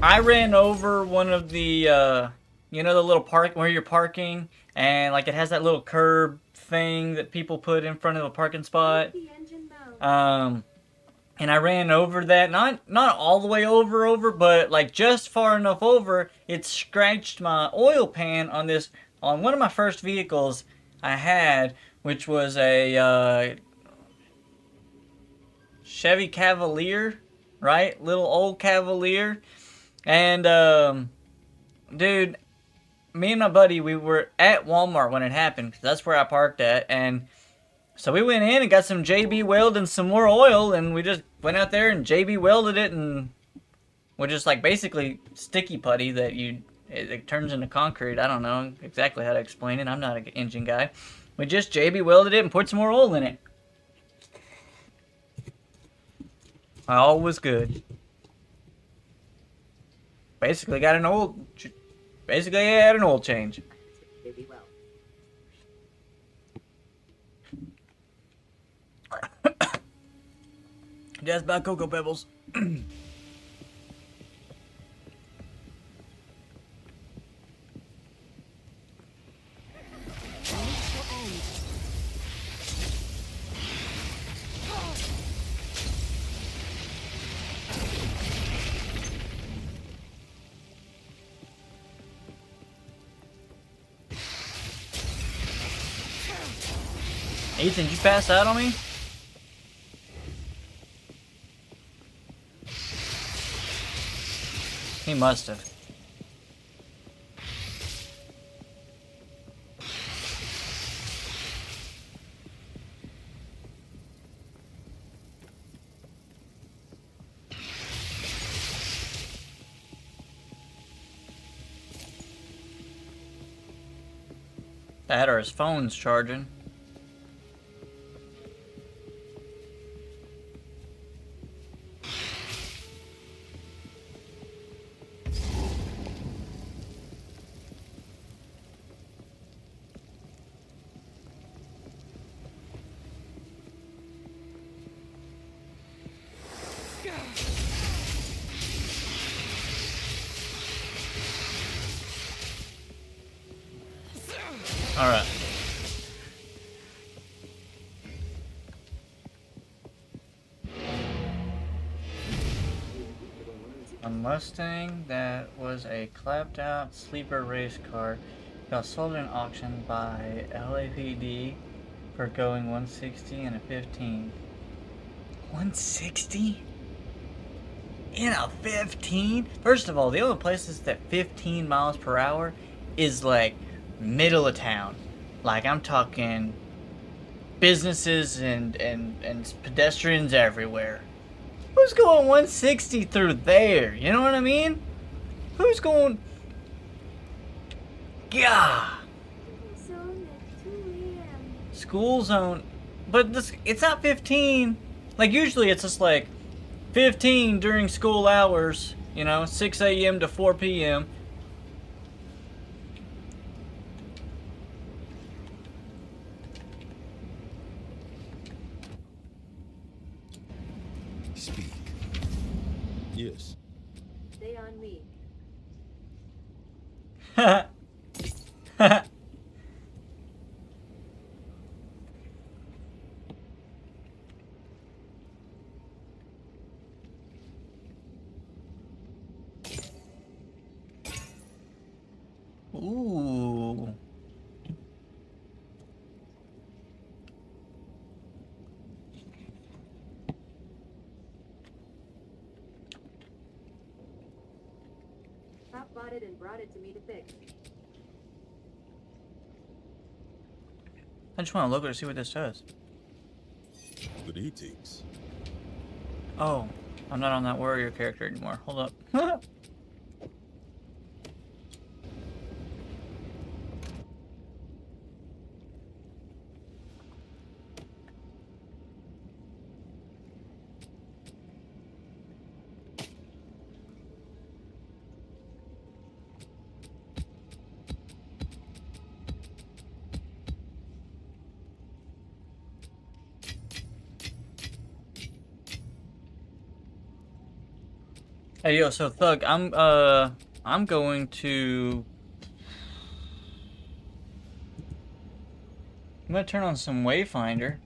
Speaker 1: I ran over one of the, you know, the little park where you're parking, and like it has that little curb thing that people put in front of a parking spot.
Speaker 3: The engine mode.
Speaker 1: And I ran over that, not all the way over, but like just far enough over, it scratched my oil pan on one of my first vehicles I had, which was a Chevy Cavalier, right? Little old Cavalier. And, dude, me and my buddy, we were at Walmart when it happened, 'cause that's where I parked at, and so we went in and got some JB Weld and some more oil, and we just went out there and JB welded it, and we're just like basically sticky putty that it turns into concrete. I don't know exactly how to explain it. I'm not an engine guy. We just JB welded it and put some more oil in it. All was good. Basically had an oil change.
Speaker 6: Maybe well.
Speaker 1: Just about Cocoa Pebbles. Ethan, did you pass out on me? He must have. That or his phone's charging. All right. A Mustang that was a clapped out sleeper race car got sold in auction by LAPD for going 160 and a 15. 160? In a 15? First of all, the only places that 15 miles per hour is like middle of town. Like I'm talking businesses and pedestrians everywhere. Who's going 160 through there? You know what I mean? Who's going... Yeah.
Speaker 3: Zone at 2 a.m.
Speaker 1: School zone. But this, it's not 15. Like usually it's just like 15 during school hours. You know, 6 a.m. to 4 p.m.
Speaker 10: Speak. Yes.
Speaker 13: Stay on me.
Speaker 1: Ooh.
Speaker 13: Pop bought it and brought it to me to fix.
Speaker 1: I just want to look at it to see what this does.
Speaker 10: Greetings.
Speaker 1: Oh, I'm not on that warrior character anymore. Hold up. Hey yo, so Thug, I'm going to turn on some Wayfinder.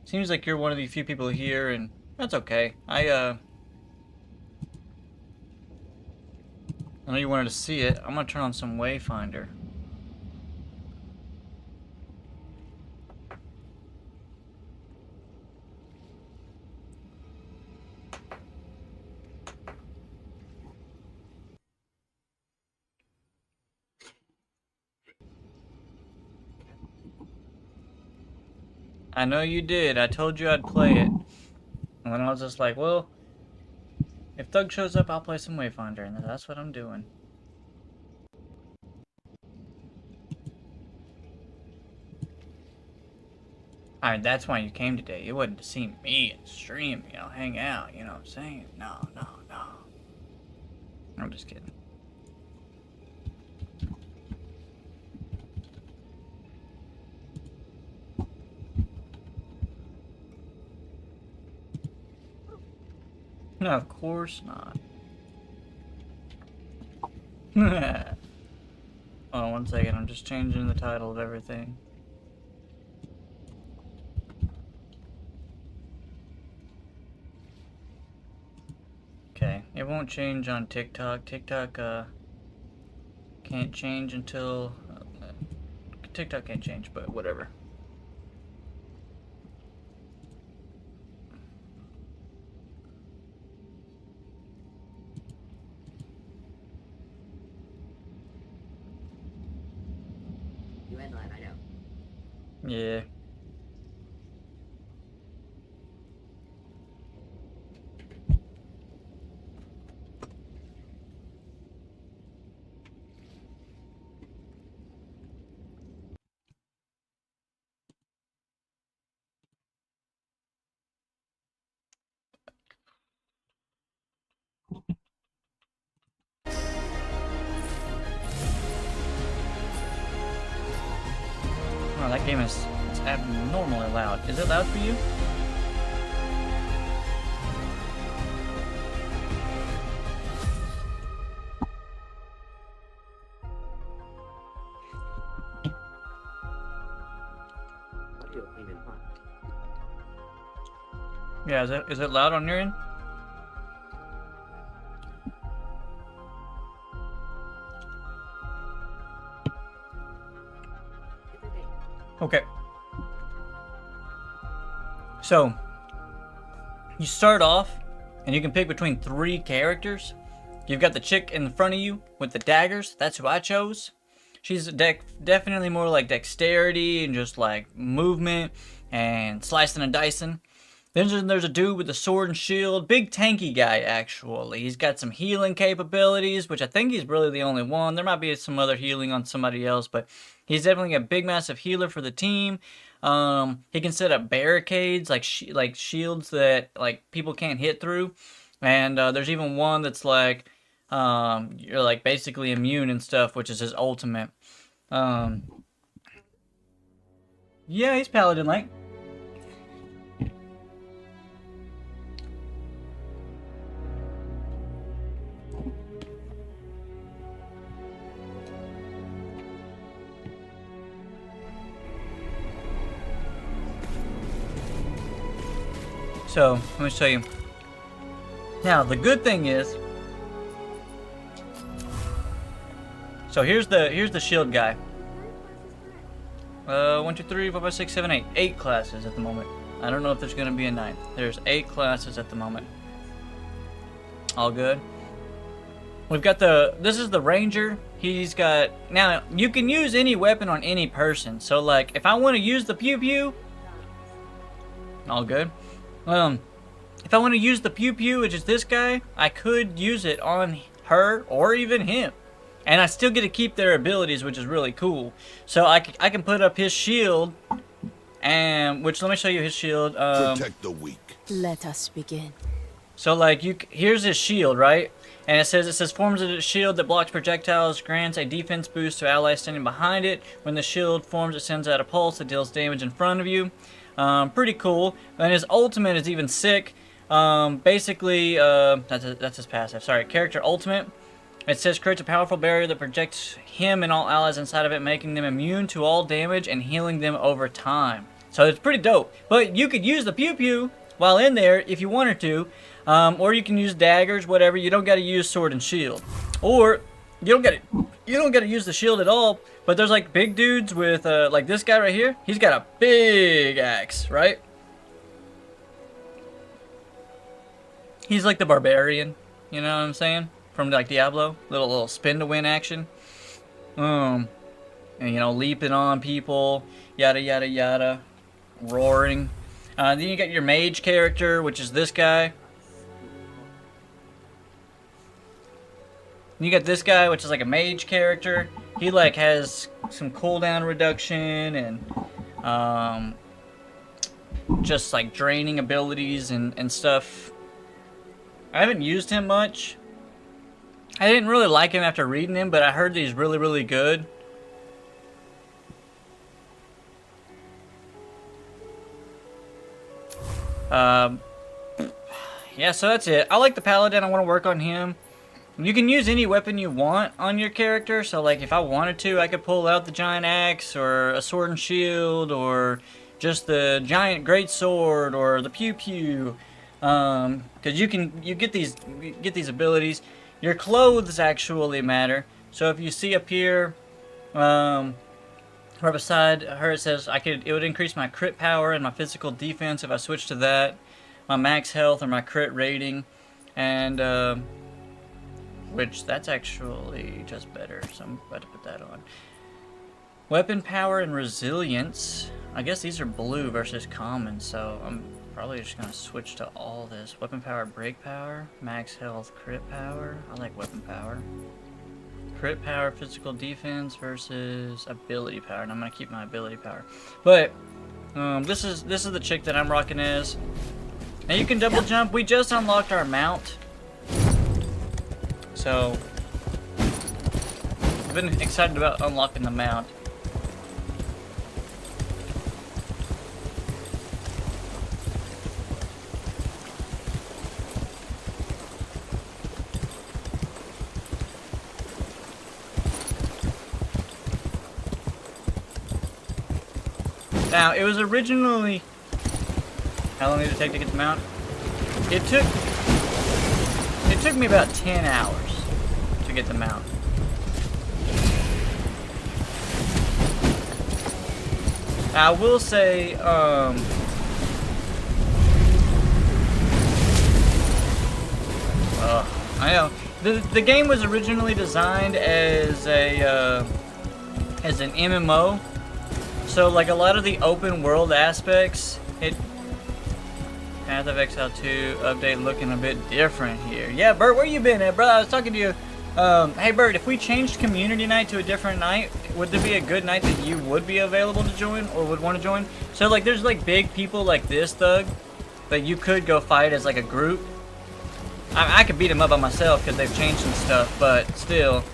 Speaker 1: Seems like you're one of the few people here, and that's okay. I know you wanted to see it. I'm gonna turn on some Wayfinder. I know you did. I told you I'd play it. And then I was just like, well, if Thug shows up, I'll play some Wayfinder, and that's what I'm doing. Alright, that's why you came today. It wasn't to see me and stream, you know, hang out, you know what I'm saying? No. I'm just kidding. No, of course not. Hold on 1 second, I'm just changing the title of everything. Okay, it won't change on TikTok. TikTok can't change until TikTok can't change, but whatever.
Speaker 6: You went live, I know.
Speaker 1: Yeah. Oh, that game is it's abnormally loud. Is it loud for you?
Speaker 6: Audio came in hot.
Speaker 1: Yeah, is it loud on your end? Okay. So, you start off, and you can pick between 3 characters. You've got the chick in front of you with the daggers. That's who I chose. She's definitely more like dexterity and just like movement and slicing and dicing. Then there's a dude with a sword and shield. Big tanky guy, actually. He's got some healing capabilities, which I think he's really the only one. There might be some other healing on somebody else, but he's definitely a big, massive healer for the team. He can set up barricades, like shields that like people can't hit through. And there's even one that's like you're like basically immune and stuff, which is his ultimate. Yeah, he's Paladin like. So, let me show you. Now, the good thing is, so here's the shield guy. 1, 2, 3, 4, 5, 6, 7, 8. 8 classes at the moment. I don't know if there's gonna be a 9th. There's 8 classes at the moment. All good. We've got this is the ranger. He's got, now you can use any weapon on any person. So like, if I want to use the pew pew, all good. If I want to use the pew pew, which is this guy, I could use it on her or even him. And I still get to keep their abilities, which is really cool. So I can put up his shield, and which, let me show you his shield.
Speaker 14: Protect the weak.
Speaker 15: Let us begin.
Speaker 1: So like, here's his shield, right? And it says forms a shield that blocks projectiles, grants a defense boost to allies standing behind it. When the shield forms, it sends out a pulse that deals damage in front of you. Pretty cool. And his ultimate is even sick. Basically, that's his passive. Sorry, character ultimate. It says creates a powerful barrier that protects him and all allies inside of it, making them immune to all damage and healing them over time. So it's pretty dope. But you could use the pew pew while in there if you wanted to, or you can use daggers, whatever. You don't got to use sword and shield, or you don't got to use the shield at all. But there's like big dudes with like this guy right here. He's got a big axe, right? He's like the barbarian, you know what I'm saying? From like Diablo, little spin to win action. And you know, leaping on people, yada yada yada, roaring. Then you got your mage character, which is this guy. You got this guy, which is like a mage character. He like has some cooldown reduction and just like draining abilities and stuff. I haven't used him much. I didn't really like him after reading him, but I heard that he's really, really good. Yeah, so that's it. I like the Paladin. I want to work on him. You can use any weapon you want on your character. So, like, if I wanted to, I could pull out the giant axe or a sword and shield or just the giant great sword or the pew pew. Because you get these abilities. Your clothes actually matter. So if you see up here, right beside her, it says it would increase my crit power and my physical defense if I switch to that, my max health or my crit rating, and which that's actually just better. So I'm about to put that on. Weapon power and resilience. I guess these are blue versus common, so I'm probably just gonna switch to all this. Weapon power, break power, max health, crit power. I like weapon power. Crit power, physical defense versus ability power, and I'm gonna keep my ability power. But this is the chick that I'm rocking as. Now you can double jump. We just unlocked our mount, so I've been excited about unlocking the mount. Now, it was originally... How long did it take to get the mount? It took me about 10 hours to get the mount. I will say, I know. The game was originally designed as an MMO. So, like, a lot of the open world aspects, Path of Exile 2 update looking a bit different here. Yeah, Bert, where you been at, bro? I was talking to you. Hey, Bert, if we changed community night to a different night, would there be a good night that you would be available to join or would want to join? So, like, there's, like, big people like this, Thug, that you could go fight as, like, a group. I could beat them up by myself because they've changed some stuff, but still,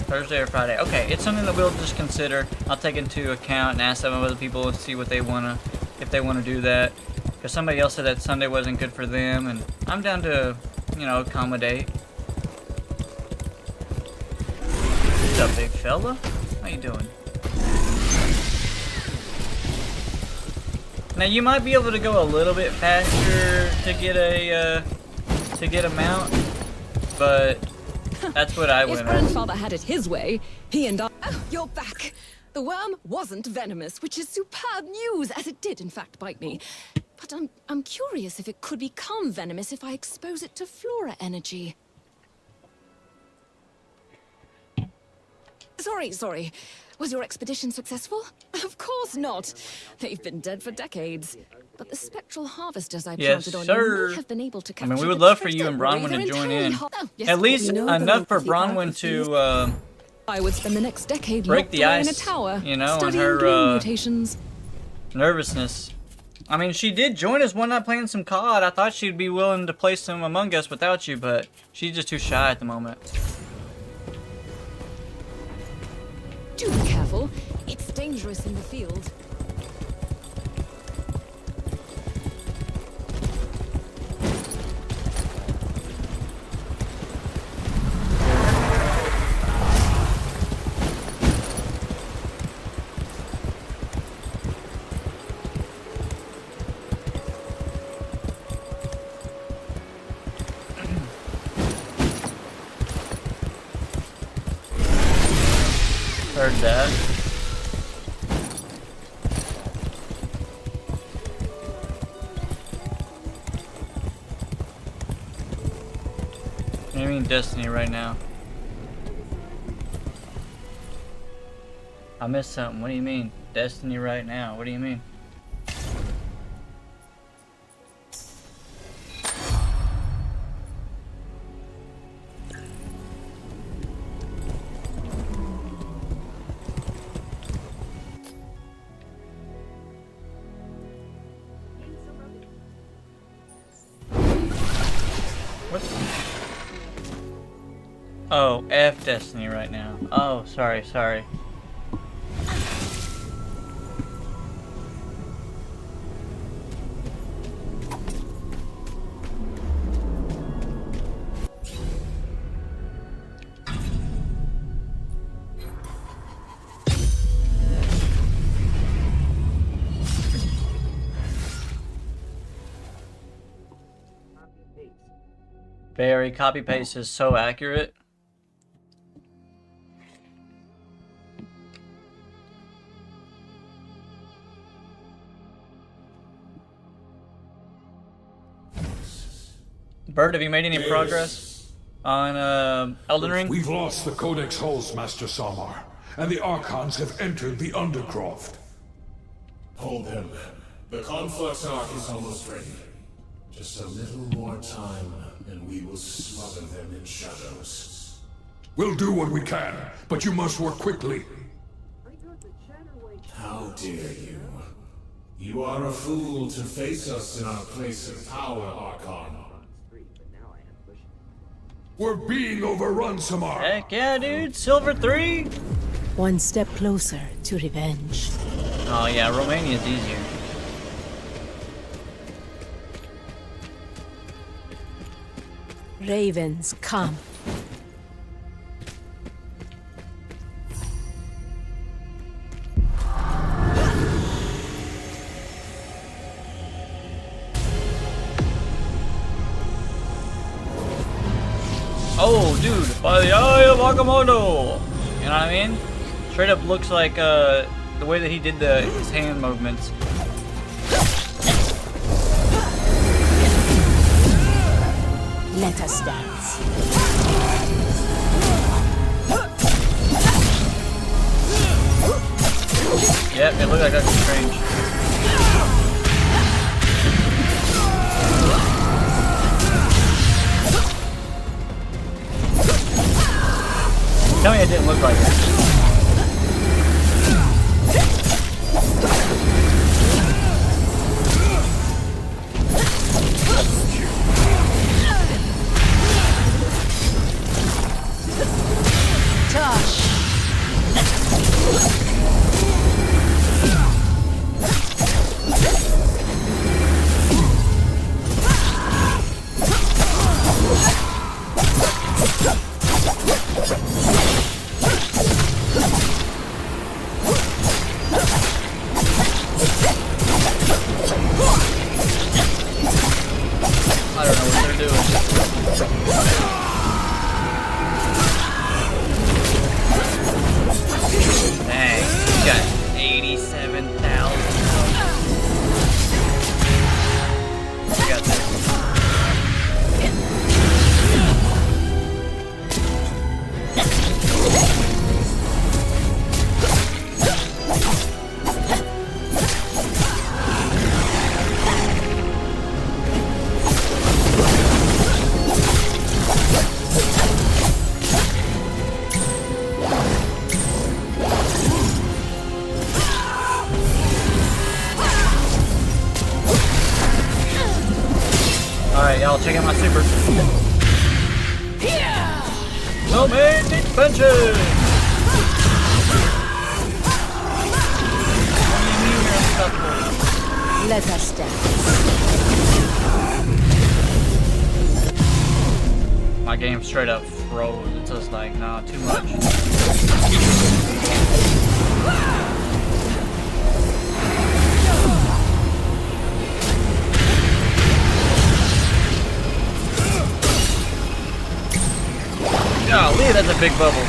Speaker 1: Thursday or Friday. Okay, it's something that we'll just consider. I'll take into account and ask some of other people and see what they if they wanna do that. Because somebody else said that Sunday wasn't good for them, and I'm down to, you know, accommodate. What's up, big fella? How you doing? Now you might be able to go a little bit faster to get a mount, but that's what I went
Speaker 14: If grandfather had it his way, he and I... Oh, you're back! The worm wasn't venomous, which is superb news, as it did in fact bite me. But I'm curious if it could become venomous if I expose it to flora energy. Sorry. Was your expedition successful? Of course not. They've been dead for decades. But the spectral harvesters I planted on you may have been able to capture.
Speaker 1: I mean, we would love for you and Bronwyn to join in. At least enough for Bronwyn to
Speaker 14: I would spend the next decade
Speaker 1: break the ice,
Speaker 14: in a tower,
Speaker 1: you know, and her nervousness. I mean, she did join us one night playing some COD. I thought she'd be willing to play some Among Us without you, but she's just too shy at the moment.
Speaker 14: Do be careful. It's dangerous in the field.
Speaker 1: do you mean Destiny right now? I missed something. What do you mean? Destiny right now. What do you mean? What? Oh, F Destiny right now. Oh, sorry. Very copy paste is so accurate. Bert, have you made any progress on Elden Ring?
Speaker 15: We've lost the Codex Halls, Master Samar, and the Archons have entered the Undercroft.
Speaker 16: Hold them. The Conflux Arc is almost ready. Just a little more time, and we will smother them in shadows.
Speaker 15: We'll do what we can, but you must work quickly.
Speaker 16: How dare you? You are a fool to face us in our place of power, Archon.
Speaker 15: We're being overrun, Samar.
Speaker 1: Heck yeah, dude. Silver 3?
Speaker 17: One step closer to revenge.
Speaker 1: Oh yeah, Romania's easier.
Speaker 17: Ravens, come.
Speaker 1: Oh, dude, by the eye of Agamotto! You know what I mean? Straight up looks like the way that he did his hand movements.
Speaker 17: Let us dance.
Speaker 1: Yep, it looked like Doctor Strange. Tell me it didn't look like it. I don't know what they're doing. Dang, you got 87,000. You got this. Alright, y'all, check out my super. No man expansion!
Speaker 17: Let us dance.
Speaker 1: My game straight up froze. It's just like, nah, too much. Golly, that's a big bubble.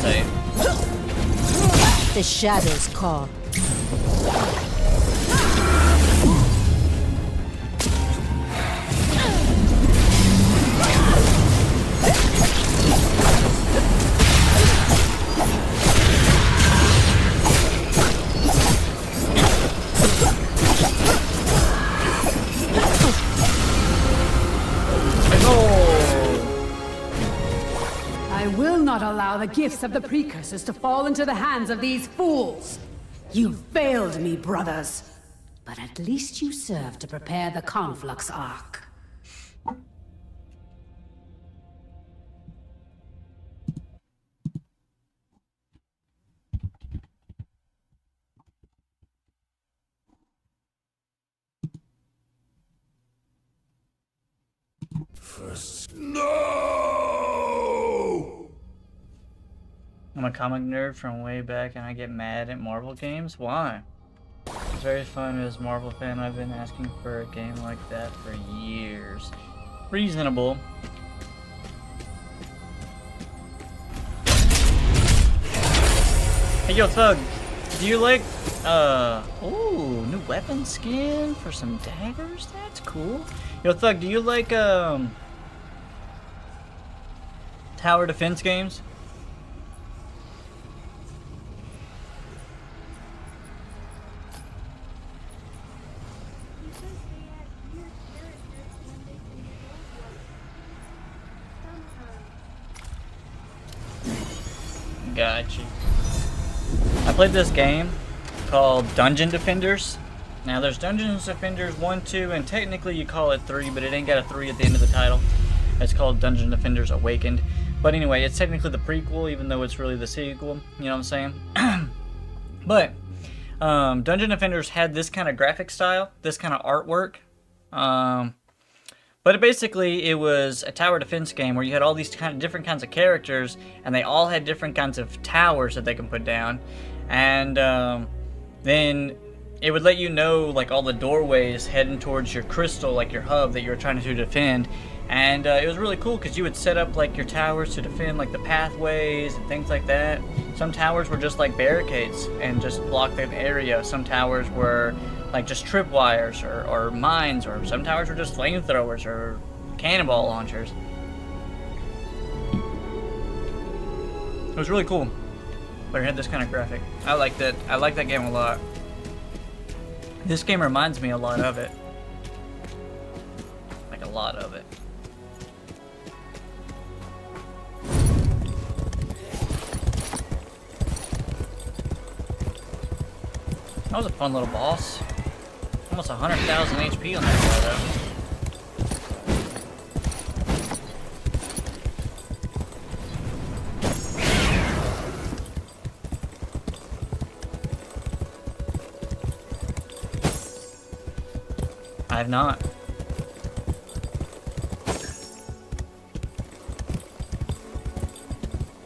Speaker 1: say.
Speaker 17: The shadows call.
Speaker 18: I will not allow the gifts of the precursors to fall into the hands of these fools. You failed me, brothers. But at least you served to prepare the Conflux Ark.
Speaker 16: First.
Speaker 15: No!
Speaker 1: I'm a comic nerd from way back and I get mad at Marvel games. Why? It's very fun as a Marvel fan. I've been asking for a game like that for years. Reasonable. Hey yo Thug, do you like ooh, new weapon skin for some daggers? That's cool. Yo Thug, do you like tower defense games? Gotcha. I played this game called Dungeon Defenders. Now there's Dungeon Defenders 1, 2, and technically you call it 3, but it ain't got a 3 at the end of the title. It's called Dungeon Defenders Awakened. But anyway, it's technically the prequel, even though it's really the sequel. You know what I'm saying? But Dungeon Defenders had this kind of graphic style, this kind of artwork. But it was a tower defense game where you had all these kind of different kinds of characters, and they all had different kinds of towers that they can put down. And then it would let you know like all the doorways heading towards your crystal, like your hub that you were trying to defend. And it was really cool because you would set up like your towers to defend like the pathways and things like that. Some towers were just like barricades and just blocked the area. Some towers were like just tripwires or mines, or some towers were just flamethrowers or cannonball launchers. It was really cool, but it had this kind of graphic. I liked it. I like that game a lot. This game reminds me a lot of it. Like a lot of it. That was a fun little boss. Almost 100,000 HP on that guy though. I have not.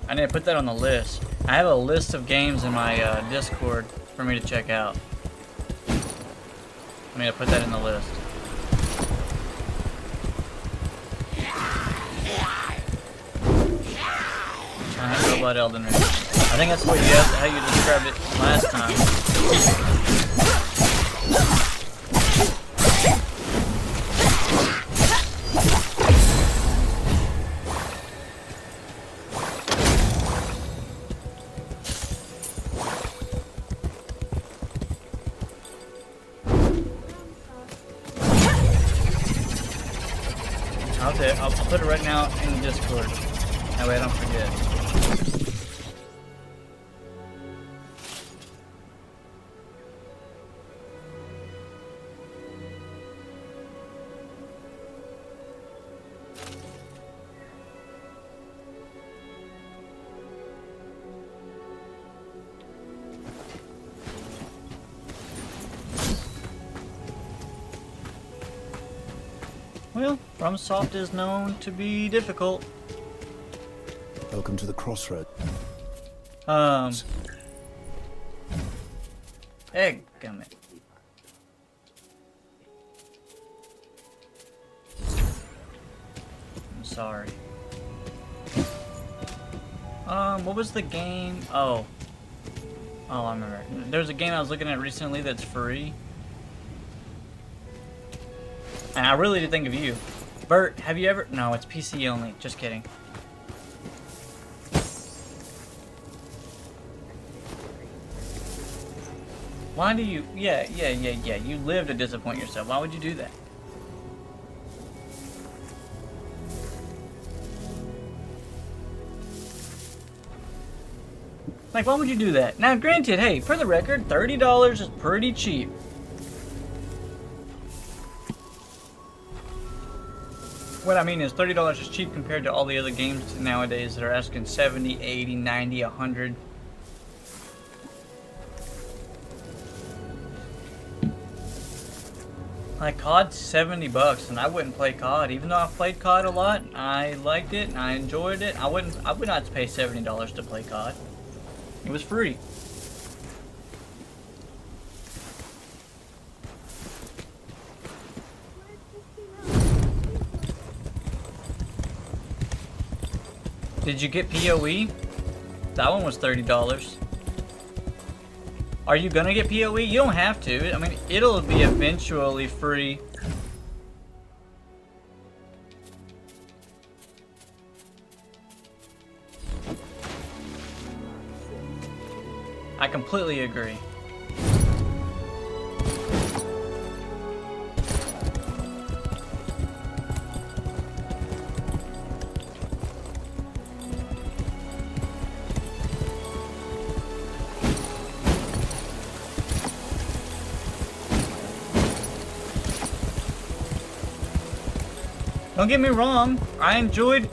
Speaker 1: I need to put that on the list. I have a list of games in my Discord for me to check out. I need to put that in the list. Giant robot Elden Ring. I think that's what how you described it last time. I'll put it right now in Discord. That way I don't forget. Well, FromSoft is known to be difficult.
Speaker 10: Welcome to the crossroad.
Speaker 1: Dadgummit. I'm sorry. What was the game? Oh, I remember. There's a game I was looking at recently that's free. And I really did think of you. Bert, have you ever... No, it's PC only. Just kidding. Why do you... Yeah. You live to disappoint yourself. Why would you do that? Like, why would you do that? Now, granted, hey, for the record, $30 is pretty cheap. What I mean is $30 is cheap compared to all the other games nowadays that are asking 70, 80, 90, 100. Like COD's $70 and I wouldn't play COD. Even though I've played COD a lot, I liked it and I enjoyed it. I would not pay $70 to play COD. It was free. Did you get PoE? That one was $30. Are you gonna get PoE? You don't have to. I mean, it'll be eventually free. I completely agree. Don't get me wrong, I enjoyed...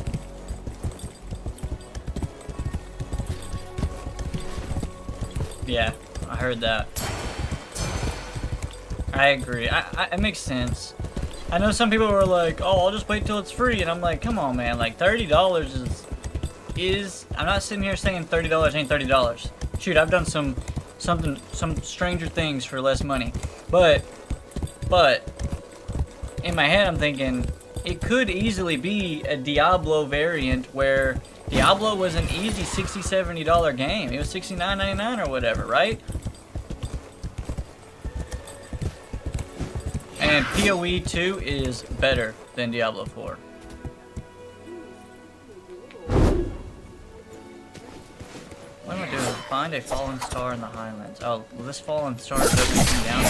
Speaker 1: Yeah, I heard that. I agree. It makes sense. I know some people were like, oh, I'll just wait till it's free, and I'm like, come on, man. Like, $30 is... I'm not sitting here saying $30 ain't $30. Shoot, I've done some stranger things for less money. But, in my head, I'm thinking... It could easily be a Diablo variant where Diablo was an easy $60, $70 game. It was $69.99 or whatever, right? And PoE 2 is better than Diablo 4. What am I doing? Find a fallen star in the Highlands. Oh, well, this fallen star doesn't come down.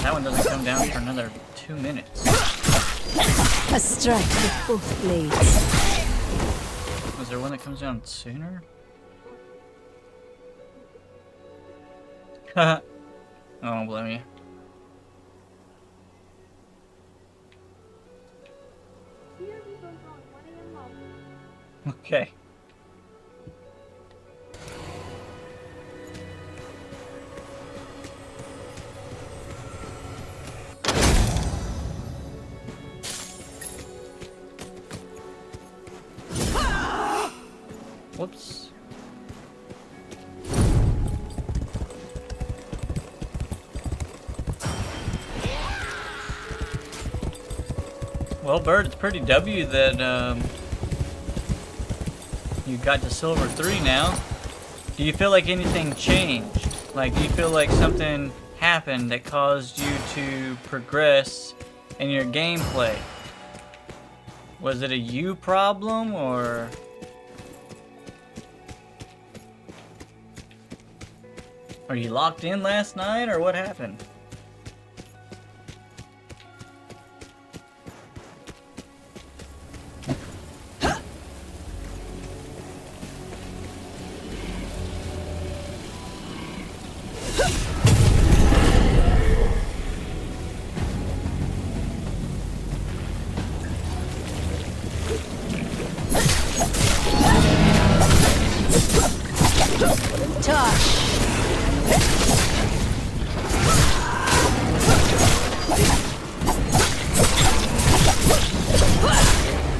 Speaker 1: That one doesn't come down for another 2 minutes.
Speaker 17: A strike with both blades.
Speaker 1: Was there one that comes down sooner? I don't blame you. Okay. Whoops. Well, Bird, it's pretty W that you got to Silver 3 now. Do you feel like anything changed? Like, do you feel like something happened that caused you to progress in your gameplay? Was it a you problem, or... Are you locked in last night, or what happened?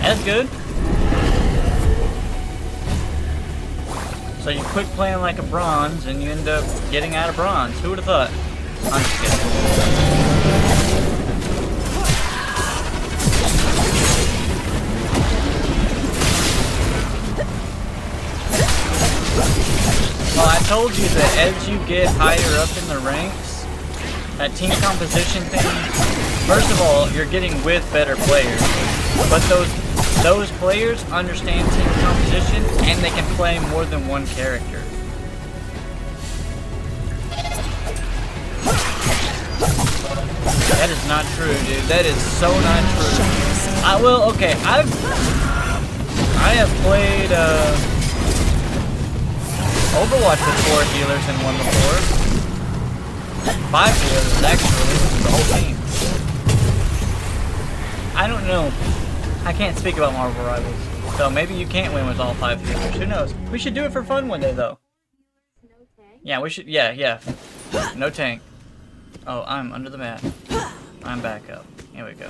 Speaker 1: That's good. So you quit playing like a bronze and you end up getting out of bronze. Who would have thought? I'm just kidding. Well, I told you that as you get higher up in the ranks, that team composition thing, first of all, you're getting with better players. But those players understand team composition and they can play more than one character. That is not true, dude. That is so not true. Okay, I have played Overwatch with 4 healers and 1 before. 5 healers, actually. The whole team. I don't know. I can't speak about Marvel Rivals. So maybe you can't win with all 5 healers. Who knows? We should do it for fun one day, though. Yeah, we should. Yeah. No tank. Oh, I'm under the map. I'm back up. Here we go.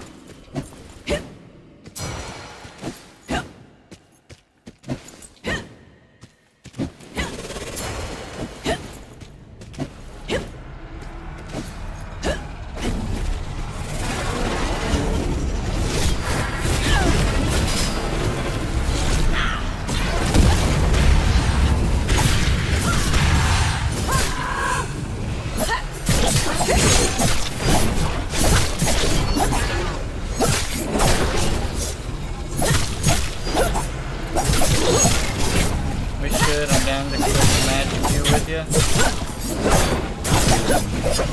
Speaker 1: I'm down to click the match with you.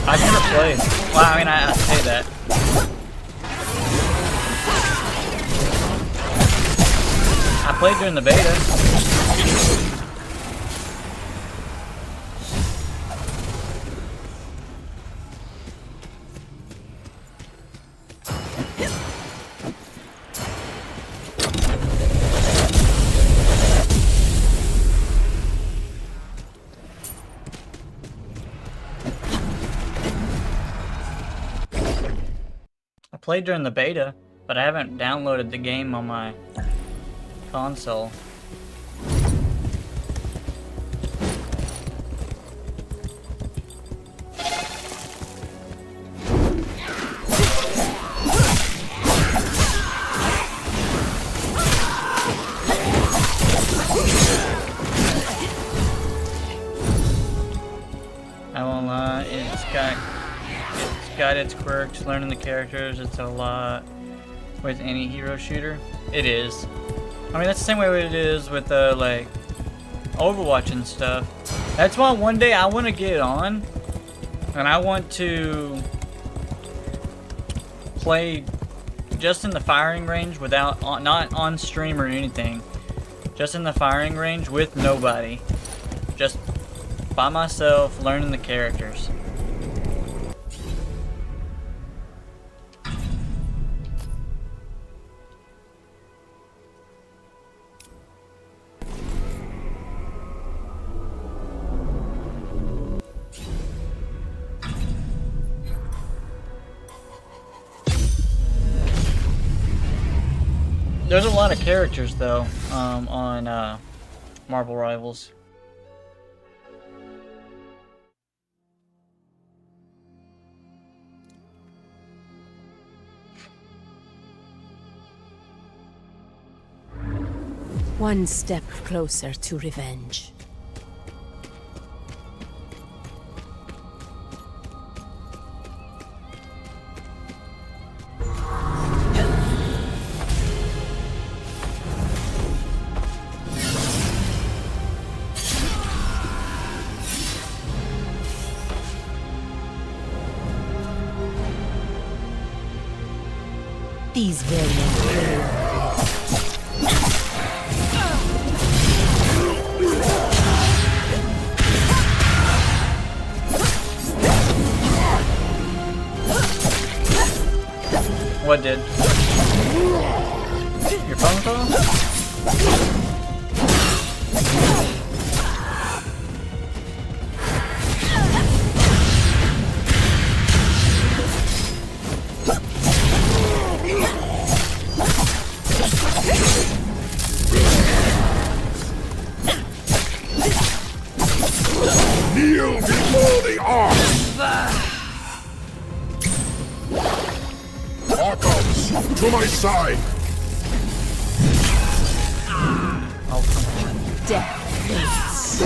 Speaker 1: I've never played. Well, I mean, I say that. I played during the beta. Played during the beta, but I haven't downloaded the game on my console. I won't lie, it's got its quirks. Learning the characters, it's a lot with any hero shooter. It is. I mean, that's the same way it is with like Overwatch and stuff. That's why one day I want to get on and I want to play just in the firing range without not on stream or anything. Just in the firing range with nobody. Just by myself, learning the characters. There's a lot of characters though on Marvel Rivals.
Speaker 17: One step closer to revenge. These variants.
Speaker 1: What did? Your phone call?
Speaker 15: Kneel before the ark! Archons, to my side!
Speaker 17: Death waits.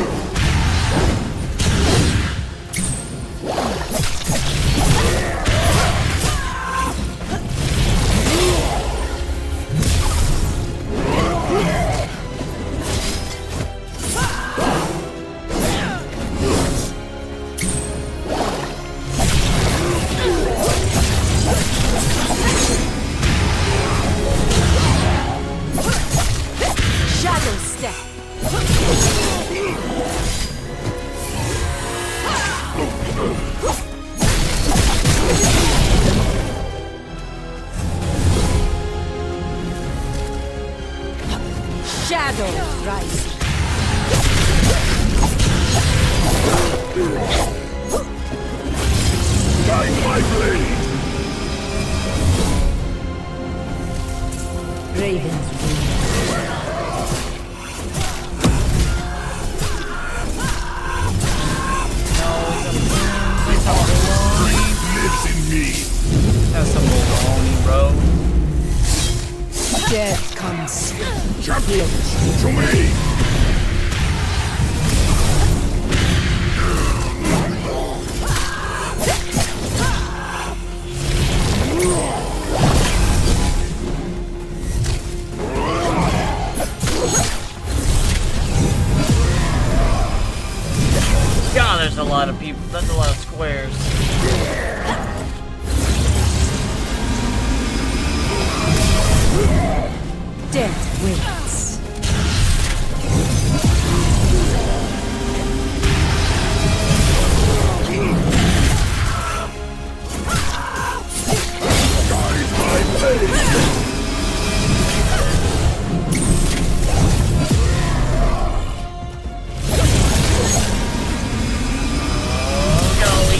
Speaker 15: Guide my blade!
Speaker 17: Raven's wings.
Speaker 15: Lives in me.
Speaker 1: That's some baloney, bro.
Speaker 17: Death comes.
Speaker 15: Champions, to me!
Speaker 1: God, there's a lot of people. That's a lot of squares.
Speaker 17: Death waits.
Speaker 15: Guide my blade!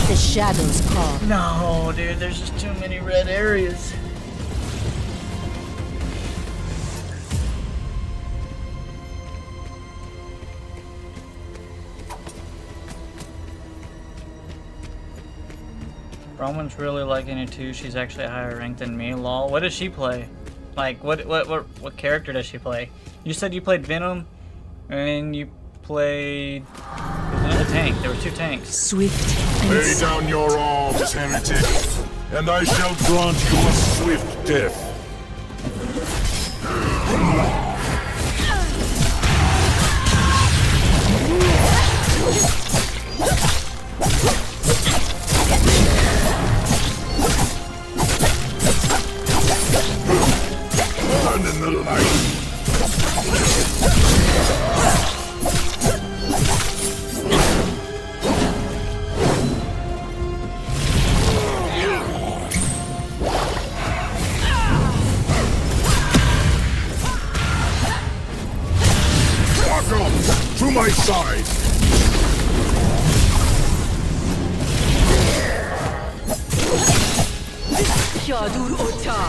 Speaker 17: The shadows call.
Speaker 1: No, dude, there's just too many red areas. Roman's really liking it too. She's actually a higher rank than me. Lol. What does she play? Like, what character does she play? You said you played Venom, and you played a tank. There were 2 tanks.
Speaker 17: Swift.
Speaker 15: Lay down your arms, heretic, and I shall grant you a swift death. Burn in the light. To my side!
Speaker 17: Shadur Ota.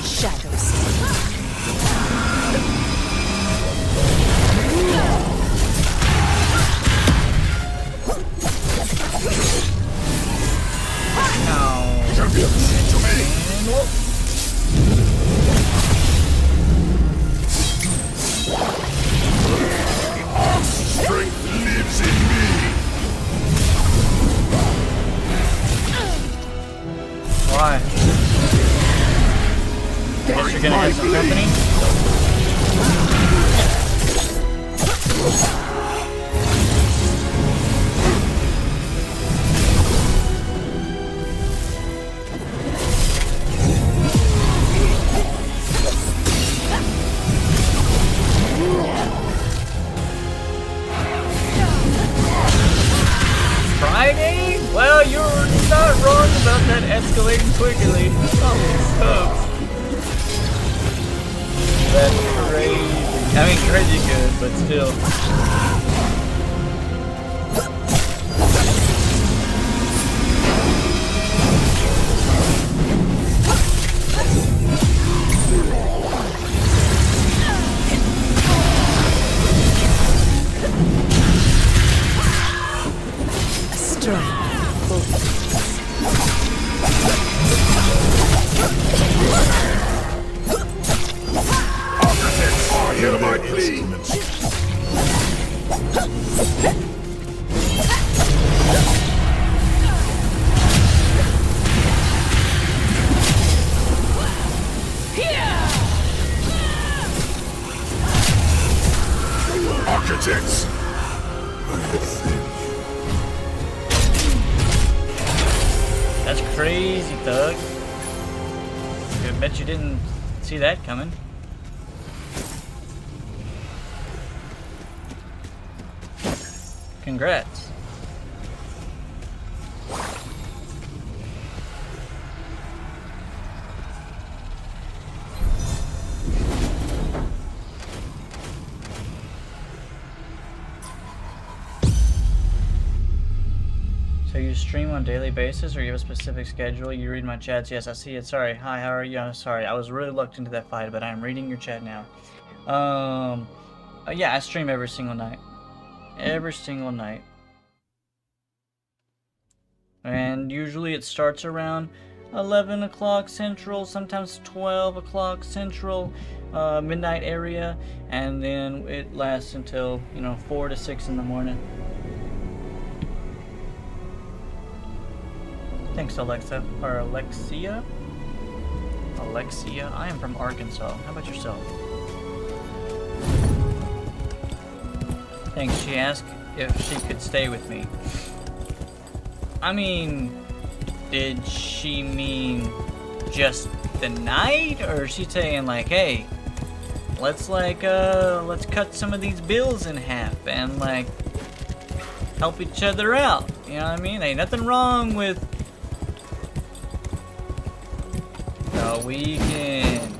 Speaker 17: Shadows.
Speaker 1: No.
Speaker 15: Champions, to me! Strength lives in me!
Speaker 1: Why? Guess you're gonna have some company? Friday? Well, you're not wrong about that escalating quickly. Oh, sucks. That's crazy. I mean, crazy good, but still.
Speaker 15: Hear my plea! Architects!
Speaker 1: That's crazy, Thug. I bet you didn't see that coming. Congrats. you stream on a daily basis, or you have a specific schedule? You read my chats? Yes, I see it. Sorry. Hi, how are you? I'm sorry. I was really locked into that fight, but I'm reading your chat now. Yeah, I stream every single night. Every single night. And usually it starts around 11 o'clock Central, sometimes 12 o'clock Central, midnight area, and then it lasts until, 4 to 6 in the morning. Thanks, Alexa. Or Alexia? Alexia? I am from Arkansas. How about yourself? Thanks. She asked if she could stay with me. I mean, did she mean just the night? Or is she saying like, hey, let's cut some of these bills in half and like help each other out? You know what I mean? Ain't nothing wrong with the weekend.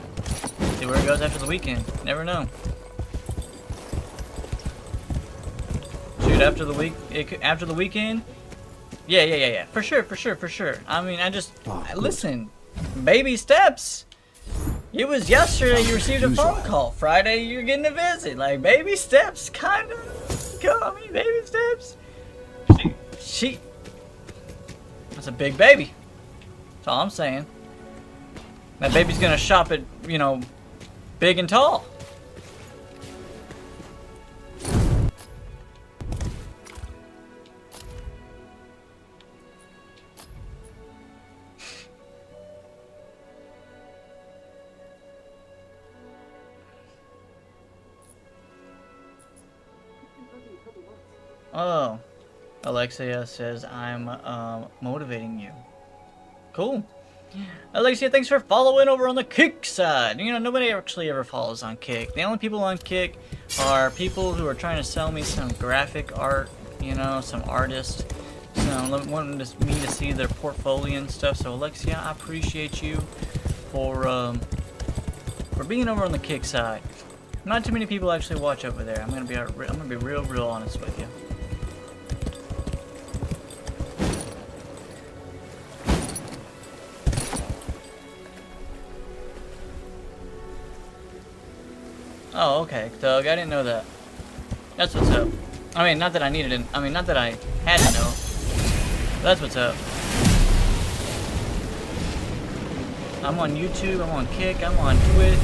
Speaker 1: See where it goes after the weekend. Never know. Shoot, after the weekend. Yeah. For sure. I mean, listen. Baby steps. It was yesterday you received a phone call. Friday you're getting a visit. Like, baby steps, kind of. I mean, baby steps. She. That's a big baby. That's all I'm saying. That baby's gonna shop at, big and tall. Oh, Alexia says I'm motivating you. Cool. Alexia, thanks for following over on the Kick side. Nobody actually ever follows on Kick. The only people on Kick are people who are trying to sell me some graphic art, some artists, wanting me to see their portfolio and stuff. So Alexia, I appreciate you for being over on the Kick side. Not too many people actually watch over there. I'm gonna be real honest with you. Oh, okay, Doug, I didn't know that. That's what's up. I mean, not that I needed it. I mean, not that I had to know. But that's what's up. I'm on YouTube, I'm on Kick, I'm on Twitch.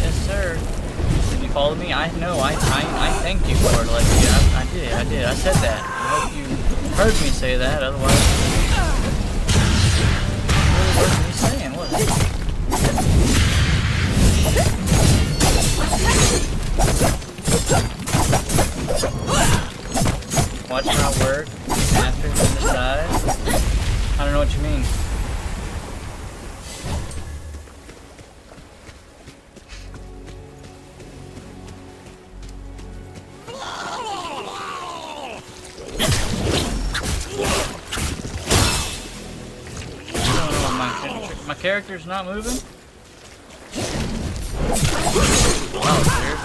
Speaker 1: Yes, sir. Did you follow me? I know, I thanked you for it. Like, yeah, I did. I said that. I hope you heard me say that, otherwise it really wasn't me saying, was it? Watch my work after you decide. I don't know what you mean. My character's not moving? That was weird.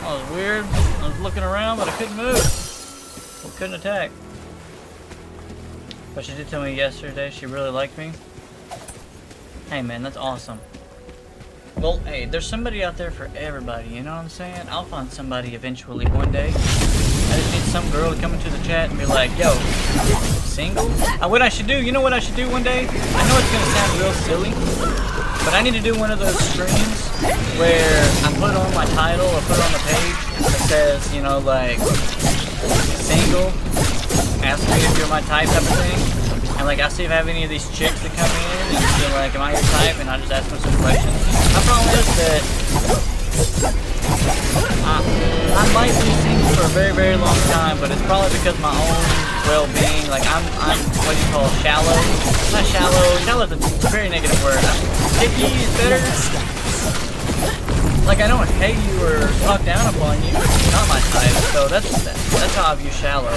Speaker 1: That was weird. I was looking around, but I couldn't move. I couldn't attack. But she did tell me yesterday she really liked me. Hey man, that's awesome. Well, hey, there's somebody out there for everybody, you know what I'm saying? I'll find somebody eventually one day. I just need some girl to come into the chat and be like, yo, single? What I should do, you know what I should do one day? I know it's gonna sound real silly, but I need to do one of those streams where I put on my title or put on the page that says, like, single, ask me if you're my type of thing. And like, I'll see if I have any of these chicks that come in and be like, am I your type? And I just ask them some questions. My problem is that I might be single for a very, very long time, but it's probably because my own well-being. Like, I'm what you call shallow. Not shallow. Shallow is a very negative word. Picky is better. Like, I don't hate you or talk down upon you. It's not my type. So that's how I view shallow.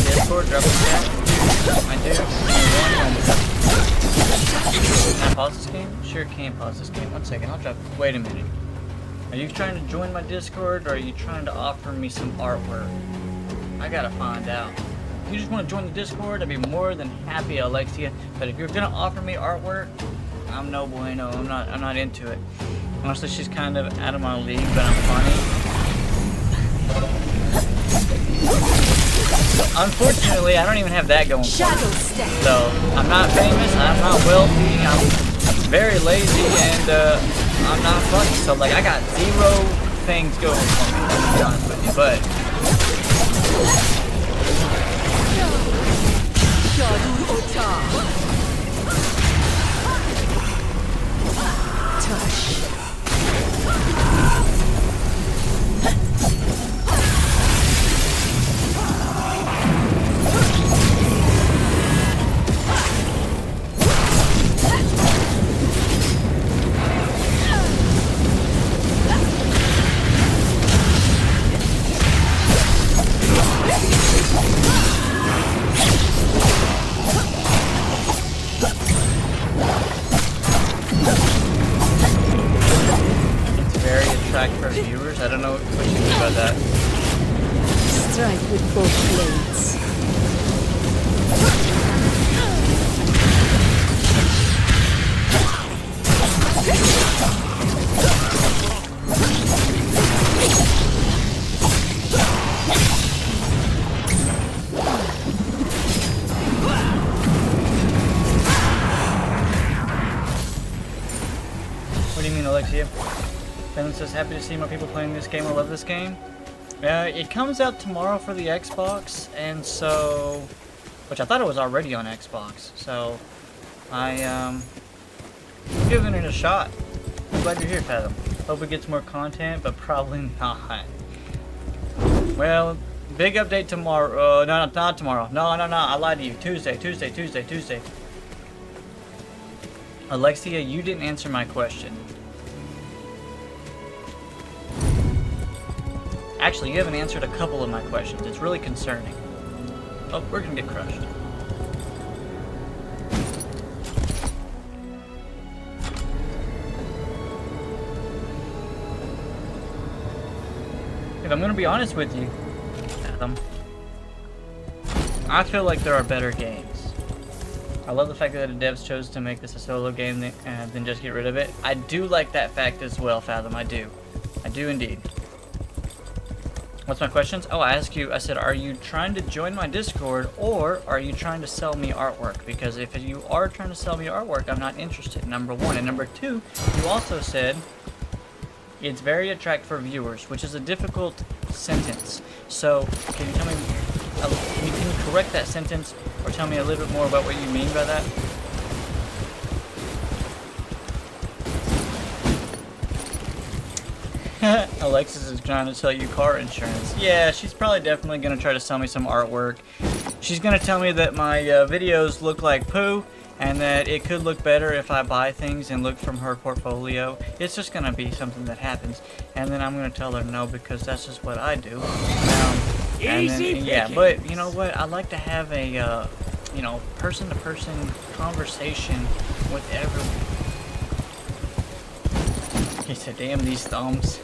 Speaker 1: Discord, drop a chat. Sure can pause this game. 1 second, I'll drop. Wait a minute. Are you trying to join my Discord, or are you trying to offer me some artwork? I gotta find out. If you just want to join the Discord, I'd be more than happy, Alexia. But if you're gonna offer me artwork, I'm no bueno. I'm not into it. Honestly, she's kind of out of my league, but I'm funny. Unfortunately, I don't even have that going for me. So, I'm not famous, I'm not wealthy, I'm very lazy, and I'm not funny. So, like, I got 0 things going for me, to be honest with you, but... For viewers, I don't know what you mean by that.
Speaker 17: Strike with both blades.
Speaker 1: What do you mean, Alexia? Ben says, happy to see more people playing this game. I love this game. It comes out tomorrow for the Xbox, and so... Which I thought it was already on Xbox, so... I'm giving it a shot. I'm glad you're here, Fathom. Hope it gets more content, but probably not. Well, big update tomorrow. No, not tomorrow. No, I lied to you. Tuesday. Alexia, you didn't answer my question. Actually, you haven't answered a couple of my questions. It's really concerning. Oh, we're gonna get crushed. If I'm gonna be honest with you, Adam, I feel like there are better games. I love the fact that the devs chose to make this a solo game than just get rid of it. I do like that fact as well, Fathom. I do indeed. What's my questions? Oh, I asked you, I said, are you trying to join my Discord, or are you trying to sell me artwork? Because if you are trying to sell me artwork, I'm not interested, number 1. And number 2, you also said, it's very attractive for viewers, which is a difficult sentence. So, can you tell me, can you correct that sentence, or tell me a little bit more about what you mean by that? Alexis is trying to sell you car insurance. Yeah, she's probably definitely going to try to sell me some artwork. She's going to tell me that my videos look like poo, and that it could look better if I buy things and look from her portfolio. It's just going to be something that happens. And then I'm going to tell her no, because that's just what I do. Yeah, but you know what? I like to have a, you know, person-to-person conversation with everyone. He said, damn these thumbs.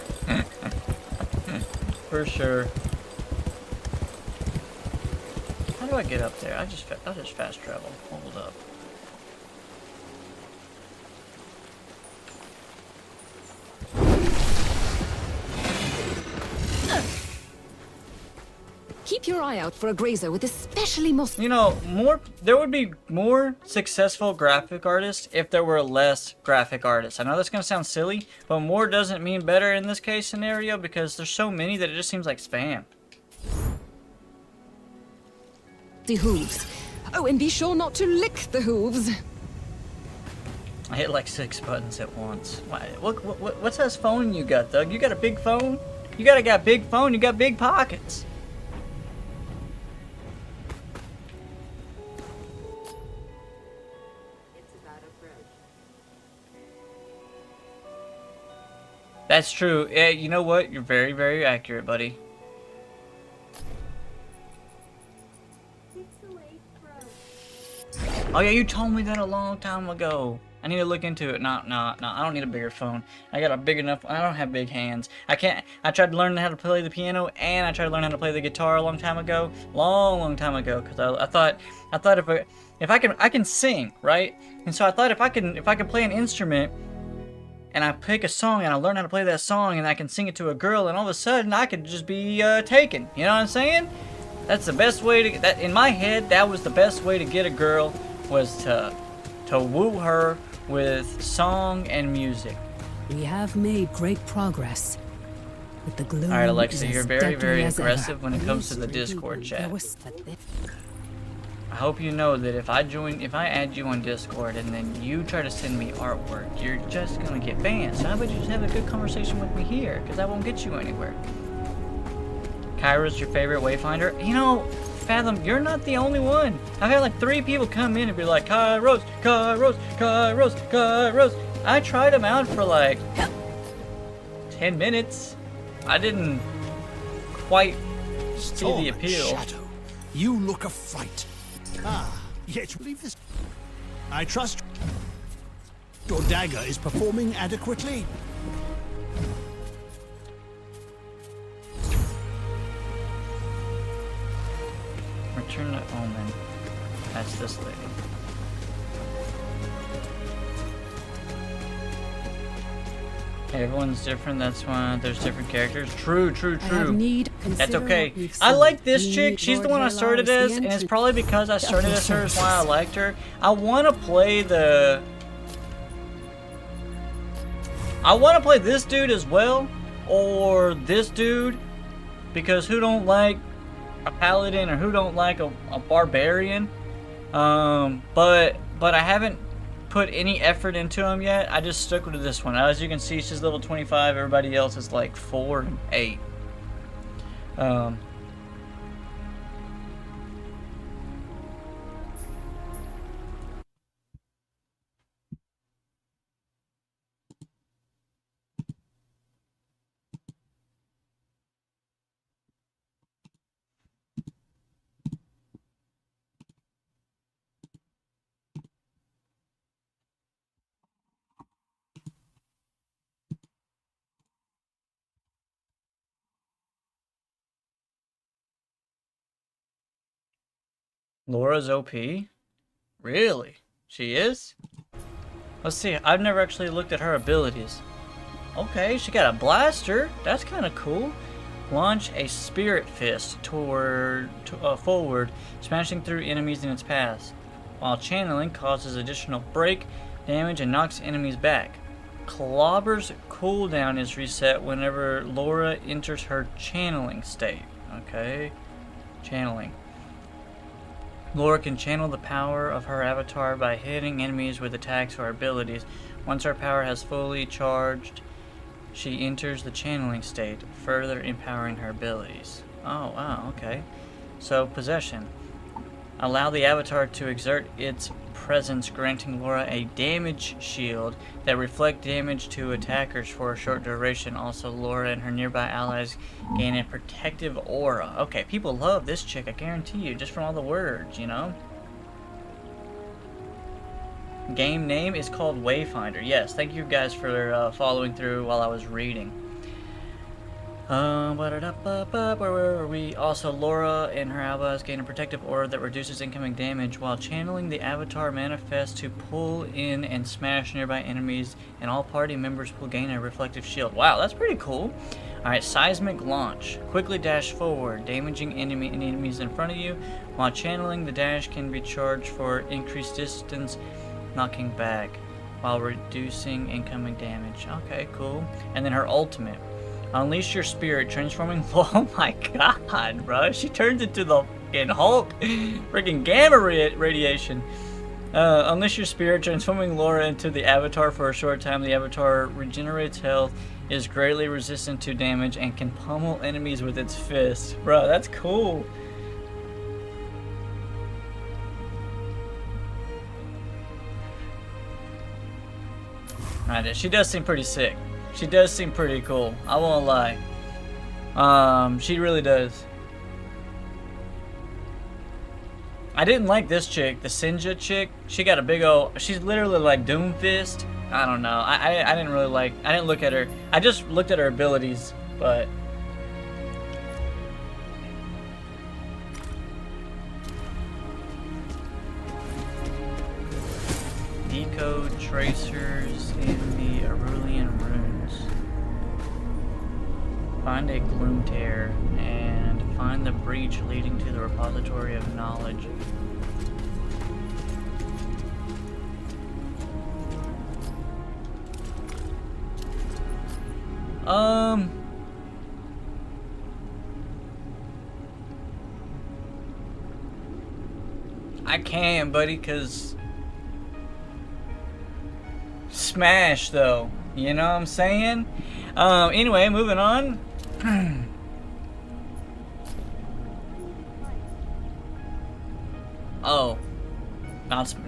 Speaker 1: For sure. How do I get up there? I'll just fast travel. Hold up.
Speaker 14: Keep your eye out for a grazer with especially most.
Speaker 1: You know, there would be more successful graphic artists if there were less graphic artists. I know that's gonna sound silly, but more doesn't mean better in this case scenario, because there's so many that it just seems like spam.
Speaker 14: The hooves. Oh, and be sure not to lick the hooves.
Speaker 1: I hit like 6 buttons at once. What's that phone you got, Doug? You got a big phone? You got a big phone, you got big pockets. That's true. Yeah, you know what? You're very, very accurate, buddy. Oh yeah, you told me that a long time ago. I need to look into it. No, I don't need a bigger phone. I got a big enough, I don't have big hands. I tried to learn how to play the piano, and I tried to learn how to play the guitar a long time ago. Long time ago, because I thought if I can sing, right? And so I thought if I can play an instrument, and I pick a song, and I learn how to play that song, and I can sing it to a girl, and all of a sudden, I could just be taken. You know what I'm saying? That's the best way to, that in my head, that was the best way to get a girl, was to woo her with song and music.
Speaker 18: We have made great progress. But the gloom
Speaker 1: Alright, Alexa,
Speaker 18: is
Speaker 1: you're
Speaker 18: as
Speaker 1: very,
Speaker 18: deadly
Speaker 1: very
Speaker 18: as
Speaker 1: aggressive
Speaker 18: ever.
Speaker 1: when it comes to the Discord chat. I hope you know that if I add you on Discord and then you try to send me artwork, you're just gonna get banned. So how about you just have a good conversation with me here, because that won't get you anywhere. Kyra's your favorite Wayfinder? You know, Fathom, you're not the only one. I've had like 3 people come in and be like, Kairos, Kairos, Kairos, Kairos. I tried them out for like 10 minutes. I didn't quite see the appeal.
Speaker 19: Shadow, you look a fright. Ah, yet you leave this. I trust your dagger is performing adequately.
Speaker 1: Return to Omen. That's this lady. Everyone's different, that's why there's different characters. True. That's okay. I like this chick. She's the one I started as, and it's probably because I started as her is why I liked her. I want to play this dude as well, or this dude, because who don't like a paladin, or who don't like a barbarian? But I haven't put any effort into them yet. I just stuck with this one. As you can see, she's level 25. Everybody else is like 4 and 8. Laura's OP? Really? She is? Let's see. I've never actually looked at her abilities. Okay, she got a blaster. That's kind of cool. Launch a spirit fist forward, smashing through enemies in its path. While channeling causes additional break damage and knocks enemies back. Clobber's cooldown is reset whenever Laura enters her channeling state. Okay, channeling. Laura can channel the power of her avatar by hitting enemies with attacks or abilities. Once her power has fully charged, she enters the channeling state, further empowering her abilities. Oh, wow, okay. So, possession. Allow the avatar to exert its presence, granting Laura a damage shield that reflects damage to attackers for a short duration. Also, Laura and her nearby allies gain a protective aura. Okay, people love this chick, I guarantee you, just from all the words, you know? Game name is called Wayfinder. Yes, thank you guys for following through while I was reading. Where were we? Also, Laura and her allies gain a protective aura that reduces incoming damage while channeling. The avatar manifests to pull in and smash nearby enemies, and all party members will gain a reflective shield. Wow, that's pretty cool. Alright, seismic launch. Quickly dash forward, damaging enemies in front of you. While channeling, the dash can be charged for increased distance, knocking back, while reducing incoming damage. Okay, cool. And then her ultimate. Unleash your spirit, transforming. Oh my god, bro. She turns into the fucking Hulk. Freaking gamma radiation. Unleash your spirit, transforming Laura into the avatar for a short time. The avatar regenerates health, is greatly resistant to damage, and can pummel enemies with its fists. Bro, that's cool. Alright, she does seem pretty sick. She does seem pretty cool. I won't lie. She really does. I didn't like this chick, the Sinja chick. She got a big old, she's literally like Doomfist. I don't know. I didn't really like, I didn't look at her. I just looked at her abilities, but. Decode tracers in the Aurelian runes. Find a gloom tear and find the breach leading to the repository of knowledge. I can't, buddy, cause smash though. You know what I'm saying? Anyway, moving on. Oh.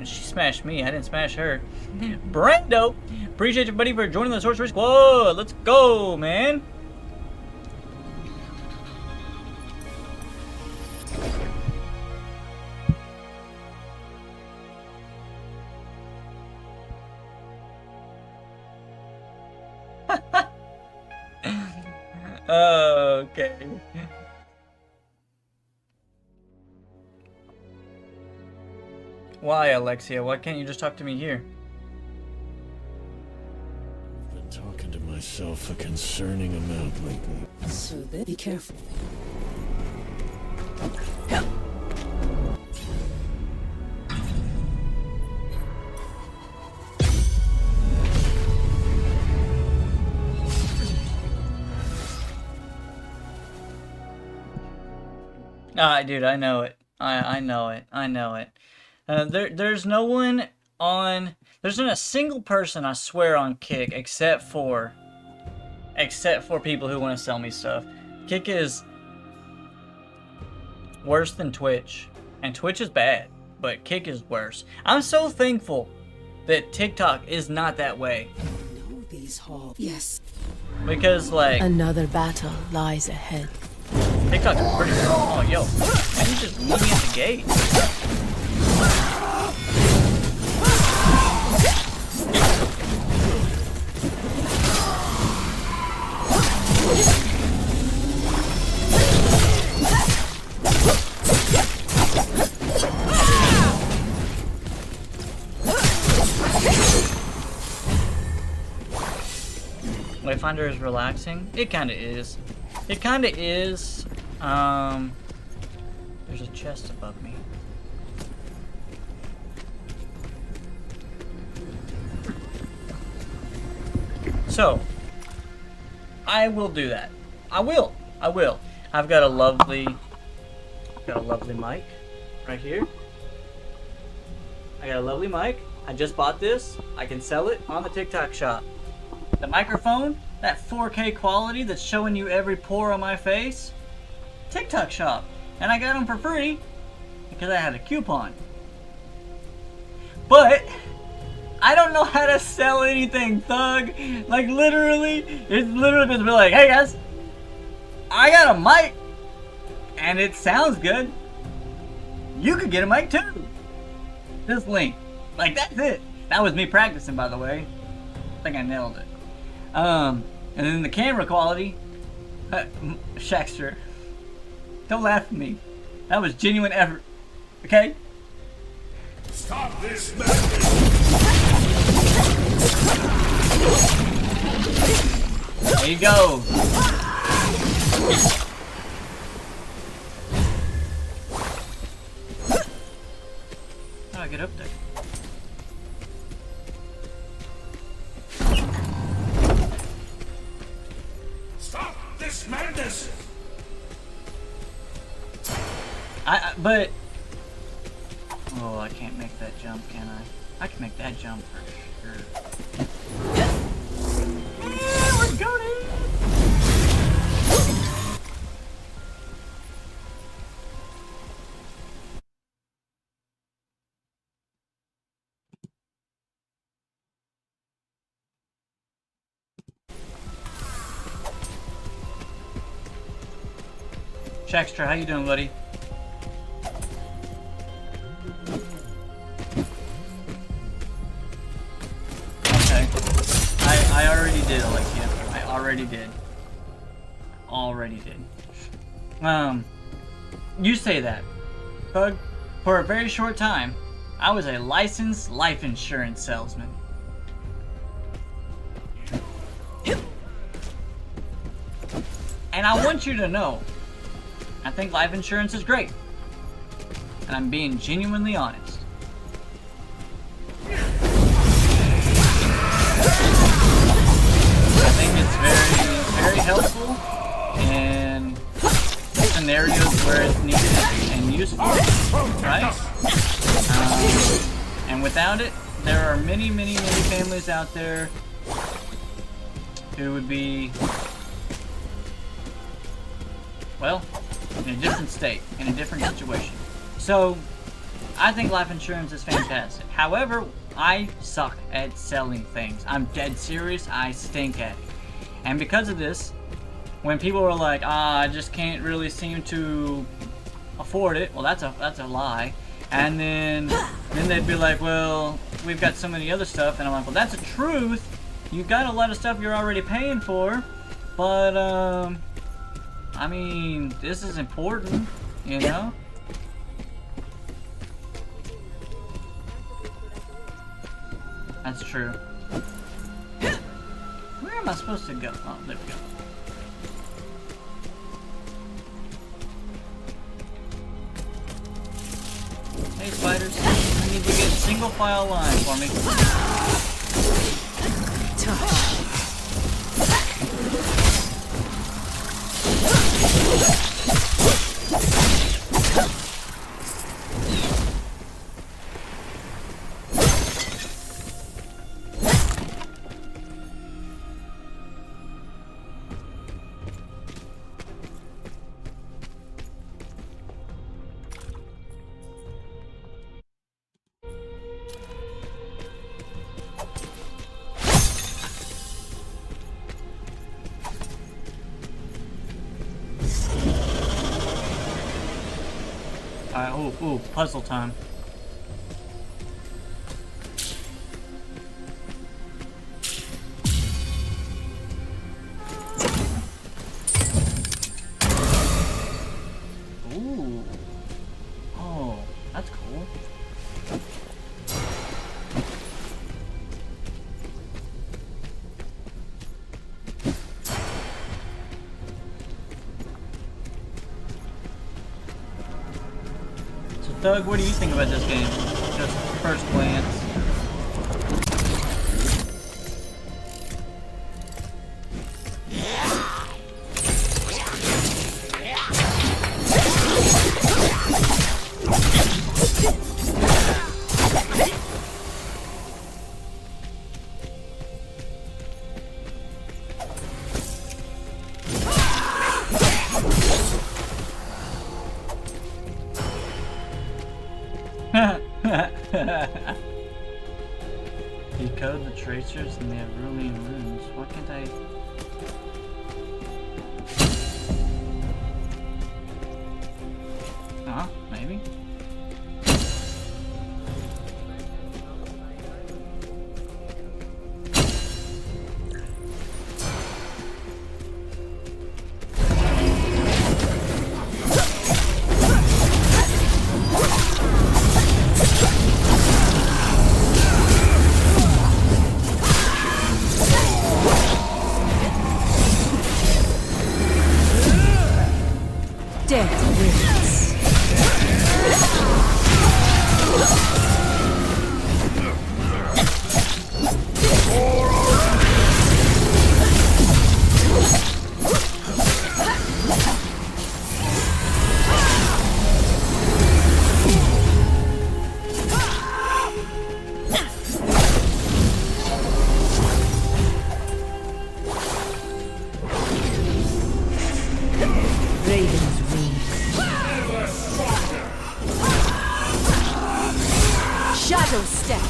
Speaker 1: She smashed me. I didn't smash her. Brendo! Appreciate you, buddy, for joining the Sorcery Squad. Let's go, man. Okay. Why, Alexia? Why can't you just talk to me here?
Speaker 16: I've been talking to myself a concerning amount lately.
Speaker 14: So be careful.
Speaker 1: Dude, I know it. I know it. I know it. There's no one on. There's not a single person, I swear, on Kick except for people who want to sell me stuff. Kick is worse than Twitch, and Twitch is bad, but Kick is worse. I'm so thankful that TikTok is not that way.
Speaker 14: Know these halls. Yes.
Speaker 1: Because like
Speaker 17: another battle lies ahead.
Speaker 1: TikTok is pretty strong. Oh, yo, man, you just meet me at the gate. Wayfinder is relaxing. It kind of is. It kind of is. There's a chest above me. So, I will do that. I will. I've got a lovely mic right here. I got a lovely mic. I just bought this. I can sell it on the TikTok shop. The microphone, that 4K quality that's showing you every pore on my face, TikTok shop. And I got them for free because I had a coupon. But I don't know how to sell anything, thug. Like literally, it's literally just be like, hey guys, I got a mic and it sounds good. You could get a mic too. This link. Like that's it. That was me practicing, by the way. I think I nailed it. And then the camera quality, Shaxter, don't laugh at me. That was genuine effort. Okay?
Speaker 16: Stop this madness!
Speaker 1: There you go. How do I get up there?
Speaker 16: Stop this madness!
Speaker 1: But oh, I can't make that jump, can I? I can make that jump for sure. Yeah, let's go, dude. Shaxter, how you doing, buddy? already did. You say that. Bug, for a very short time, I was a licensed life insurance salesman. And I want you to know, I think life insurance is great. And I'm being genuinely honest. I think it's very helpful in scenarios where it's needed and useful, right? And without it, there are many families out there who would be, well, in a different state, in a different situation. So, I think life insurance is fantastic. However, I suck at selling things. I'm dead serious. I stink at it. And because of this, when people are like, I just can't really seem to afford it, well, that's a lie. And then they'd be like, well, we've got so many other stuff. And I'm like, well, that's the truth. You've got a lot of stuff you're already paying for. But, I mean, this is important, you know? That's true. Where am I supposed to go? Oh, there we go. Hey, spiders. I need to get single file line for me. Alright, ooh, puzzle time. Ooh. Oh, that's cool. Doug, what do you think about this game? Just first glance. Decode the tracers and they have Rulian runes. Why can't I? Huh? Maybe?
Speaker 17: Shadow step.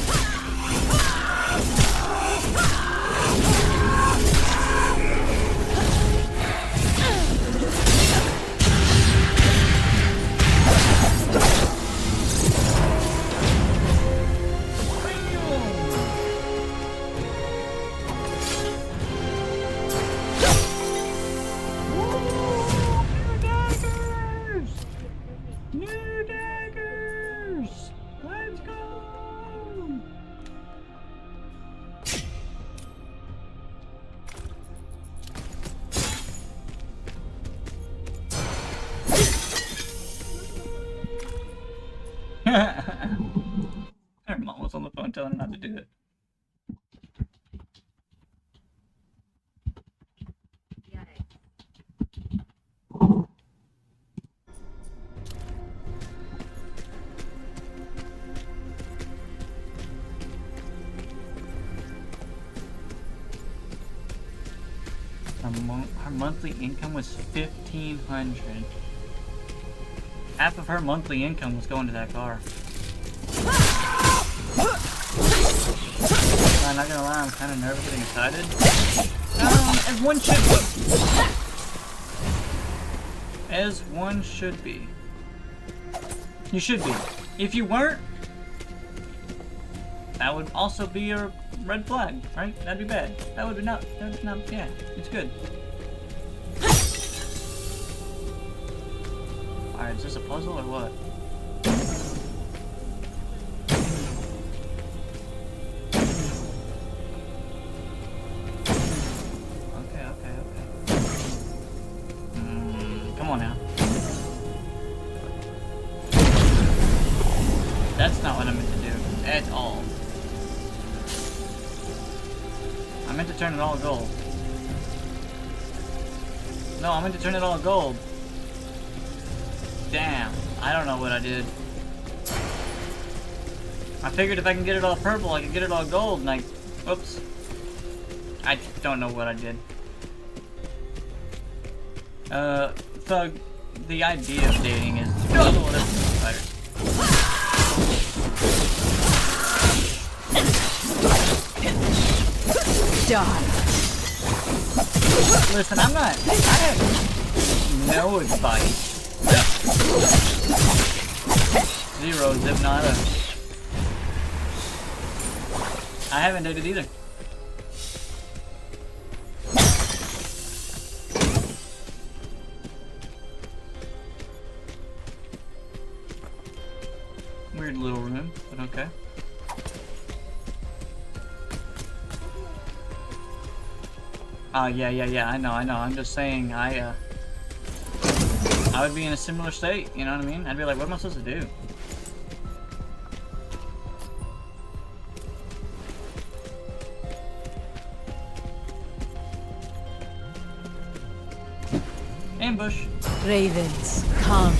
Speaker 1: Her mom was on the phone telling her not to do it. Her monthly income was $1,500. Half of her monthly income was going to that car. I'm not gonna lie, I'm kind of nervous and excited. As one should be. As one should be. You should be. If you weren't, that would also be a red flag, right? That'd be bad. That would be not, yeah, it's good. Alright, is this a puzzle or what? Okay. Come on now. That's not what I meant to do at all. I meant to turn it all gold. No, I meant to turn it all gold. Damn, I don't know what I did. I figured if I can get it all purple, I could get it all gold, and whoops. I don't know what I did. Thug, the idea of dating is fighters.
Speaker 17: Darn.
Speaker 1: Listen, I have no advice. Zero, if not I haven't dated either. Weird little room, but okay. Yeah, I know. I'm just saying, I would be in a similar state, you know what I mean? I'd be like, what am I supposed to do? Ambush.
Speaker 17: Ravens, come.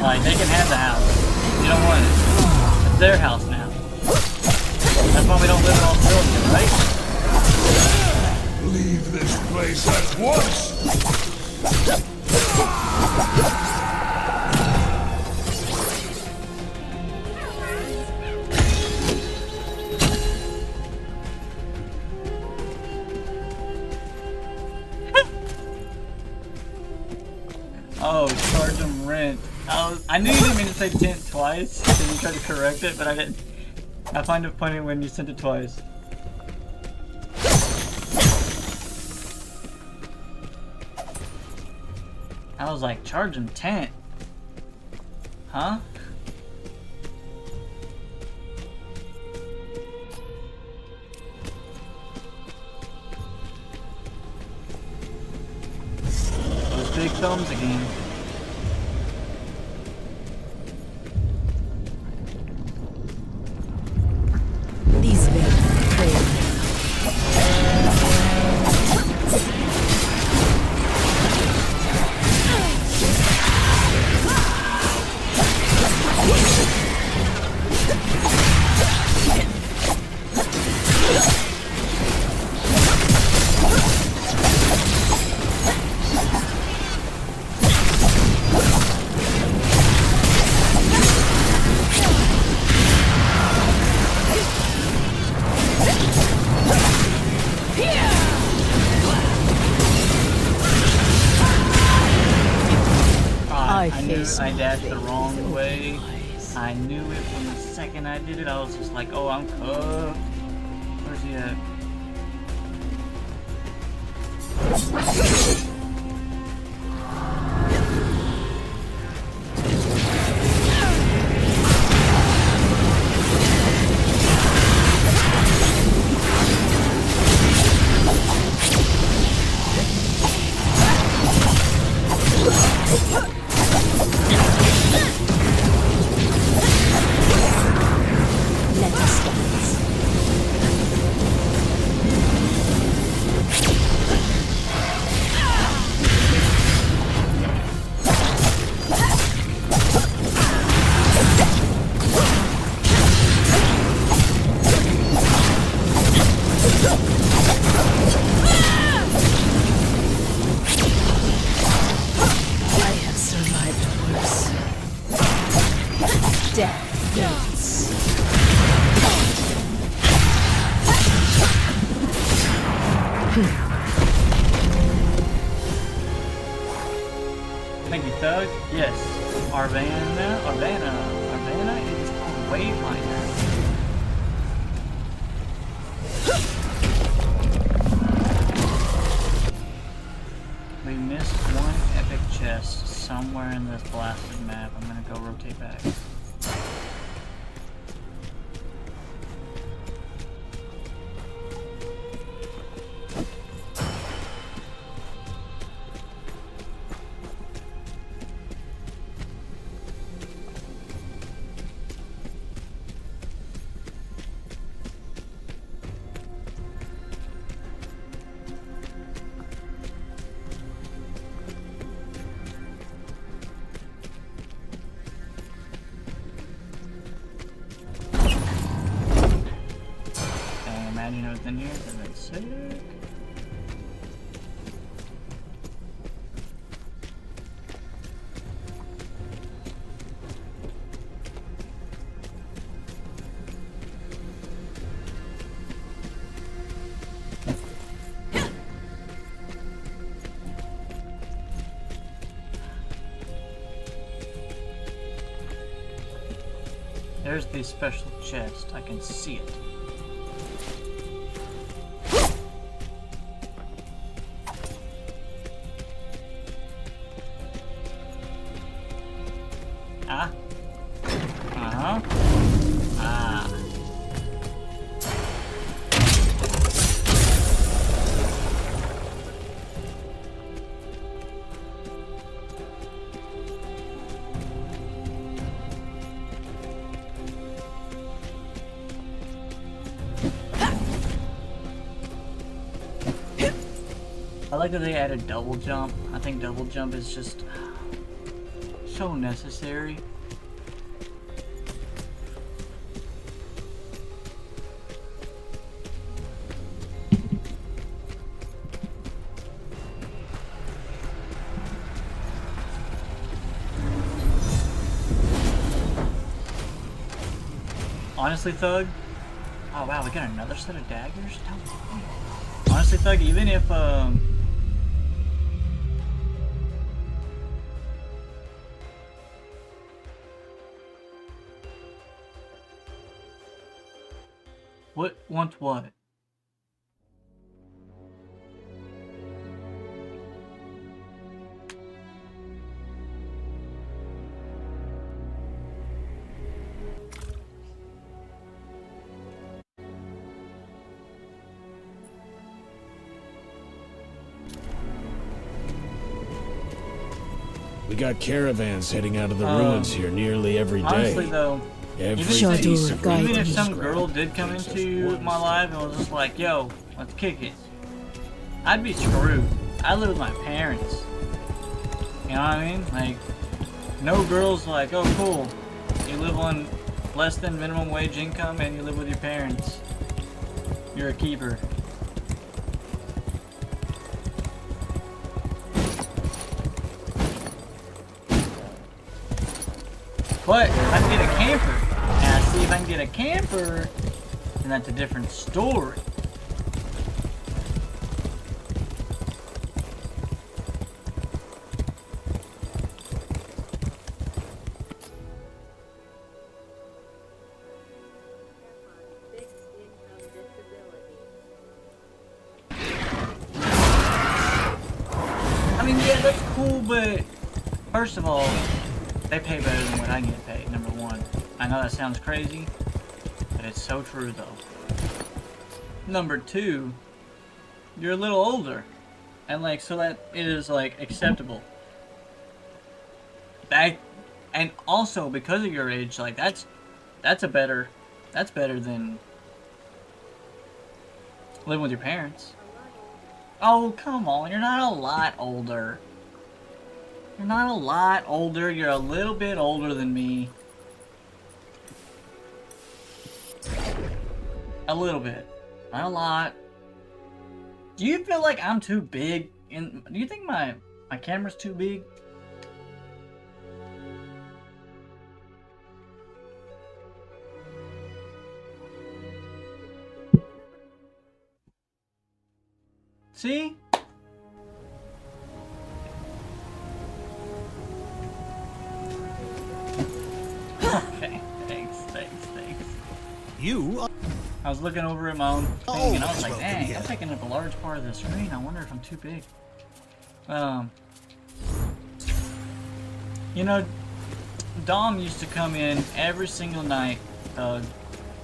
Speaker 1: Like, they can have the house. You don't want it. their house now. That's why we don't live in all villages, right?
Speaker 15: Leave this place at once!
Speaker 1: Oh, charge them rent. I knew you didn't mean to say dent twice, so you tried to correct it, but I didn't. I find it funny when you sent it twice. I was like, charge them tent. Huh? Those big thumbs again.
Speaker 17: These men fail.
Speaker 1: I dashed the wrong way. I knew it from the second I did it. I was just like, oh, I'm cooked. Where's he at? Thank you, Thug. Yes. Arvana is called Waveliner. We missed one epic chest somewhere in this blasted map. I'm gonna go rotate back. Imagine it was in here, that'd been sick. There's the special chest, I can see it. Ah. Uh-huh. Ah. I like that they added double jump. I think double jump is just so necessary. Honestly, Thug. Oh wow, we got another set of daggers. Honestly, Thug. Even if what want what?
Speaker 16: We got caravans heading out of the ruins here nearly every day.
Speaker 1: Honestly, though, even if some girl did come into my life and was just like, "Yo, let's kick it," I'd be screwed. I live with my parents. You know what I mean? Like, no girl's like, "Oh, cool. You live on less than minimum wage income and you live with your parents. You're a keeper." But if I can get a camper, and I see if I can get a camper, then that's a different story. I mean, yeah, that's cool, but first of all, they pay better than what I get paid, number one. I know that sounds crazy, but it's so true, though. Number two, you're a little older. And, like, so that is, like, acceptable. And also, because of your age, like, that's better than living with your parents. Oh, come on, you're not a lot older. You're not a lot older, you're a little bit older than me. A little bit. Not a lot. Do you feel like I'm too big? Do you think my camera's too big? See? Okay, thanks. I was looking over at my own thing and I was like, dang, I'm taking up a large part of the screen. I wonder if I'm too big. You know, Dom used to come in every single night.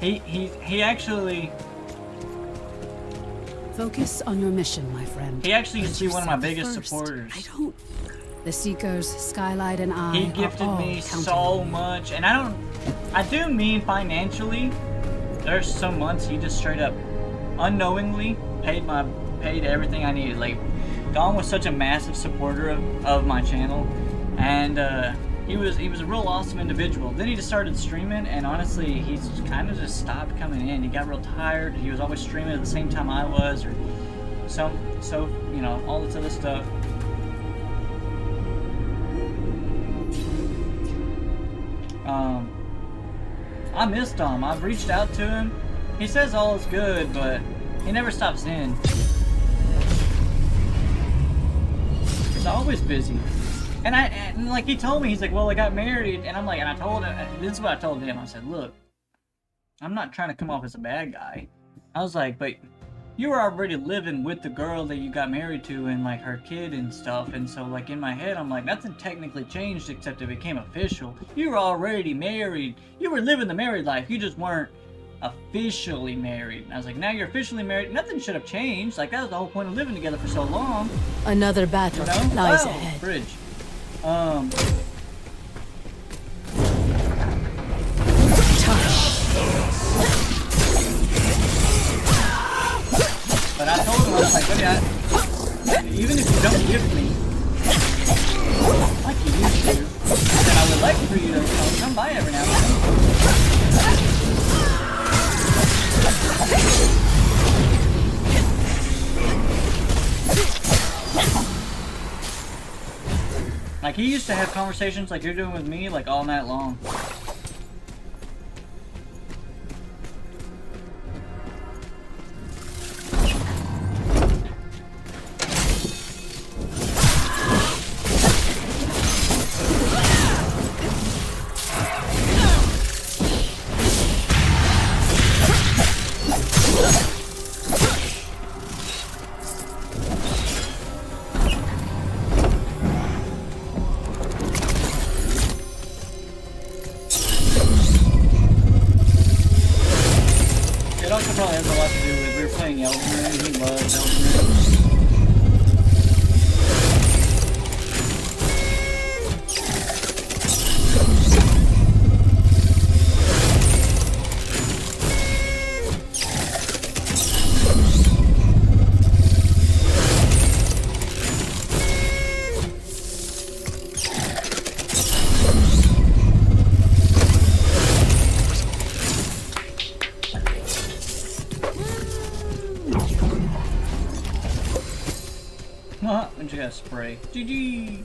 Speaker 1: He actually...
Speaker 18: Focus on your mission, my friend.
Speaker 1: He actually used to be one of my biggest supporters.
Speaker 18: The Seekers, Skylight, and I.
Speaker 1: He gifted me so much, and I do mean financially. There's some months he just straight up, unknowingly, paid everything I needed. Like, Dom was such a massive supporter of my channel, and he was a real awesome individual. Then he just started streaming, and honestly, he's kind of just stopped coming in. He got real tired. He was always streaming at the same time I was, or so you know, all this other stuff. I miss Dom. I've reached out to him. He says all is good, but he never stops in. He's always busy. And like he told me, he's like, well, I got married, and I'm like, and I told him, this is what I told him. I said, look, I'm not trying to come off as a bad guy. I was like, but you were already living with the girl that you got married to and like her kid and stuff, and so like in my head I'm like, nothing technically changed except it became official. You were already married. You were living the married life. You just weren't officially married. And I was like, now you're officially married. Nothing should have changed. Like, that was the whole point of living together for so long.
Speaker 17: Another battle lies ahead.
Speaker 1: Bridge. But I told him, I was like, buddy, even if you don't gift me, like you used to, then I would like for you to come by every now and then. Like, he used to have conversations like you're doing with me, like, all night long. Elden Ring. He loves Elden Ring. And you got spray. GG!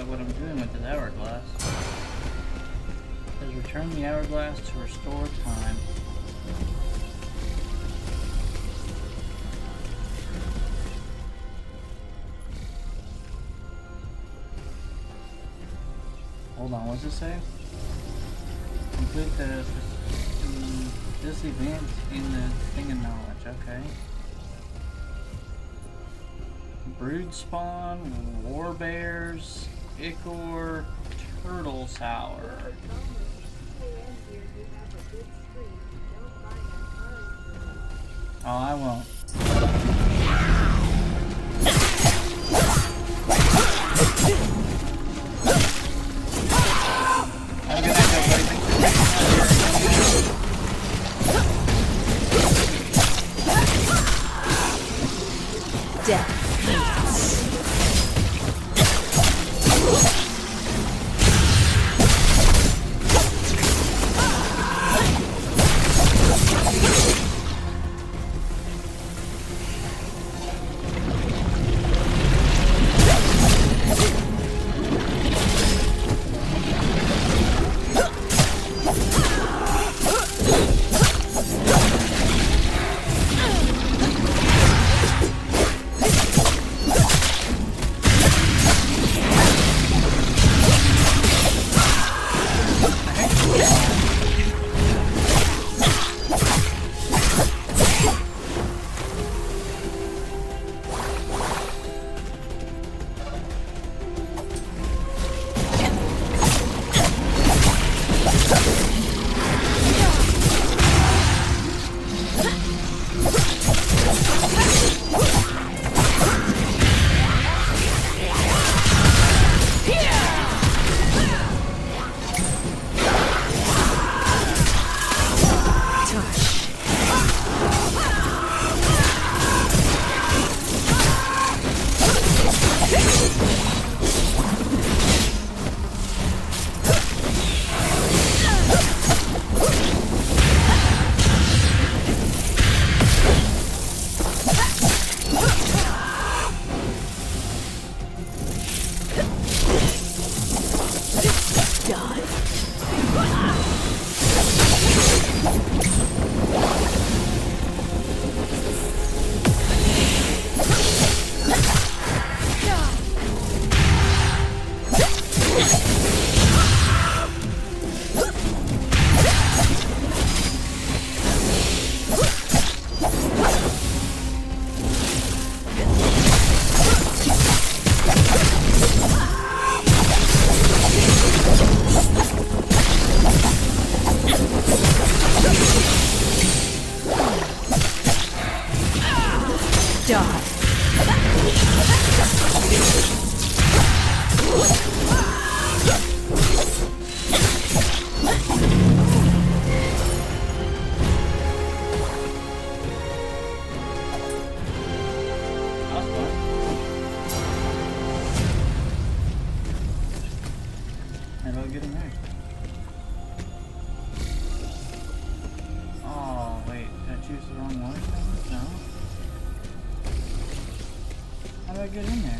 Speaker 1: What I'm doing with this hourglass is return the hourglass to restore time. Hold on, what's it say? Complete this event in the thing of knowledge, okay. Brood spawn, war bears, Ichor, turtle tower. Oh, I won't. Have a good night, everybody.
Speaker 17: Death.
Speaker 1: get in there?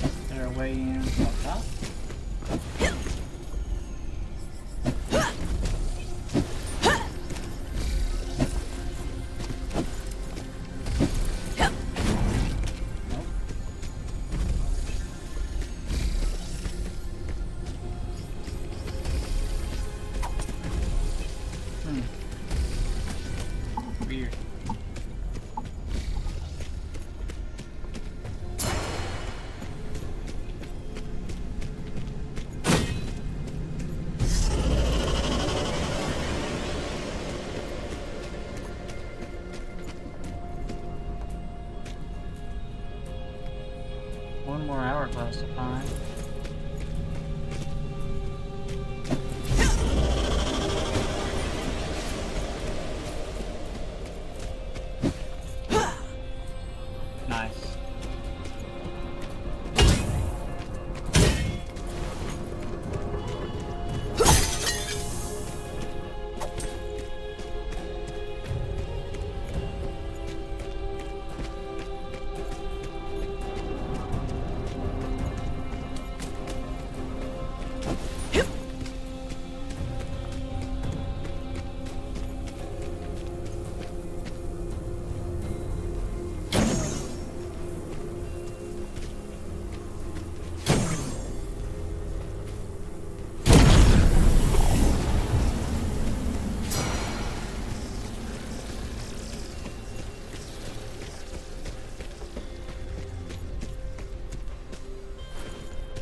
Speaker 1: Is there a way in from up top? Weird. One more hourglass to find. Nice.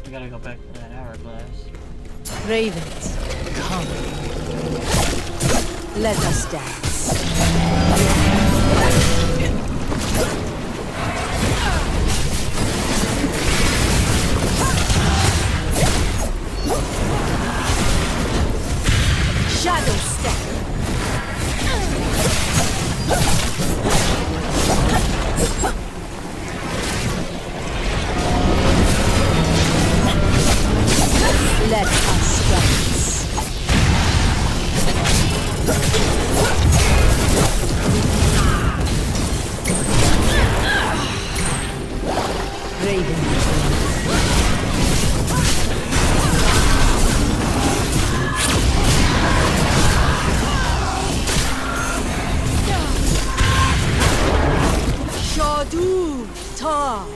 Speaker 1: We gotta go back to that hourglass.
Speaker 17: Ravens, come. Let us dance. Shadow step. Let us dance. Raven. Shadu Ta.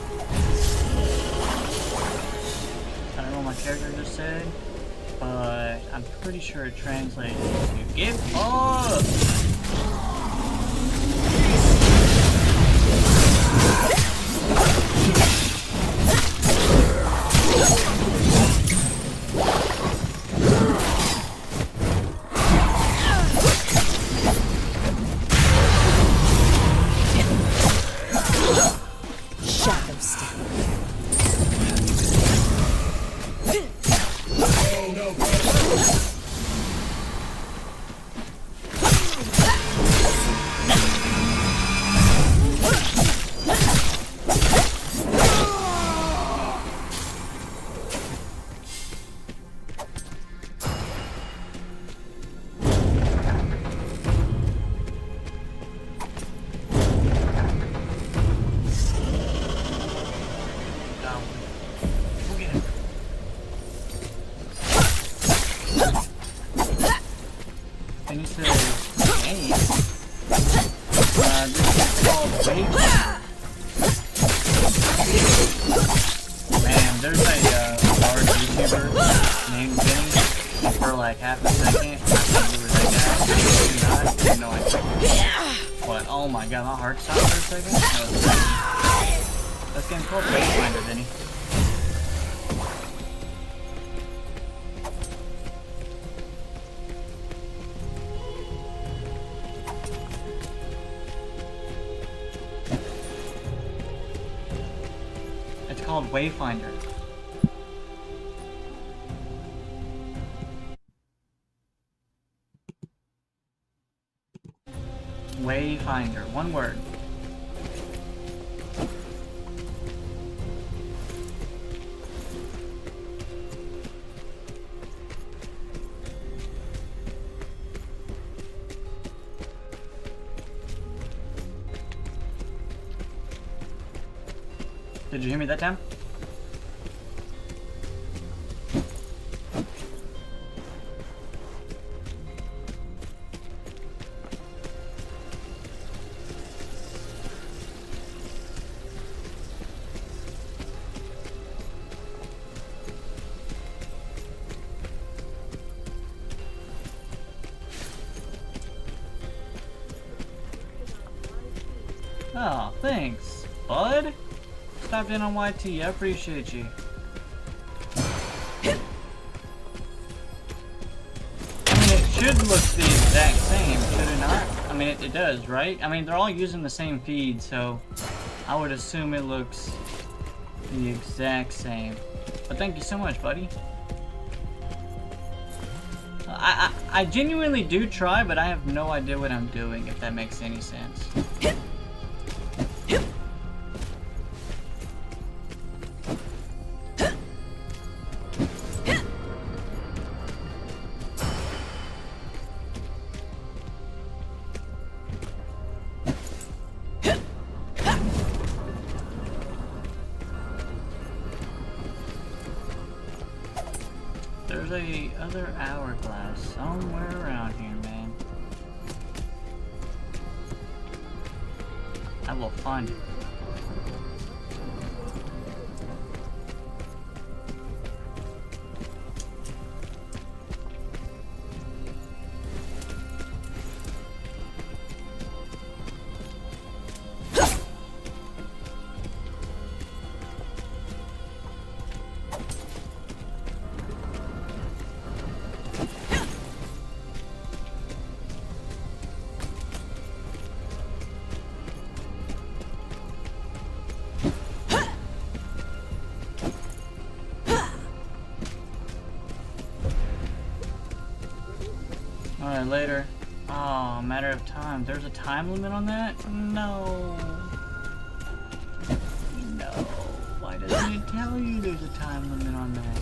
Speaker 1: I don't know what my character just said, but I'm pretty sure it translates to give up!
Speaker 17: Shadow step.
Speaker 1: And it says, hey, this is called Wayfinder. Man, there's a large YouTuber named Vinny, and for like half a second, I thought you were that guy. I didn't know I checked. But oh my god, my heart stopped for a second. This game's called Wayfinder, Vinny. It's called Wayfinder. Wayfinder, one word. Did you hear me that time? Oh, thanks, bud. Stopped in on YT. I appreciate you. I mean, it should look the exact same, should it not? I mean, it does, right? I mean, they're all using the same feed, so I would assume it looks the exact same. But thank you so much, buddy. I genuinely do try, but I have no idea what I'm doing, if that makes any sense. There's a other hourglass somewhere around here, man. I will find it. Alright, later. Oh, matter of time. There's a time limit on that? No. No. Why doesn't it tell you there's a time limit on that?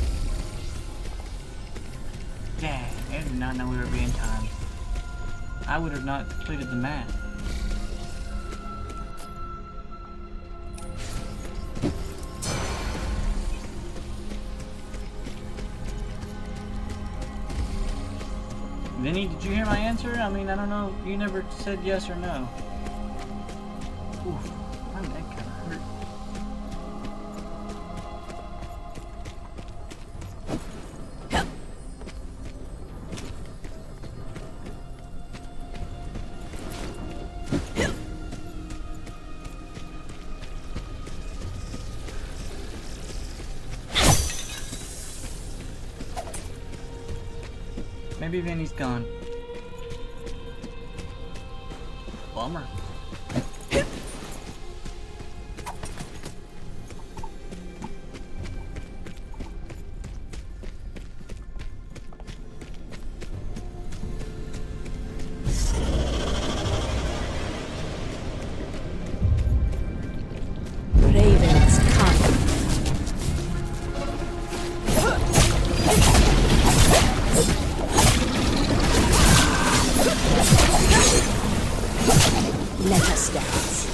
Speaker 1: Dang, I did not know we were being timed. I would have not completed the math. Vinny, did you hear my answer? I mean, I don't know. You never said yes or no. Oof, my neck kind of hurt. Maybe Vinny's gone. Bummer.
Speaker 17: Ravens come. Let us dance.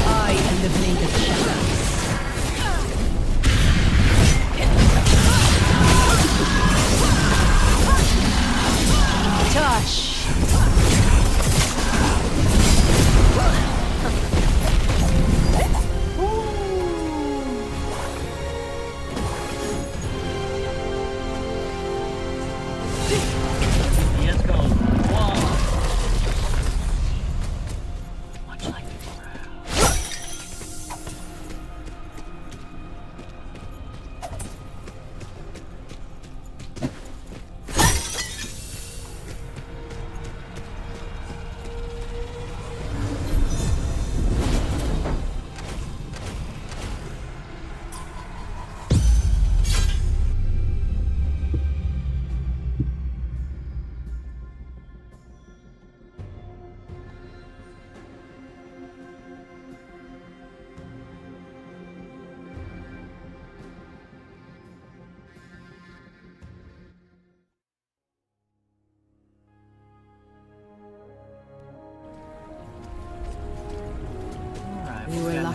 Speaker 17: I am the blade of shadows. Touch.
Speaker 1: Yes, go. Whoa. Much like the crowd.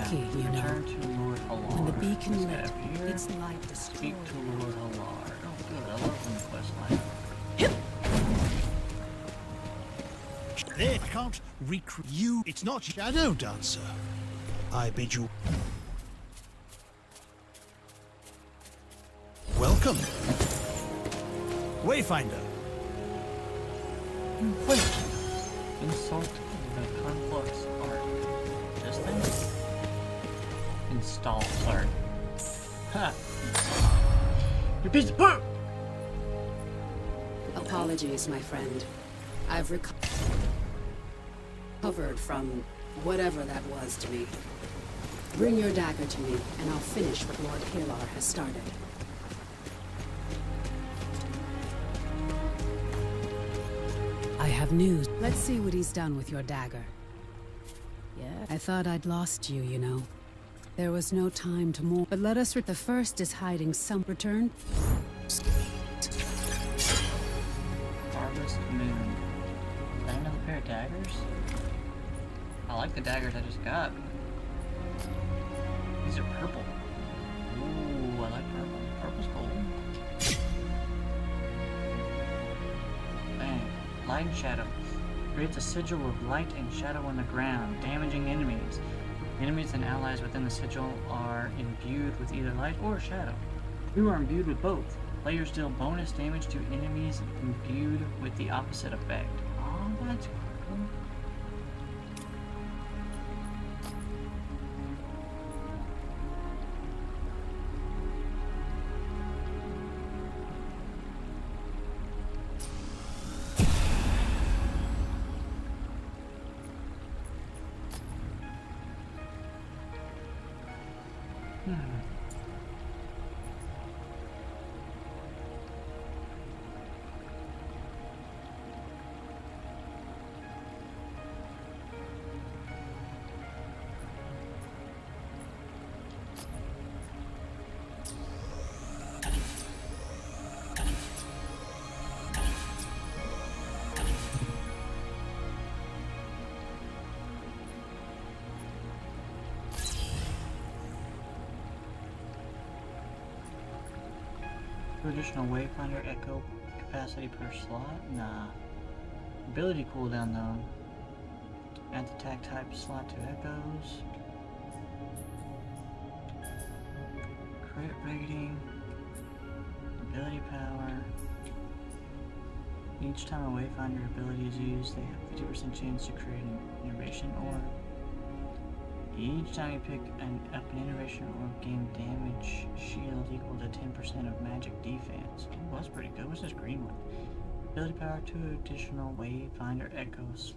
Speaker 18: lucky, you know.
Speaker 1: Return to Lord Halar.
Speaker 18: When the beacon
Speaker 1: This
Speaker 18: lit,
Speaker 1: guy up here.
Speaker 18: its light destroyed.
Speaker 1: Speak to Lord Halar. Oh, good. I love them quest line.
Speaker 19: They can't recruit you. It's not Shadow Dancer. I bid you welcome. Wayfinder.
Speaker 1: Wait. Insult the Conflux art. This thing? Install, sorry. Ha! You piece of poop!
Speaker 18: Apologies, my friend. I've recovered from whatever that was to me. Bring your dagger to me, and I'll finish what Lord Halar has started. I have news. Let's see what he's done with your dagger. Yeah, I thought I'd lost you, you know. There was no time to mourn, but let us the first is hiding some return.
Speaker 1: Harvest Moon. Is that another pair of daggers? I like the daggers I just got. These are purple. Ooh, I like purple. Purple's cool. Bang. Light and shadow. Creates a sigil of light and shadow on the ground, damaging enemies. Enemies and allies within the sigil are imbued with either light or shadow. You are imbued with both. Players deal bonus damage to enemies imbued with the opposite effect. Oh, that's cool. Additional Wayfinder Echo capacity per slot? Nah. Ability cooldown though. Add the attack type slot to Echoes. Crit rating. Ability power. Each time a Wayfinder ability is used, they have 50% chance to create an innovation orb. Each time you pick up an innovation orb, gain damage shield equal to 10% of magic defense. Oh, that's pretty good. What's this green one? Ability power 2 additional Wayfinder Echoes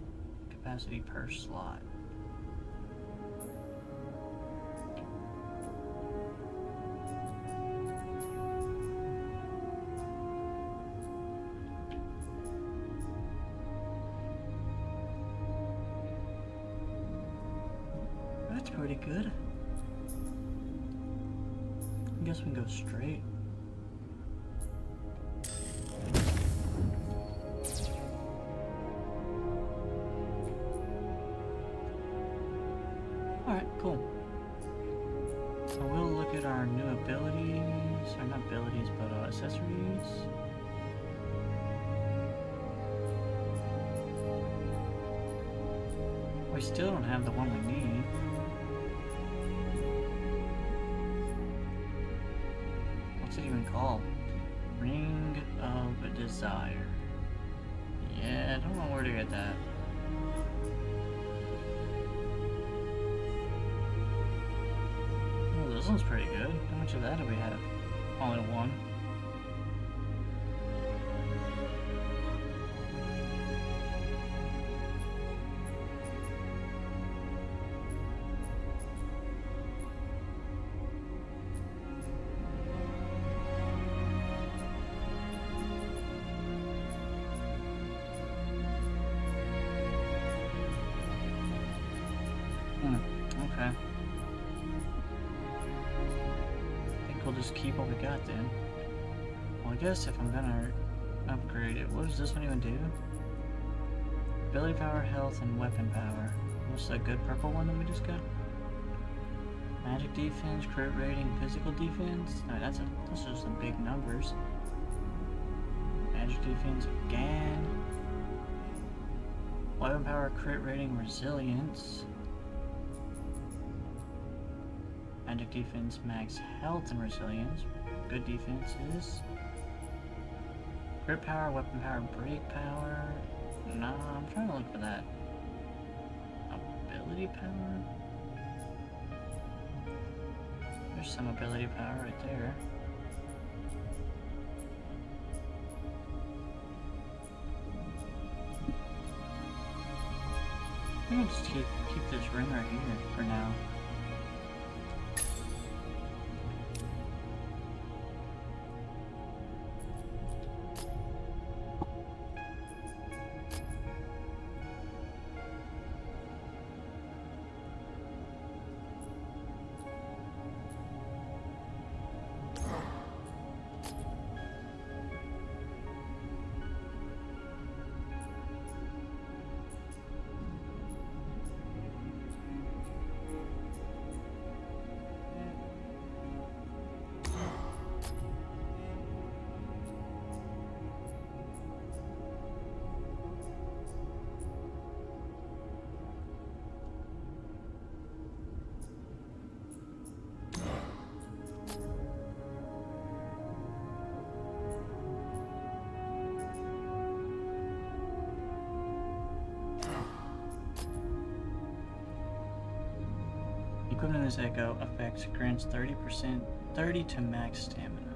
Speaker 1: capacity per slot. That's pretty good. I guess we can go straight. Alright, cool. So we'll look at our new abilities, or not abilities, but accessories. We still don't have the one we need. What's it even called? Ring of Desire. Yeah, I don't know where to get that. Oh, this one's pretty good. How much of that do we have? Only one. Okay. I think we'll just keep what we got then. Well, I guess if I'm gonna upgrade it, what does this one even do? Ability power, health, and weapon power. What's that good purple one that we just got? Magic defense, crit rating, physical defense. No, those are some big numbers. Magic defense again. Weapon power, crit rating, resilience. Magic defense, max health and resilience. Good defenses. Crit power, weapon power, break power. Nah, I'm trying to look for that. Ability power? There's some ability power right there. I'm gonna just keep this ring right here for now. Equipment in this echo effects grants 30 to max stamina.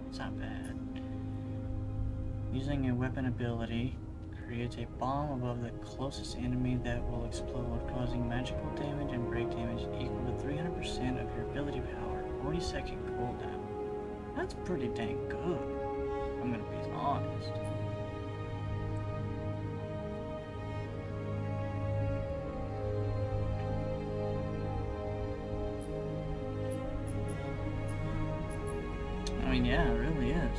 Speaker 1: It's not bad. Using a weapon ability creates a bomb above the closest enemy that will explode, causing magical damage and break damage equal to 300% of your ability power. 40-second cooldown. That's pretty dang good. I'm gonna be honest. I mean, yeah, it really is.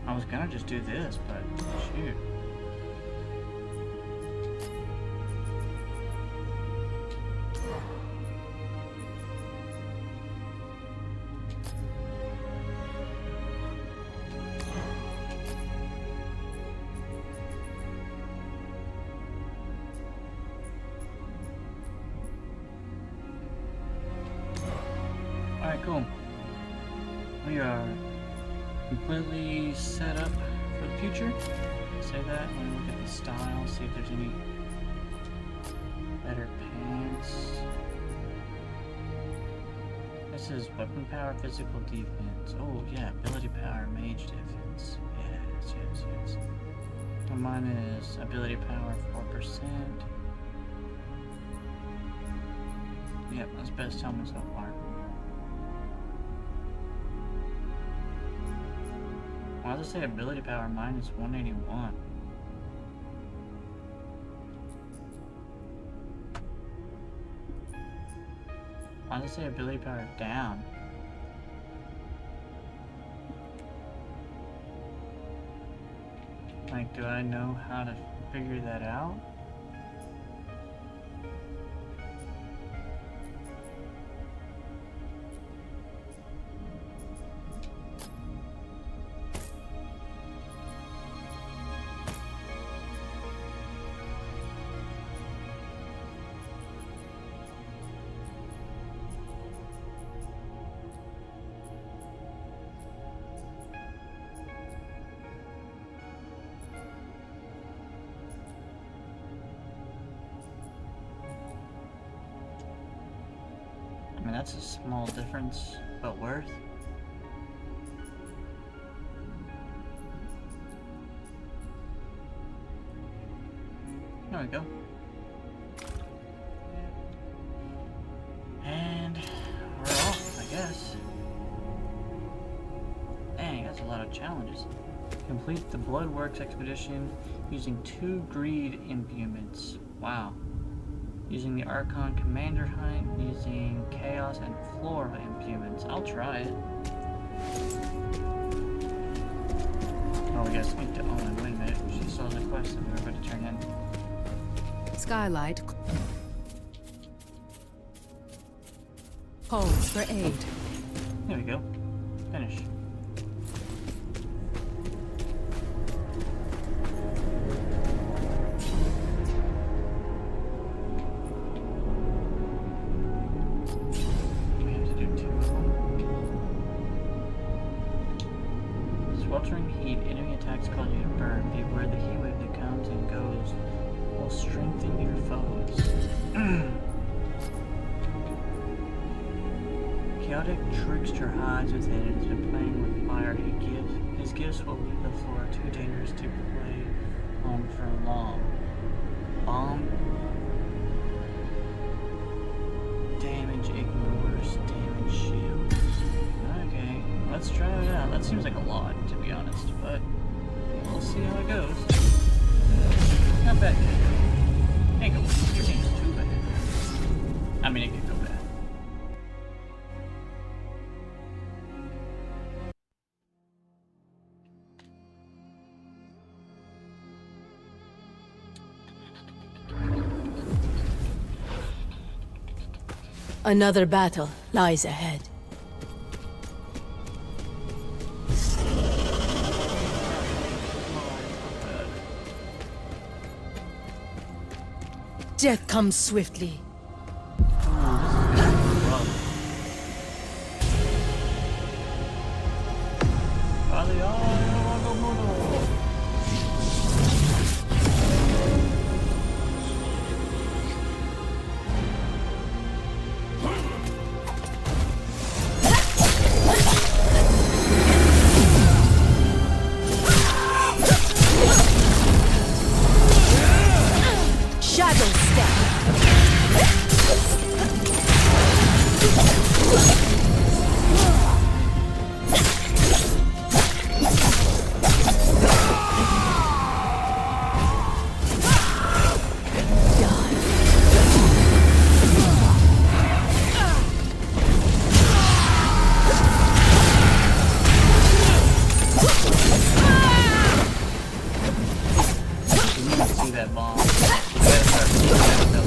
Speaker 1: I was gonna just do this, but shoot. Alright, cool. We are completely set up for the future. Say that when we look at the style, see if there's any better pants. This is weapon power, physical defense. Oh yeah, ability power, mage defense. Yes, yes, yes. And mine is ability power 4%. Yep, that's best helmet so far. Why does it say ability power minus 181? Why does it say ability power down? Like, do I know how to figure that out? I mean, that's a small difference, but worth. There we go. And we're off, I guess. Dang, that's a lot of challenges. Complete the Bloodworks expedition using 2 greed implements. Wow. Using the Archon Commander Hunt, using Chaos and Flora implements. I'll try it. Oh, we gotta speak to Owen. Wait a minute. She saw the quest that we were going to turn in.
Speaker 18: Skylight calls for aid.
Speaker 1: There we go. Finish. We have to do 2 of them. Sweltering heat, enemy attacks cause you to burn. Beware the heat wave that comes and goes will strengthen your foes. Chaotic trickster hides within and has been playing with fire. His gifts will leave the floor too dangerous to play on for long. Bomb damage ignores damage shields. Okay, let's try it out. That seems like a lot, to be honest, but we'll see how it goes. Not bad. Ain't go. Your team's too bad. I mean, it could go bad.
Speaker 17: Another battle lies ahead. Death comes swiftly.
Speaker 14: Shadow step.
Speaker 1: See that bomb. We gotta start seeing that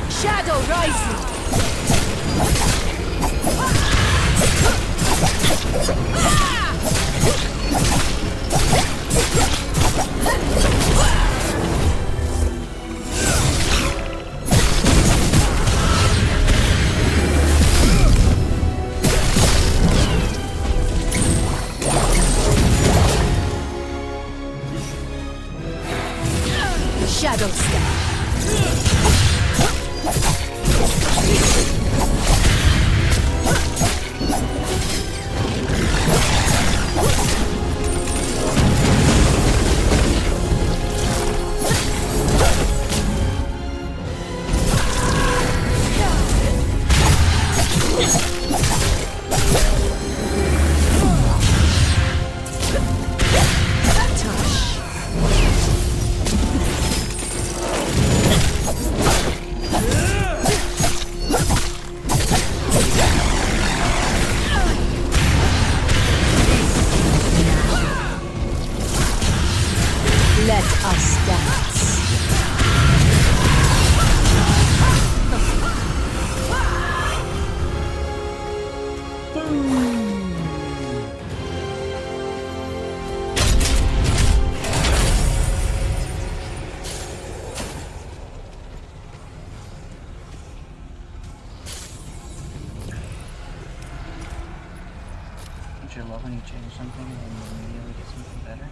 Speaker 14: Shadow rising. Shadow step. Let us dance.
Speaker 1: Don't you love when you change something and you immediately get something better?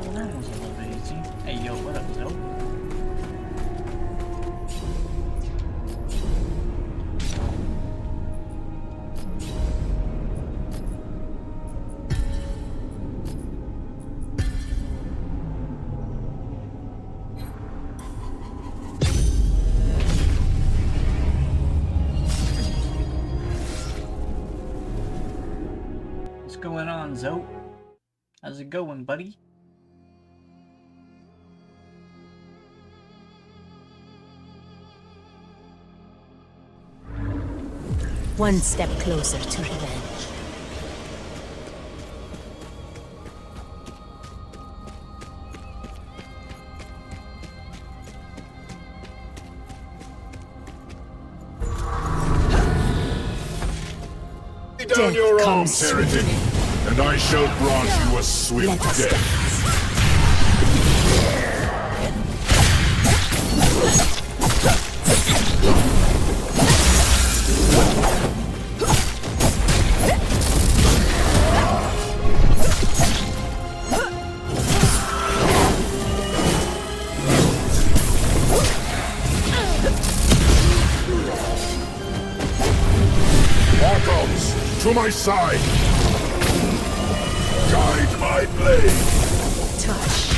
Speaker 1: Well, that was a little bit easy. Hey, yo, what up, Zoe? What's going on, Zoe? How's it going, buddy?
Speaker 17: One step closer to revenge.
Speaker 16: Down your arms, heretic, and I shall grant you a swift death. To my side! Guide my blade!
Speaker 17: Touch.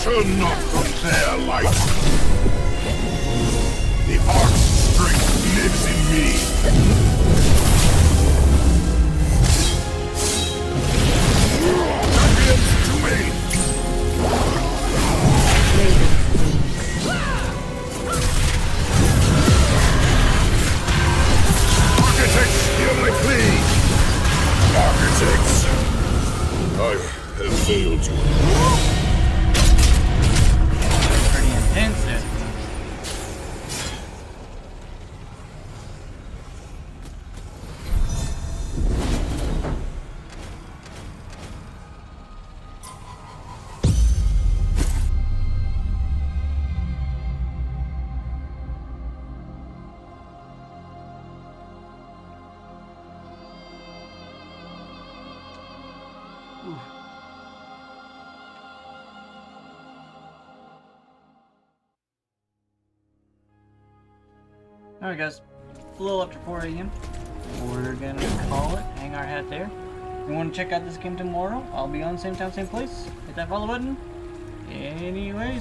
Speaker 16: Turn not from their light. The Ark's strength lives in me. Champions to me. Architects, hear my plea. Architects, I have failed you.
Speaker 1: Intensive. Alright guys, it's a little after 4 AM. We're gonna call it, hang our hat there. If you want to check out this game tomorrow, I'll be on same time, same place. Hit that follow button. Anyways,